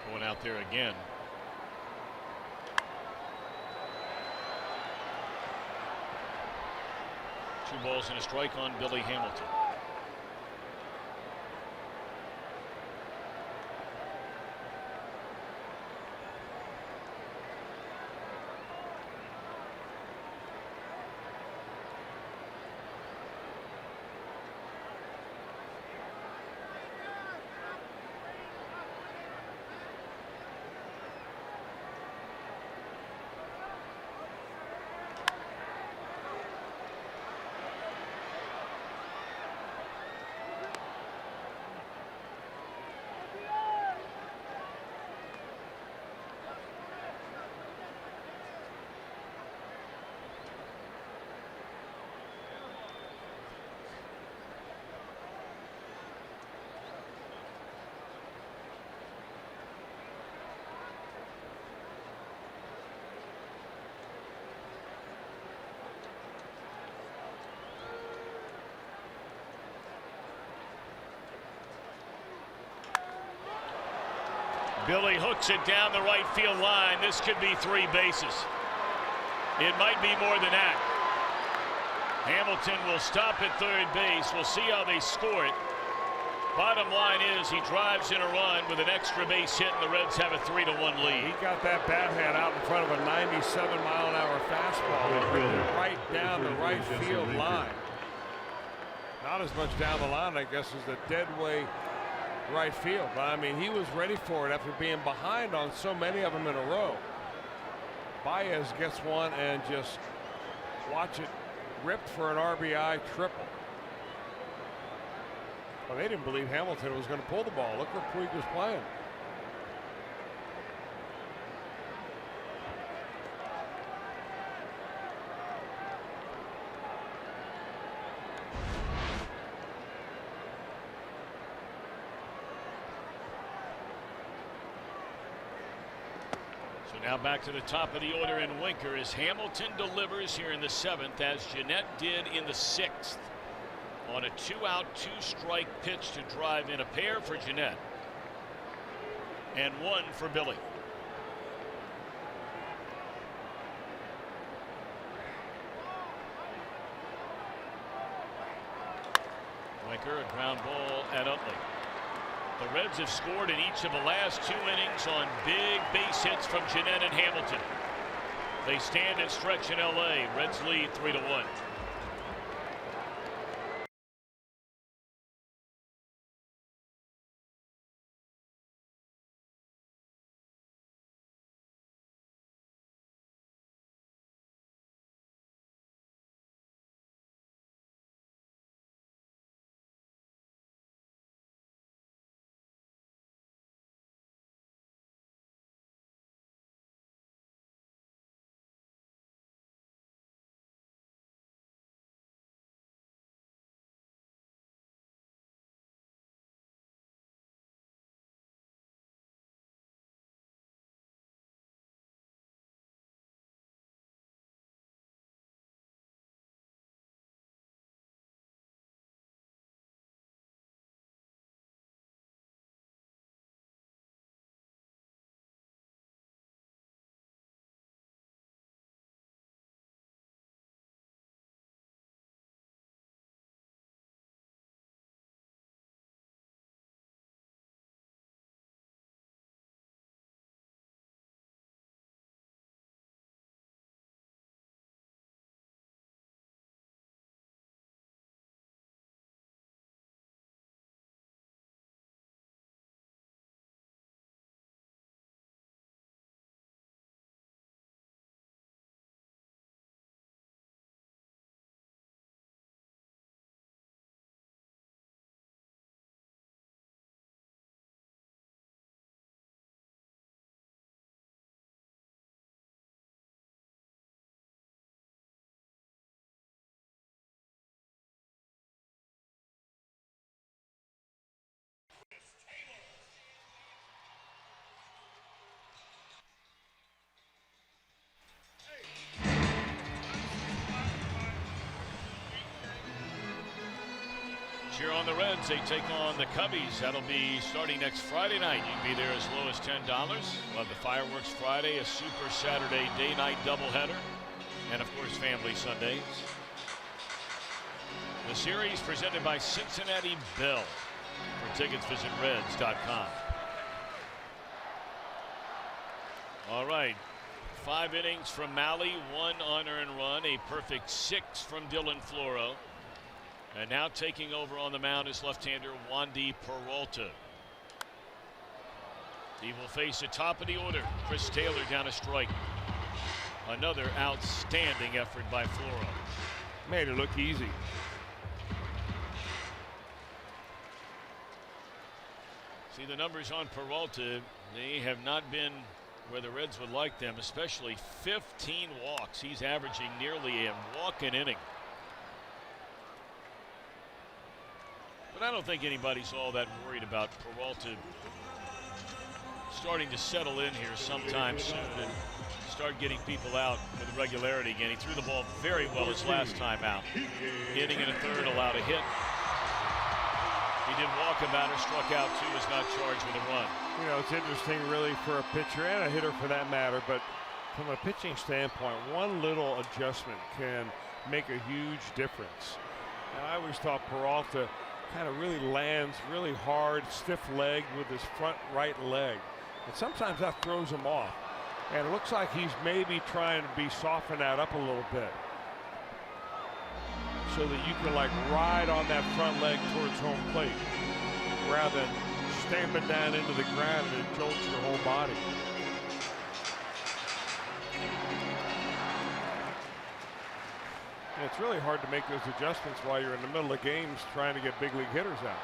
Going out there again. 2 balls and a strike on Billy Hamilton. Billy hooks it down the right field line. This could be 3 bases. It might be more than that. Hamilton will stop at third base. We'll see how they score it. Bottom line is he drives in a run with an extra base hit, and the Reds have a 3-1 lead. He got that bat hand out in front of a 97-mile-an-hour fastball right down the right field line. Not as much down the line, I guess, as the dead weight right field. But I mean, he was ready for it after being behind on so many of them in a row. Baez gets one and just watch it ripped for an RBI triple. Well, they didn't believe Hamilton was going to pull the ball. Look where Puig was playing. Now back to the top of the order in Winker as Hamilton delivers here in the 7th, as Jeanette did in the 6th, on a 2-out, 2-strike pitch to drive in a pair for Jeanette and 1 for Billy. breaker, a ground ball at Utley. The Reds have scored in each of the last 2 innings on big base hits from Jeanette and Hamilton. They stand and stretch in LA. Reds lead 3-1. Cheer on the Reds. They take on the Cubbies. That'll be starting next Friday night. You can be there as low as $10. We'll have the Fireworks Friday, a Super Saturday day-night doubleheader, and of course Family Sundays. The series presented by Cincinnati Bell. For tickets, visit Reds.com. All right. 5 innings from Mahle, 1 unearned run, a perfect 6 from Dylan Floro. And now taking over on the mound is left-hander Wandy Peralta. He will face the top of the order. Chris Taylor down a strike. Another outstanding effort by Floro. Made it look easy. See the numbers on Peralta. They have not been where the Reds would like them, especially 15 walks. He's averaging nearly a walk an inning. But I don't think anybody's all that worried about Peralta starting to settle in here sometime soon and start getting people out with regularity again. He threw the ball very well his last time out. Inning in a third, allowed a hit. He did walk a batter, struck out 2, is not charged with a run. You know, it's interesting really for a pitcher and a hitter for that matter, but from a pitching standpoint, one little adjustment can make a huge difference. And I always thought Peralta kind of really lands really hard, stiff leg with his front right leg. And sometimes that throws him off. And it looks like he's maybe trying to soften that up a little bit so that you can like ride on that front leg towards home plate rather than stamping down into the ground and it jolts your whole body. And it's really hard to make those adjustments while you're in the middle of games trying to get big league hitters out.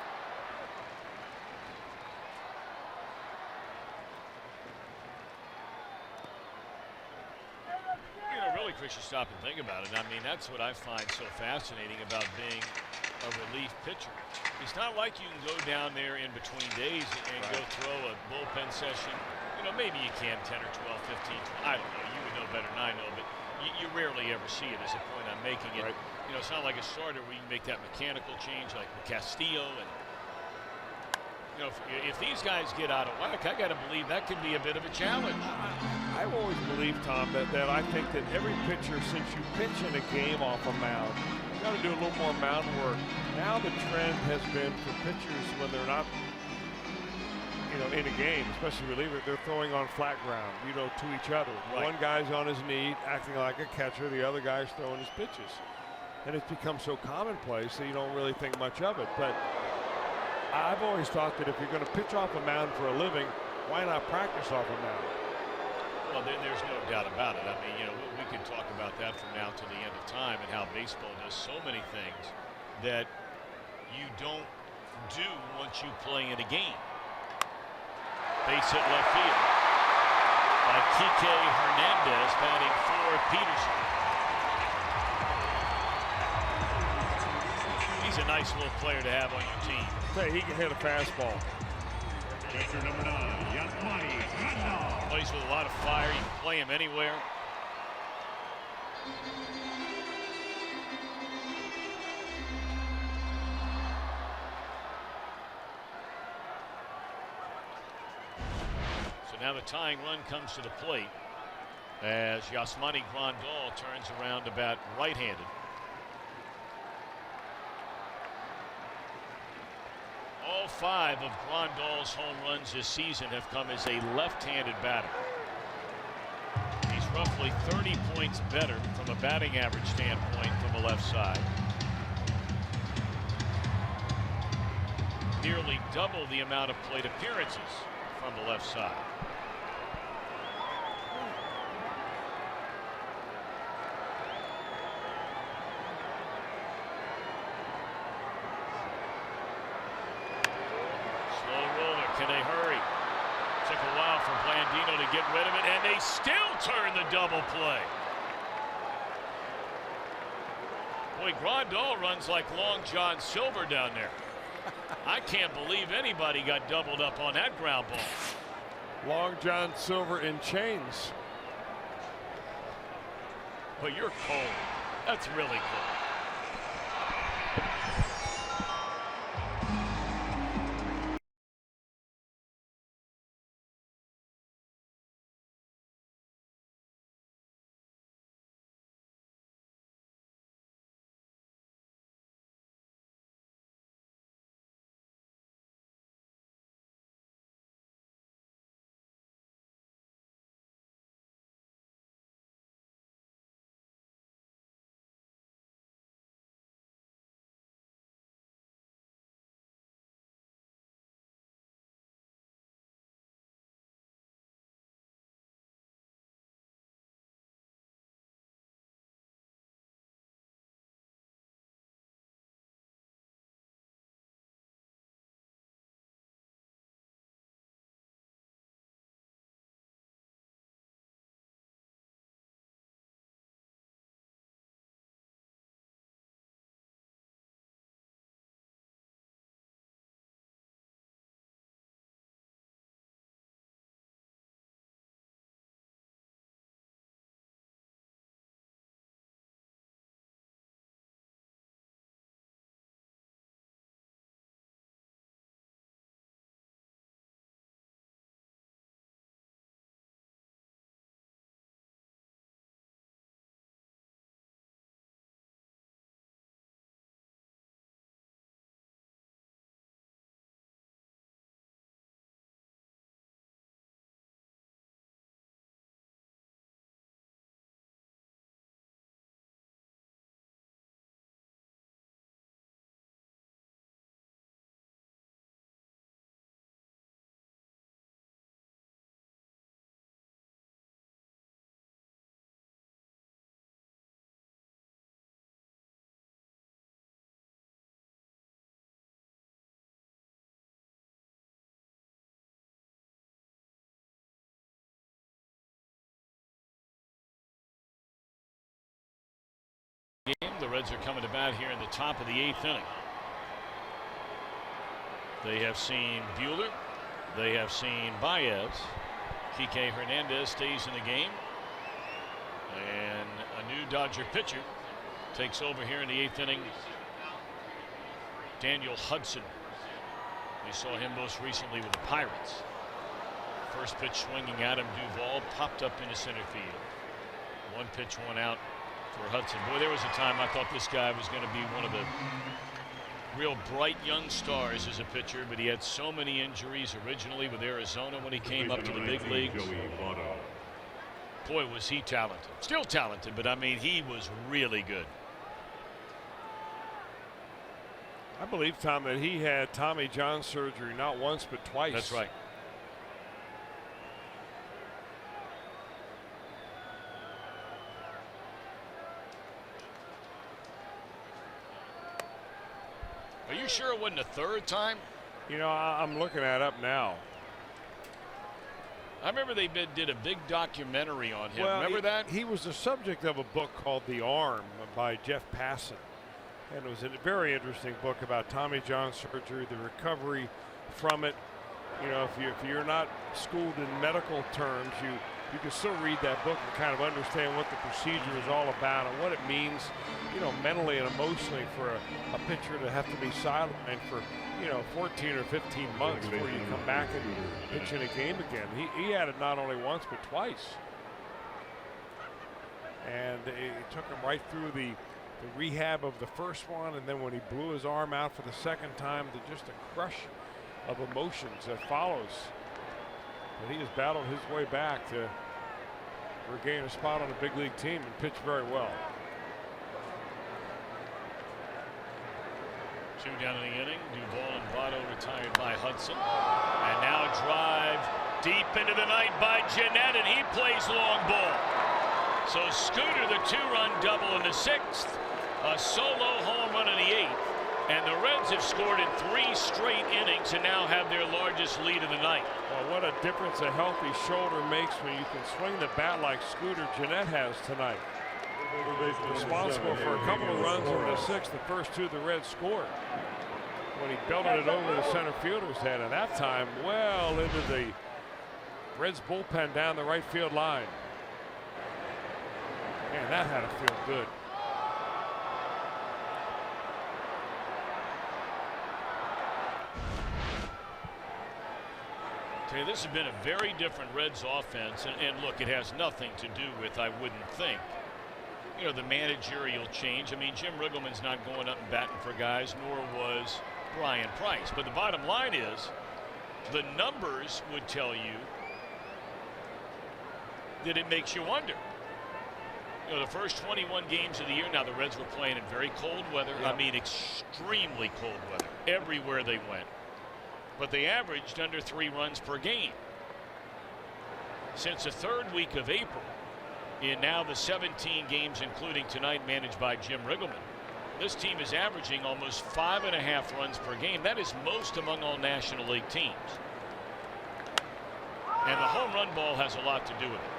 You know, really, Chris, you stop and think about it. I mean, that's what I find so fascinating about being a relief pitcher. It's not like you can go down there in between days and go throw a bullpen session. You know, maybe you can 10 or 12, 15. I don't know. You would know better than I know, but you rarely ever see it. Is the point I'm making. It. Right. You know, it's not like a starter where you can make that mechanical change like with Castillo. And you know, if these guys get out of whack, I got to believe that could be a bit of a challenge. I've always believed, Tom, that I think that every pitcher, since you pitch in a game off a mound, you got to do a little more mound work Now the trend has been for pitchers when they're not, in a game, especially reliever, they're throwing on flat ground, to each other. Right. One guy's on his knee acting like a catcher, the other guy's throwing his pitches. And it's become so commonplace that you don't really think much of it. But I've always thought that if you're going to pitch off a mound for a living, why not practice off a mound? Well, there's no doubt about it. I mean, we could talk about that from now till the end of time and how baseball does so many things that you don't do once you play in a game. Base hit left field by Kike Hernandez, batting for Peterson. He's a nice little player to have on your team. Say he can hit a fastball. Catcher number 9, Yasmani. Plays with a lot of fire. You can play him anywhere. So now the tying run comes to the plate as Yasmani Grandal turns around to bat right-handed. All 5 of Grandal's home runs this season have come as a left-handed batter. He's roughly 30 points better from a batting average standpoint from the left side. Nearly double the amount of plate appearances from the left side. Can they hurry? Took a while for Blandino to get rid of it, and they still turn the double play. Boy, Grandal runs like Long John Silver down there. I can't believe anybody got doubled up on that ground ball. Long John Silver in chains. But you're cold. That's really cold. The Reds are coming to bat here in the top of the 8th inning. They have seen Buehler. They have seen Baez. Kike Hernandez stays in the game. And a new Dodger pitcher takes over here in the 8th inning. Daniel Hudson. We saw him most recently with the Pirates. First pitch swinging Adam Duvall popped up into center field. One pitch, one out for Hudson. Boy, there was a time I thought this guy was going to be one of the real bright young stars as a pitcher, but he had so many injuries originally with Arizona when he came up to the big leagues. Boy, was he talented. Still talented, but I mean, he was really good. I believe, Tom, that he had Tommy John surgery not once but twice. That's right. Are you sure it wasn't a third time? You know, I'm looking that up now. I remember they did a big documentary on him. Well, remember that? He was the subject of a book called The Arm by Jeff Passan. And it was a very interesting book about Tommy John surgery, the recovery from it. You know, if you're not schooled in medical terms, you can still read that book and kind of understand what the procedure is all about and what it means, you know, mentally and emotionally for a pitcher to have to be sidelined for, you know, 14 or 15 months before you come back and pitch in a game again. He had it not only once but twice. And it took him right through the rehab of the first one, and then when he blew his arm out for the second time, just a crush of emotions that follows. But he has battled his way back to regain a spot on a big league team and pitch very well. 2 down in the inning. Duvall and Votto retired by Hudson. And now a drive deep into the night by Jeanette, and he plays long ball. So Scooter, the 2-run double in the 6th, a solo home run in the 8th, and the Reds have scored in 3 straight innings and now have their largest lead of the night. Well, what a difference a healthy shoulder makes when you can swing the bat like Scooter Jeanette has tonight. Responsible for a couple of runs in the 6th, the first 2 the Reds scored. When he belted it over the center fielder's head, and that time well into the Reds bullpen down the right field line. Man, that had to feel good. Tell you, this has been a very different Reds offense, and look, it has nothing to do with, I wouldn't think, you know, the managerial change. I mean, Jim Riggleman's not going up and batting for guys, nor was Brian Price. But the bottom line is, the numbers would tell you that it makes you wonder. You know, the first 21 games of the year, now the Reds were playing in very cold weather. Yeah. I mean, extremely cold weather everywhere they went. But they averaged under 3 runs per game. Since the 3rd week of April, in now the 17 games, including tonight, managed by Jim Riggleman, this team is averaging almost 5.5 runs per game. That is most among all National League teams. And the home run ball has a lot to do with it.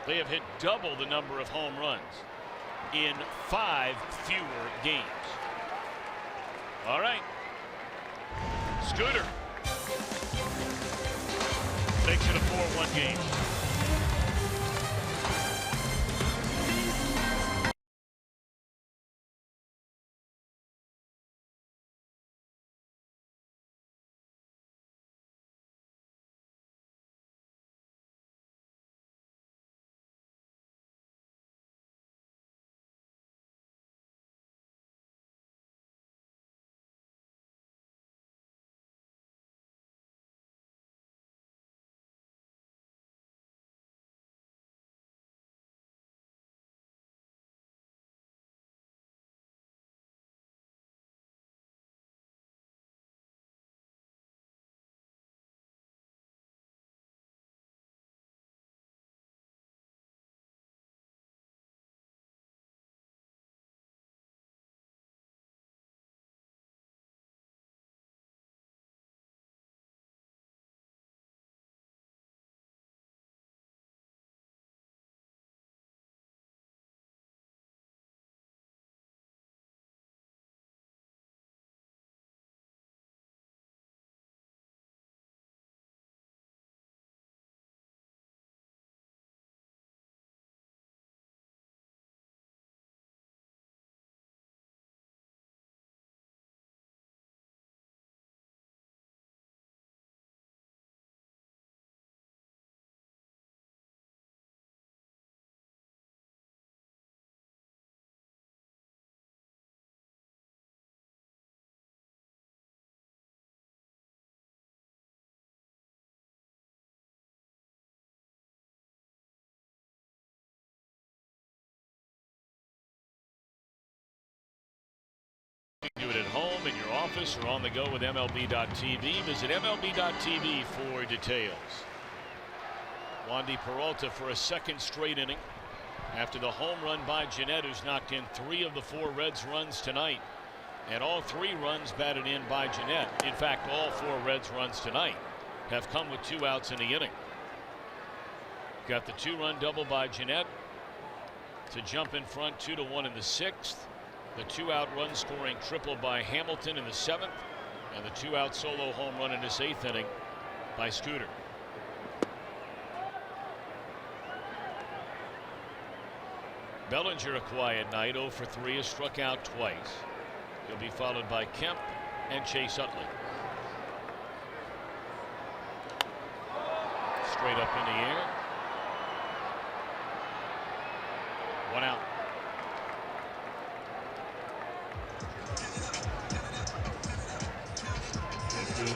They have hit double the number of home runs in 5 fewer games. All right. Scooter makes it a 4-1 game. Do it at home, in your office, or on the go with MLB.tv. Visit MLB.tv for details. Wandy Peralta for a second straight inning after the home run by Jeanette, who's knocked in 3 of the 4 Reds runs tonight. And all 3 runs batted in by Jeanette. In fact, all 4 Reds runs tonight have come with 2 outs in the inning. Got the 2-run double by Jeanette to jump in front 2-1 in the 6th. The 2-out run scoring triple by Hamilton in the 7th. And the 2-out solo home run in this 8th inning by Scooter. Bellinger a quiet night, 0 for 3, has struck out twice. He'll be followed by Kemp and Chase Utley. Straight up in the air. 1 out.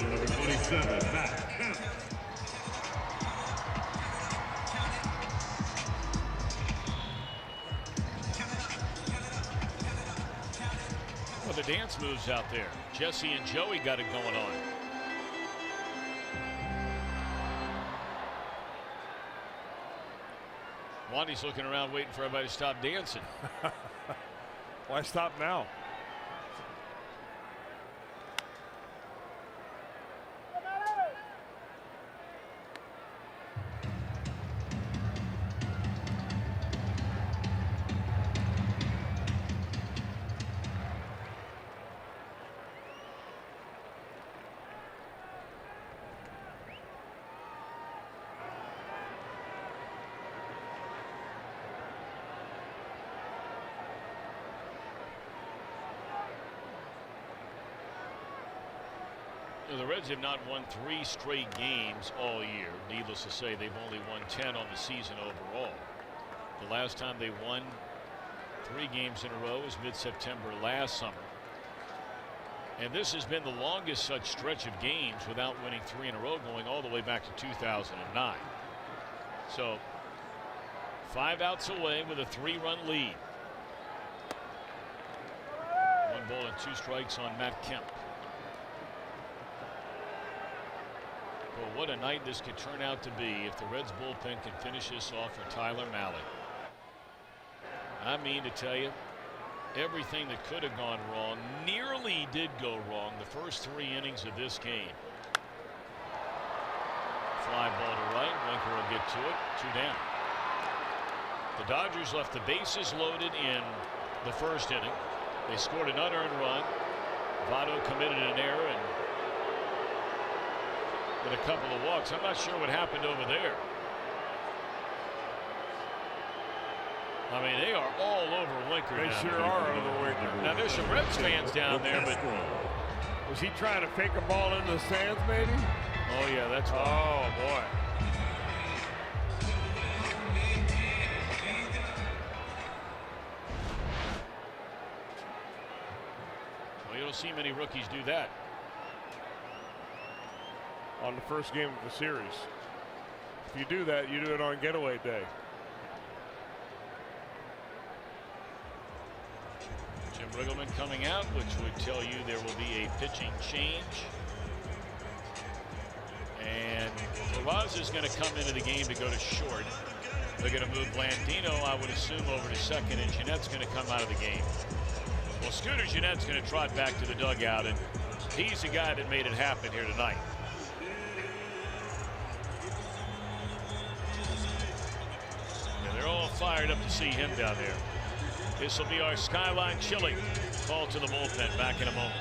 Number 27, Matt Kemp. Well, the dance moves out there. Jesse and Joey got it going on. Wandy's looking around waiting for everybody to stop dancing. Why stop now? The Reds have not won 3 straight games all year. Needless to say, they've only won 10 on the season overall. The last time they won 3 games in a row was mid-September last summer. And this has been the longest such stretch of games without winning 3 in a row, going all the way back to 2009. So 5 outs away with a 3-run lead. 1 ball and 2 strikes on Matt Kemp. Well, what a night this could turn out to be if the Reds bullpen can finish this off for Tyler Mahle. I mean to tell you, everything that could have gone wrong nearly did go wrong the first 3 innings of this game. Fly ball to right. Winker will get to it. 2 down. The Dodgers left the bases loaded in the first inning. They scored an unearned run. Votto committed an error and with a couple of walks. I'm not sure what happened over there. I mean, they are all over Winker. They sure are over Winker. Now there's some Reds fans down there, but was he trying to fake a ball into the stands, maybe? Oh yeah, that's right. Oh boy. Well, you don't see many rookies do that. On the first game of the series. If you do that, you do it on getaway day. Jim Riggleman coming out, which would tell you there will be a pitching change. And Peraza is going to come into the game to go to short. They're going to move Blandino, I would assume, over to second, and Jeanette's going to come out of the game. Well, Scooter Jeanette's going to trot back to the dugout, and he's the guy that made it happen here tonight. They're all fired up to see him down there. This will be our Skyline Chili call to the bullpen. Back in a moment.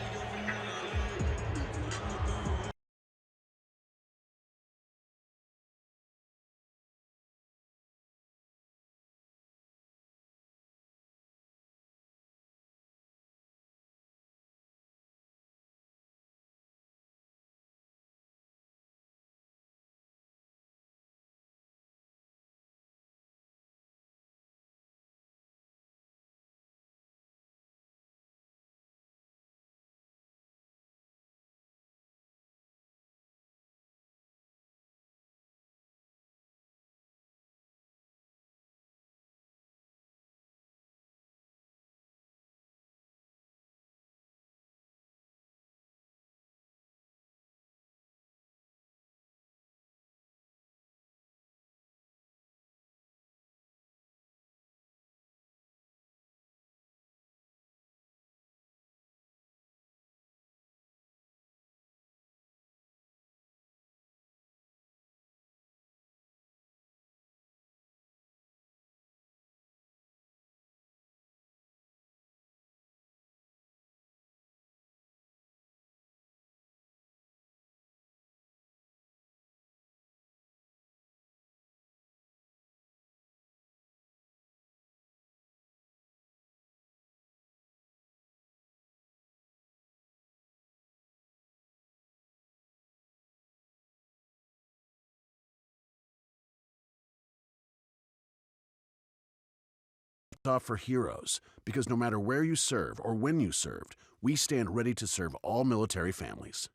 off for heroes, because no matter where you serve or when you served, we stand ready to serve all military families.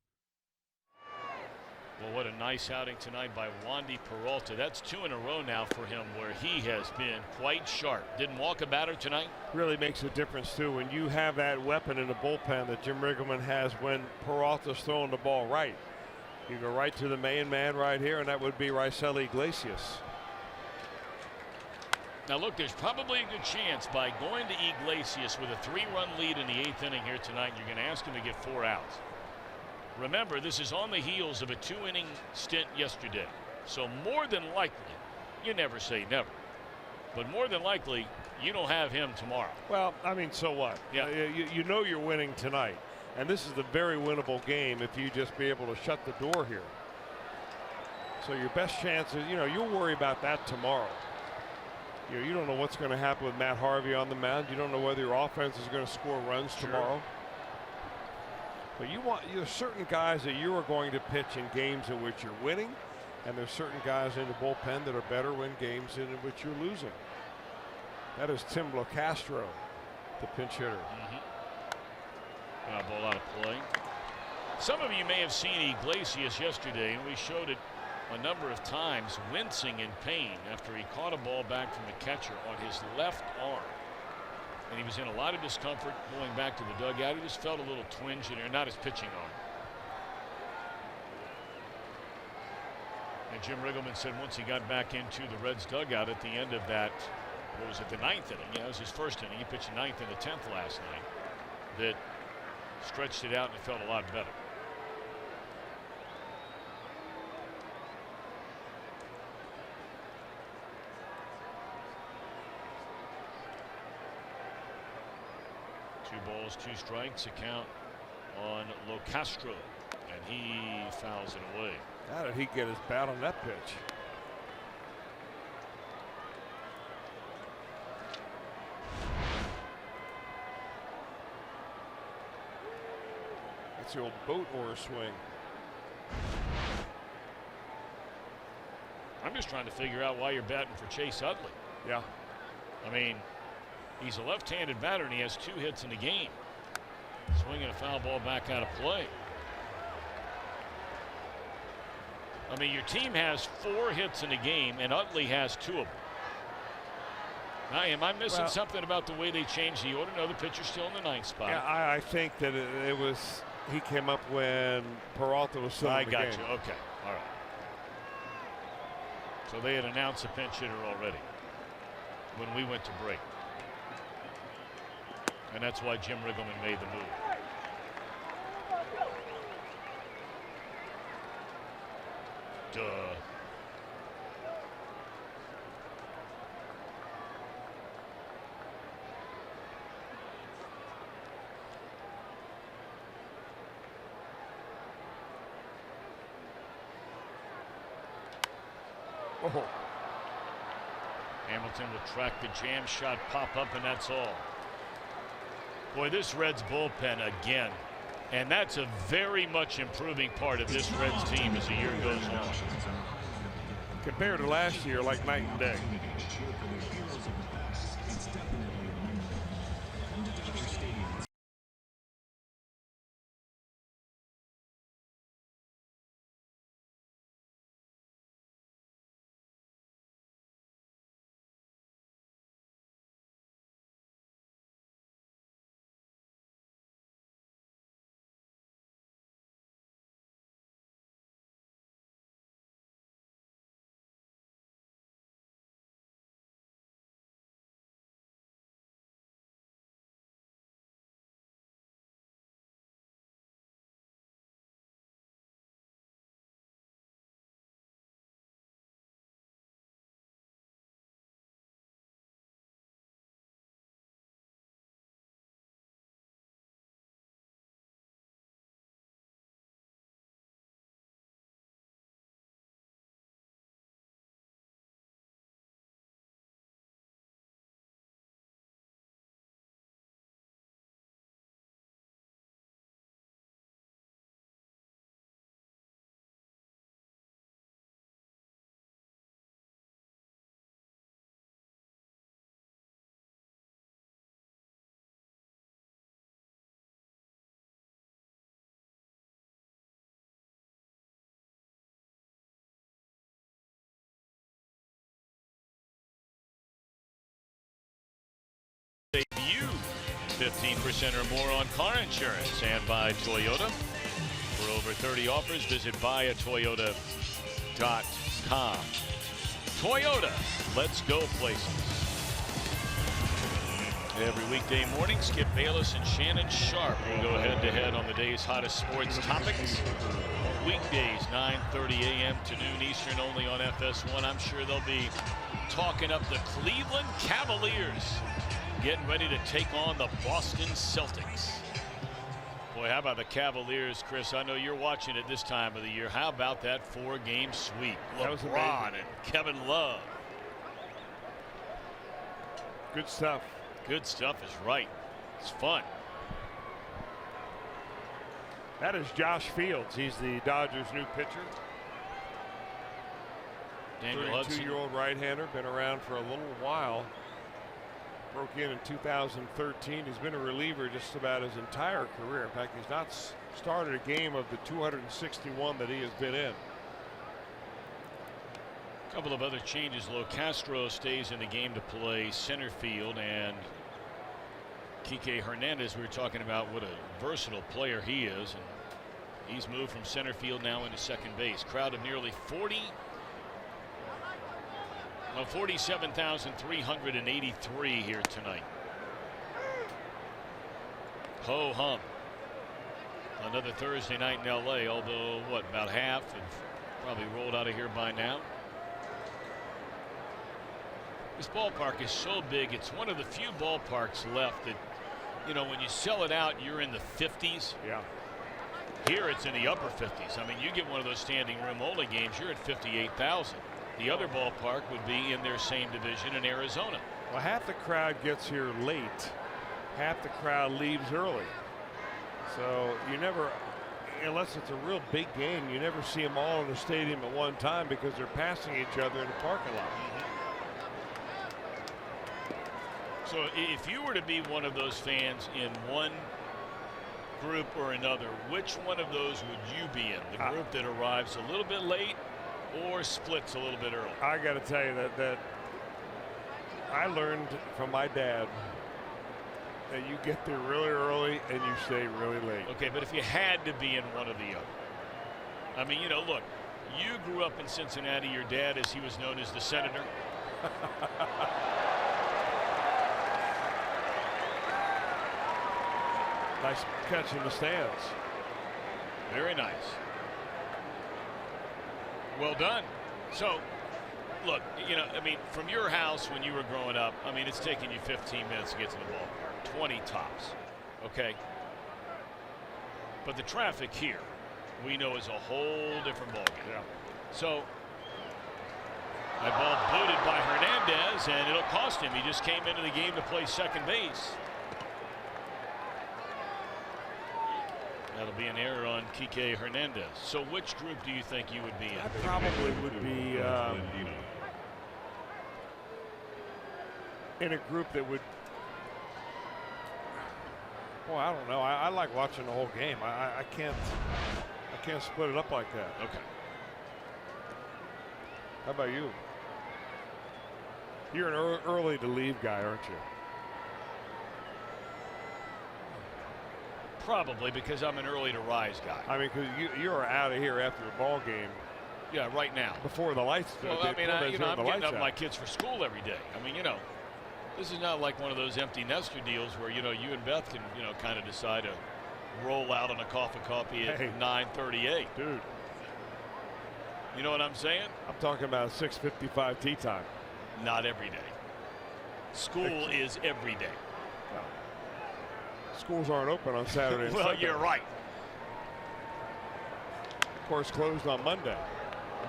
Well, what a nice outing tonight by Wandy Peralta. That's 2 in a row now for him where he has been quite sharp. Didn't walk a batter tonight. Really makes a difference, too, when you have that weapon in the bullpen that Jim Riggleman has when Peralta's throwing the ball right. You go right to the main man right here, and that would be Raisel Iglesias. Now, look, there's probably a good chance by going to Iglesias with a 3-run lead in the 8th inning here tonight, you're going to ask him to get 4 outs. Remember, this is on the heels of a 2-inning stint yesterday. So more than likely, you never say never, but more than likely, you don't have him tomorrow. Well, I mean, so what? Yeah. You know you're winning tonight. And this is a very winnable game if you just be able to shut the door here. So your best chance is, you'll worry about that tomorrow. You don't know what's going to happen with Matt Harvey on the mound. You don't know whether your offense is going to score runs tomorrow. But there's certain guys that you are going to pitch in games in which you're winning, and there's certain guys in the bullpen that are better in games in which you're losing. That is Tim LoCastro, the pinch hitter. Ball out of play. Some of you may have seen Iglesias yesterday, and we showed it a number of times, wincing in pain after he caught a ball back from the catcher on his left arm. And he was in a lot of discomfort going back to the dugout. He just felt a little twinge in there, not his pitching arm. And Jim Riggleman said once he got back into the Reds dugout at the end of that, what was it, the 9th inning? Yeah, it was his first inning. He pitched the 9th and the 10th last night. That stretched it out and it felt a lot better. Two balls, 2 strikes, a count on LoCastro, and he fouls it away. How did he get his bat on that pitch? That's the old boat oar swing. I'm just trying to figure out why you're batting for Chase Utley. Yeah. I mean, he's a left-handed batter and he has 2 hits in the game. Swinging a foul ball back out of play. I mean, your team has 4 hits in the game and Utley has 2 of them. Now, am I missing something about the way they changed the order? No, the pitcher's still in the 9th spot. Yeah, I think that it was, he came up when Peralta was still in the game. I got you. Okay. All right. So they had announced a pinch hitter already when we went to break. And that's why Jim Riggleman made the move. Duh. Oh. Hamilton will track the jam shot, pop up, and that's all. Boy, this Reds bullpen again. And that's a very much improving part of this Reds team as the year goes on. Compared to last year, like night and day. Debut 15% or more on car insurance, and by Toyota. For over 30 offers, visit buyatoyota.com. Toyota, let's go places. Every weekday morning, Skip Bayless and Shannon Sharp will go head-to-head on the day's hottest sports topics. Weekdays, 9:30 a.m. to noon Eastern, only on FS1. I'm sure they'll be talking up the Cleveland Cavaliers, getting ready to take on the Boston Celtics. Boy, how about the Cavaliers, Chris? I know you're watching it this time of the year. How about that 4-game sweep? LeBron and Kevin Love. Good stuff. Good stuff is right. It's fun. That is Josh Fields. He's the Dodgers' new pitcher. Daniel Hudson. 32-year-old right-hander, been around for a little while. Broke in 2013. He's been a reliever just about his entire career. In fact, he's not started a game of the 261 that he has been in. A couple of other changes. Lo Castro stays in the game to play center field, and Kike Hernandez, we were talking about what a versatile player he is, and he's moved from center field now into second base. Crowd of nearly 47,383 here tonight. Ho hum. Another Thursday night in LA, although what, about half have probably rolled out of here by now. This ballpark is so big, it's one of the few ballparks left that, you know, when you sell it out, you're in the 50s. Yeah. Here it's in the upper 50s. I mean, you get one of those standing room only games, you're at 58,000. The other ballpark would be in their same division in Arizona. Well, half the crowd gets here late. Half the crowd leaves early. So you never, unless it's a real big game, you never see them all in the stadium at one time because they're passing each other in the parking lot. So if you were to be one of those fans in one group or another, which one of those would you be in? The group that arrives a little bit late or splits a little bit early? I got to tell you that I learned from my dad that you get there really early and you stay really late. Okay, but if you had to be in one or the other, I mean, you know, look, you grew up in Cincinnati. Your dad, as he was known as the Senator. Nice catch in the stands. Very nice. Well done. So, look, you know, I mean, from your house when you were growing up, I mean, it's taking you 15 minutes to get to the ballpark, 20 tops, okay? But the traffic here, we know, is a whole different ballgame. Yeah. So, that ball booted by Hernandez, and it'll cost him. He just came into the game to play second base. That'll be an error on Kike Hernandez. So which group do you think you would be in? I probably would be in a group that would, well, I don't know. I like watching the whole game. I can't split it up like that. Okay. How about you? You're an early to leave guy, aren't you? Probably, because I'm an early to rise guy. I mean, because you are out of here after a ball game. Yeah, right now. Before the lights. Well, I mean, I'm getting up my kids for school every day. I mean, you know, this is not like one of those empty nester deals where, you know, you and Beth can, you know, kind of decide to roll out on a coffee at 9:38. Dude. You know what I'm saying? I'm talking about 6:55 tee time. Not every day. School is every day. Schools aren't open on Saturday. Well, Sunday. you're right. Of course, closed on Monday.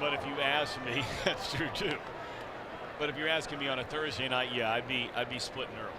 But if you ask me, that's true too. But if you're asking me on a Thursday night, yeah, I'd be splitting early.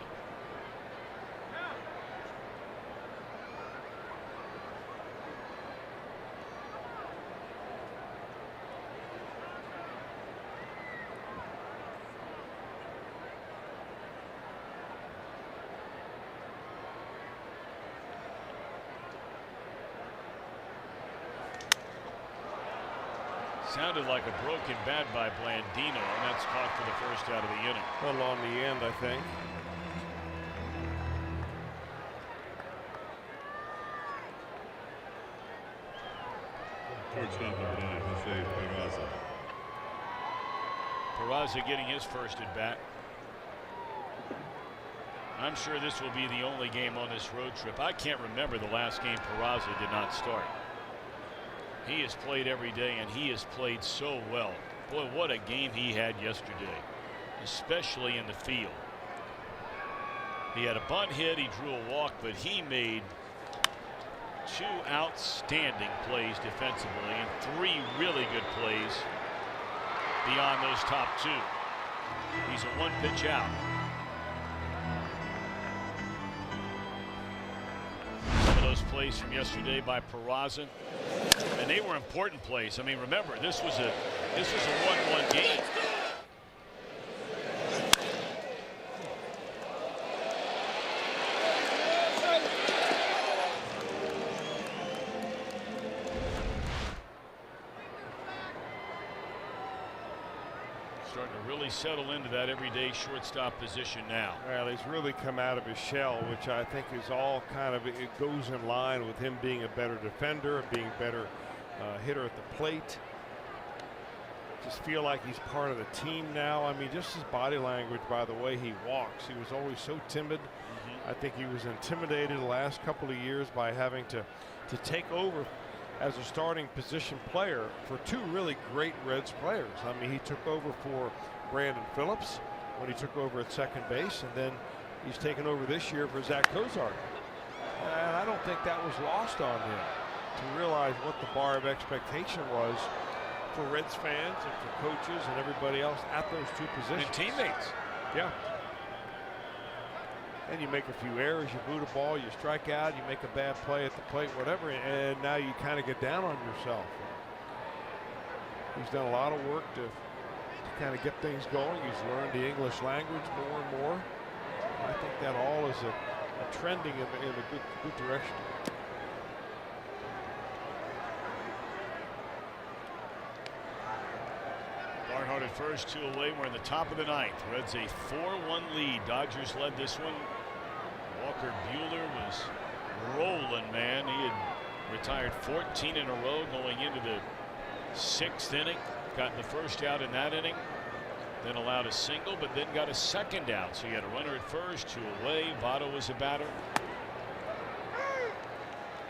Sounded like a broken bat by Blandino, and that's caught for the first out of the inning. A little on the end, I think. Shortstop number 9, Jose Peraza. Peraza getting his first at bat. I'm sure this will be the only game on this road trip. I can't remember the last game Peraza did not start. He has played every day, and he has played so well. Boy, what a game he had yesterday, especially in the field. He had a bunt hit, he drew a walk, but he made 2 outstanding plays defensively and 3 really good plays beyond those top 2. He's a 1-pitch out. Some of those plays from yesterday by Peraza, and they were important plays. I mean, remember, this was a 1-1 game. Starting to really settle into that everyday shortstop position now. Well, he's really come out of his shell, which I think is all kind of, it goes in line with him being a better defender, being a better hitter at the plate. Just feel like he's part of the team now. I mean, just his body language, by the way he walks. He was always so timid. I think he was intimidated the last couple of years by having to take over as a starting position player for 2 really great Reds players. I mean, he took over for Brandon Phillips when he took over at second base, and then he's taken over this year for Zach Cozart. And I don't think that was lost on him, to realize what the bar of expectation was for Reds fans and for coaches and everybody else at those 2 positions. And teammates. Yeah. And you make a few errors, you boot a ball, you strike out, you make a bad play at the plate, whatever, and now you kind of get down on yourself. He's done a lot of work to kind of get things going. He's learned the English language more and more. I think that all is a trending in a good direction. Barnhart at first, 2 away. We're in the top of the 9th. Reds a 4-1 lead. Dodgers led this one. Walker Buehler was rolling, man. He had retired 14 in a row going into the 6th inning. Got the first out in that inning. Then allowed a single, but then got a second out. So he had a runner at first, 2 away. Votto was a batter.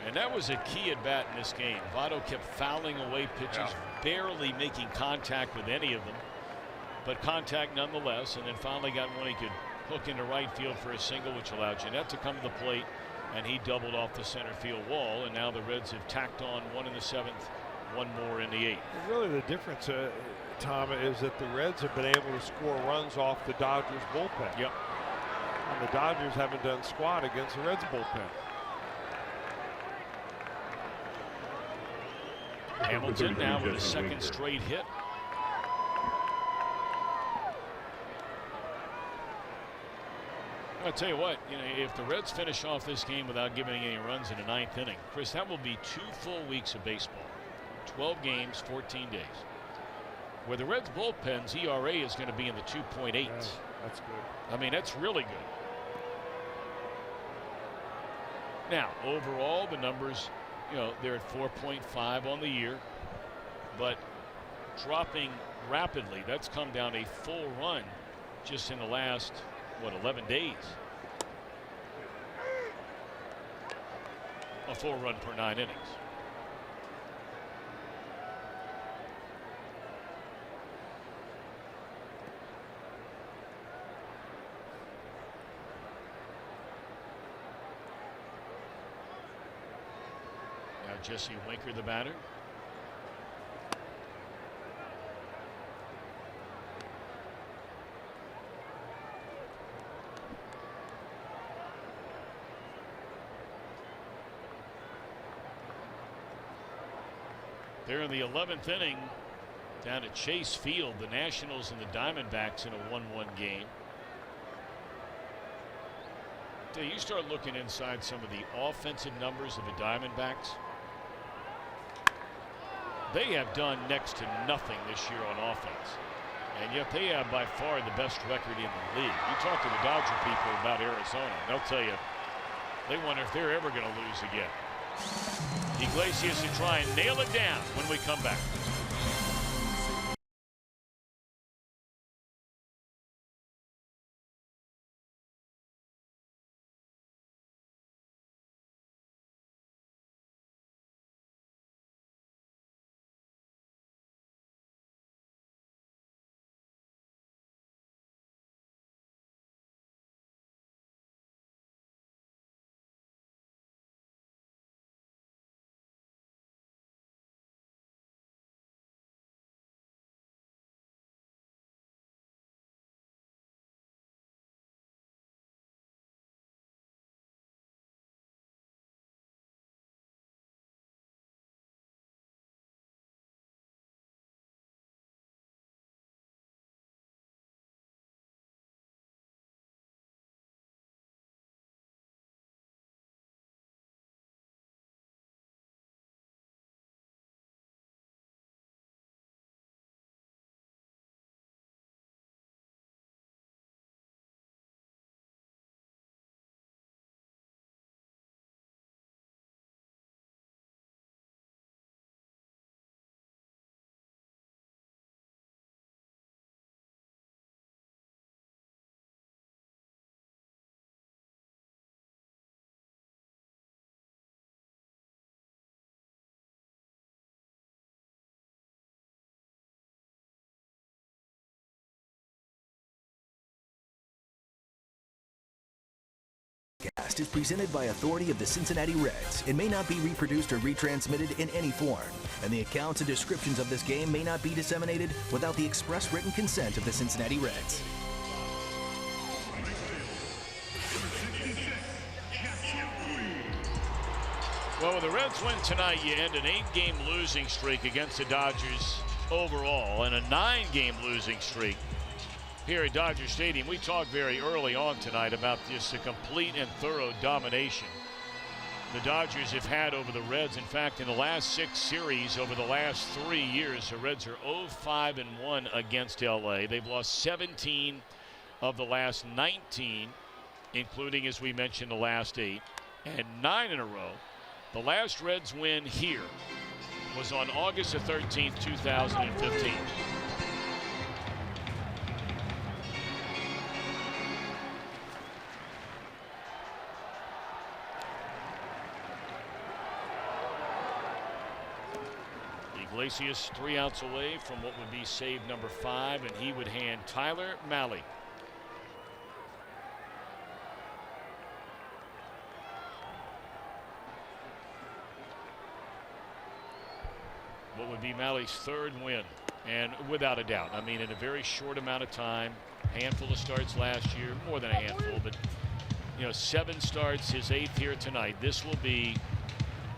And that was a key at bat in this game. Votto kept fouling away pitches, barely making contact with any of them, but contact nonetheless, and then finally got one he could hook into right field for a single, which allowed Jeanette to come to the plate, and he doubled off the center field wall. And now the Reds have tacked on 1 in the 7th, 1 more in the 8th. Really the difference, Tom, is that the Reds have been able to score runs off the Dodgers bullpen. Yep. And the Dodgers haven't done squat against the Reds bullpen. Hamilton now with a 2nd straight hit. I'll tell you what, if the Reds finish off this game without giving any runs in the 9th inning, Chris, that will be 2 full weeks of baseball. 12 games, 14 days. Where the Reds bullpen's ERA is going to be in the 2.8s. Yeah, that's good. I mean, that's really good. Now, overall, the numbers, they're at 4.5 on the year, but dropping rapidly. That's come down a full run just in the last, 11 days. A full run per 9 innings. Now Jesse Winker, the batter. They're in the 11th inning down at Chase Field. The Nationals and the Diamondbacks in a 1-1 game. You start looking inside some of the offensive numbers of the Diamondbacks. They have done next to nothing this year on offense, and yet they have by far the best record in the league. You talk to the Dodger people about Arizona, they'll tell you they wonder if they're ever going to lose again. Iglesias to try and nail it down when we come back. Cast is presented by authority of the Cincinnati Reds and may not be reproduced or retransmitted in any form, and the accounts and descriptions of this game may not be disseminated without the express written consent of the Cincinnati Reds. Well, when the Reds win tonight, you end an 8-game losing streak against the Dodgers overall and a 9-game losing streak here at Dodger Stadium. We talked very early on tonight about just a complete and thorough domination the Dodgers have had over the Reds. In fact, in the last 6 series over the last 3 years, the Reds are 0-5-1 against LA. They've lost 17 of the last 19, including, as we mentioned, the last 8, and 9 in a row. The last Reds win here was on August the 13th, 2015. Iglesias 3 outs away from what would be save number 5, and he would hand Tyler Mahle. What would be Mahle's 3rd win, and without a doubt, I mean, in a very short amount of time, handful of starts last year, more than a handful, but 7 starts, his 8th here tonight. This will be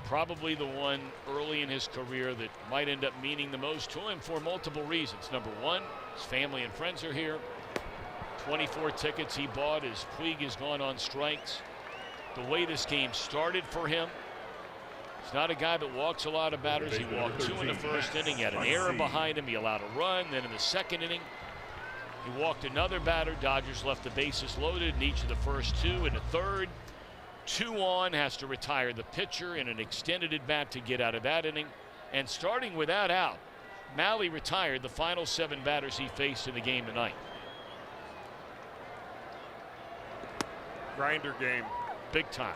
probably the one early in his career that might end up meaning the most to him for multiple reasons. Number one, his family and friends are here. 24 tickets he bought as Puig has gone on strikes. The way this game started for him, he's not a guy that walks a lot of batters. He walked 2 in the first inning. He had an error behind him. He allowed a run. Then in the second inning, he walked another batter. Dodgers left the bases loaded in each of the first 2. In the third, 2 on, has to retire the pitcher in an extended at bat to get out of that inning. And starting with that out, Mahle retired the final 7 batters he faced in the game tonight. Grinder game. Big time.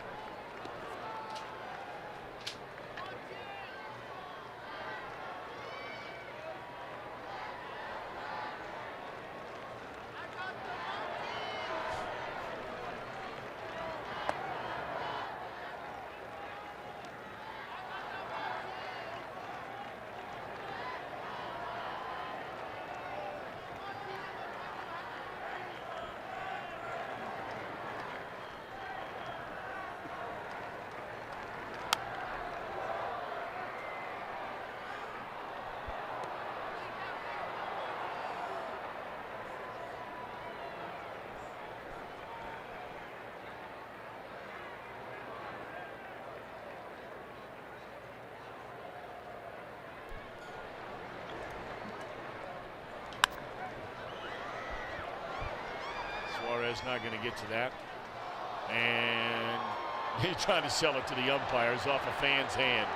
Suarez not going to get to that. And he's trying to sell it to the umpires off a fan's hand.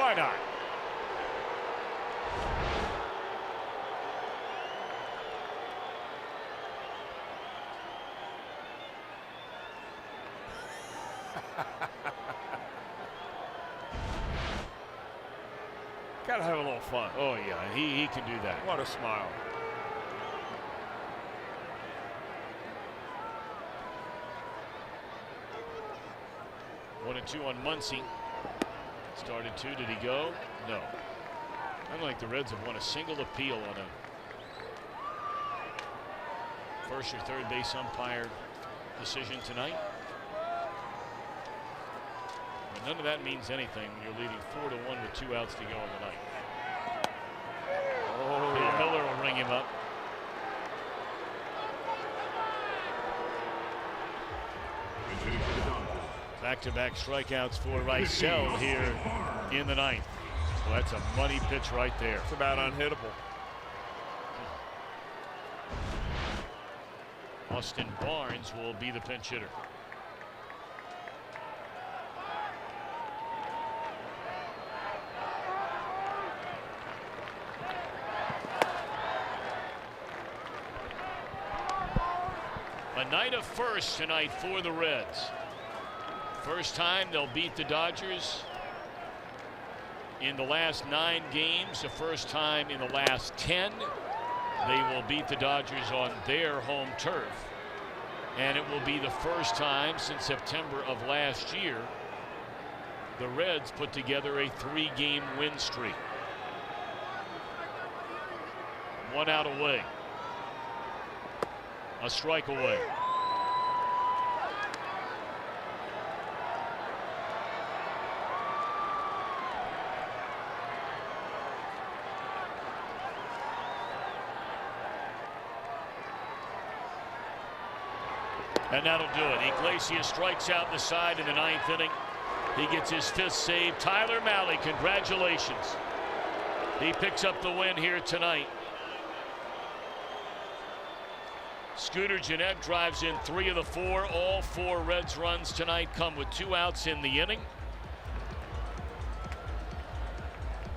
Why not? Gotta have a little fun. Oh, yeah, he can do that. What a smile. One and two on Muncie. Started two. Did he go? No. Unlike the Reds have won a single appeal on a first or third base umpire decision tonight. But none of that means anything when you're leading 4-1 with 2 outs to go in the ninth. Oh, Bill yeah. Miller will ring him up. Back-to-back strikeouts for Rysel here in the ninth. Well, that's a money pitch right there. It's about unhittable. Austin Barnes will be the pinch hitter. A night of firsts tonight for the Reds. First time they'll beat the Dodgers in the last 9 games. The first time in the last 10. They will beat the Dodgers on their home turf. And it will be the first time since September of last year the Reds put together a 3-game win streak. 1 out away. A strike away. And that'll do it. Iglesias strikes out in the side in the 9th inning. He gets his 5th save. Tyler Mahle, congratulations. He picks up the win here tonight. Scooter Gennett drives in 3 of the 4. All 4 Reds runs tonight come with 2 outs in the inning.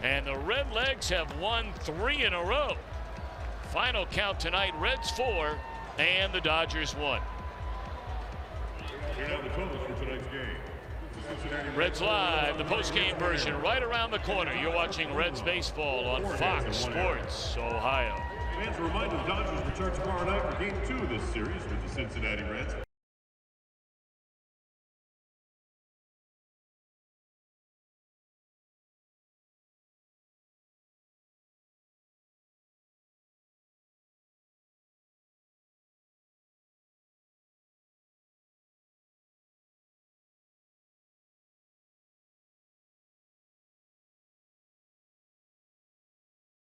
And the Redlegs have won 3 in a row. Final count tonight, Reds 4 and the Dodgers 1. Here now the totals for tonight's game. The Cincinnati Reds Live, the postgame version right around the corner. You're watching Reds baseball on Fox Sports Ohio. Fans are reminded the Dodgers return tomorrow night for Game 2 of this series with the Cincinnati Reds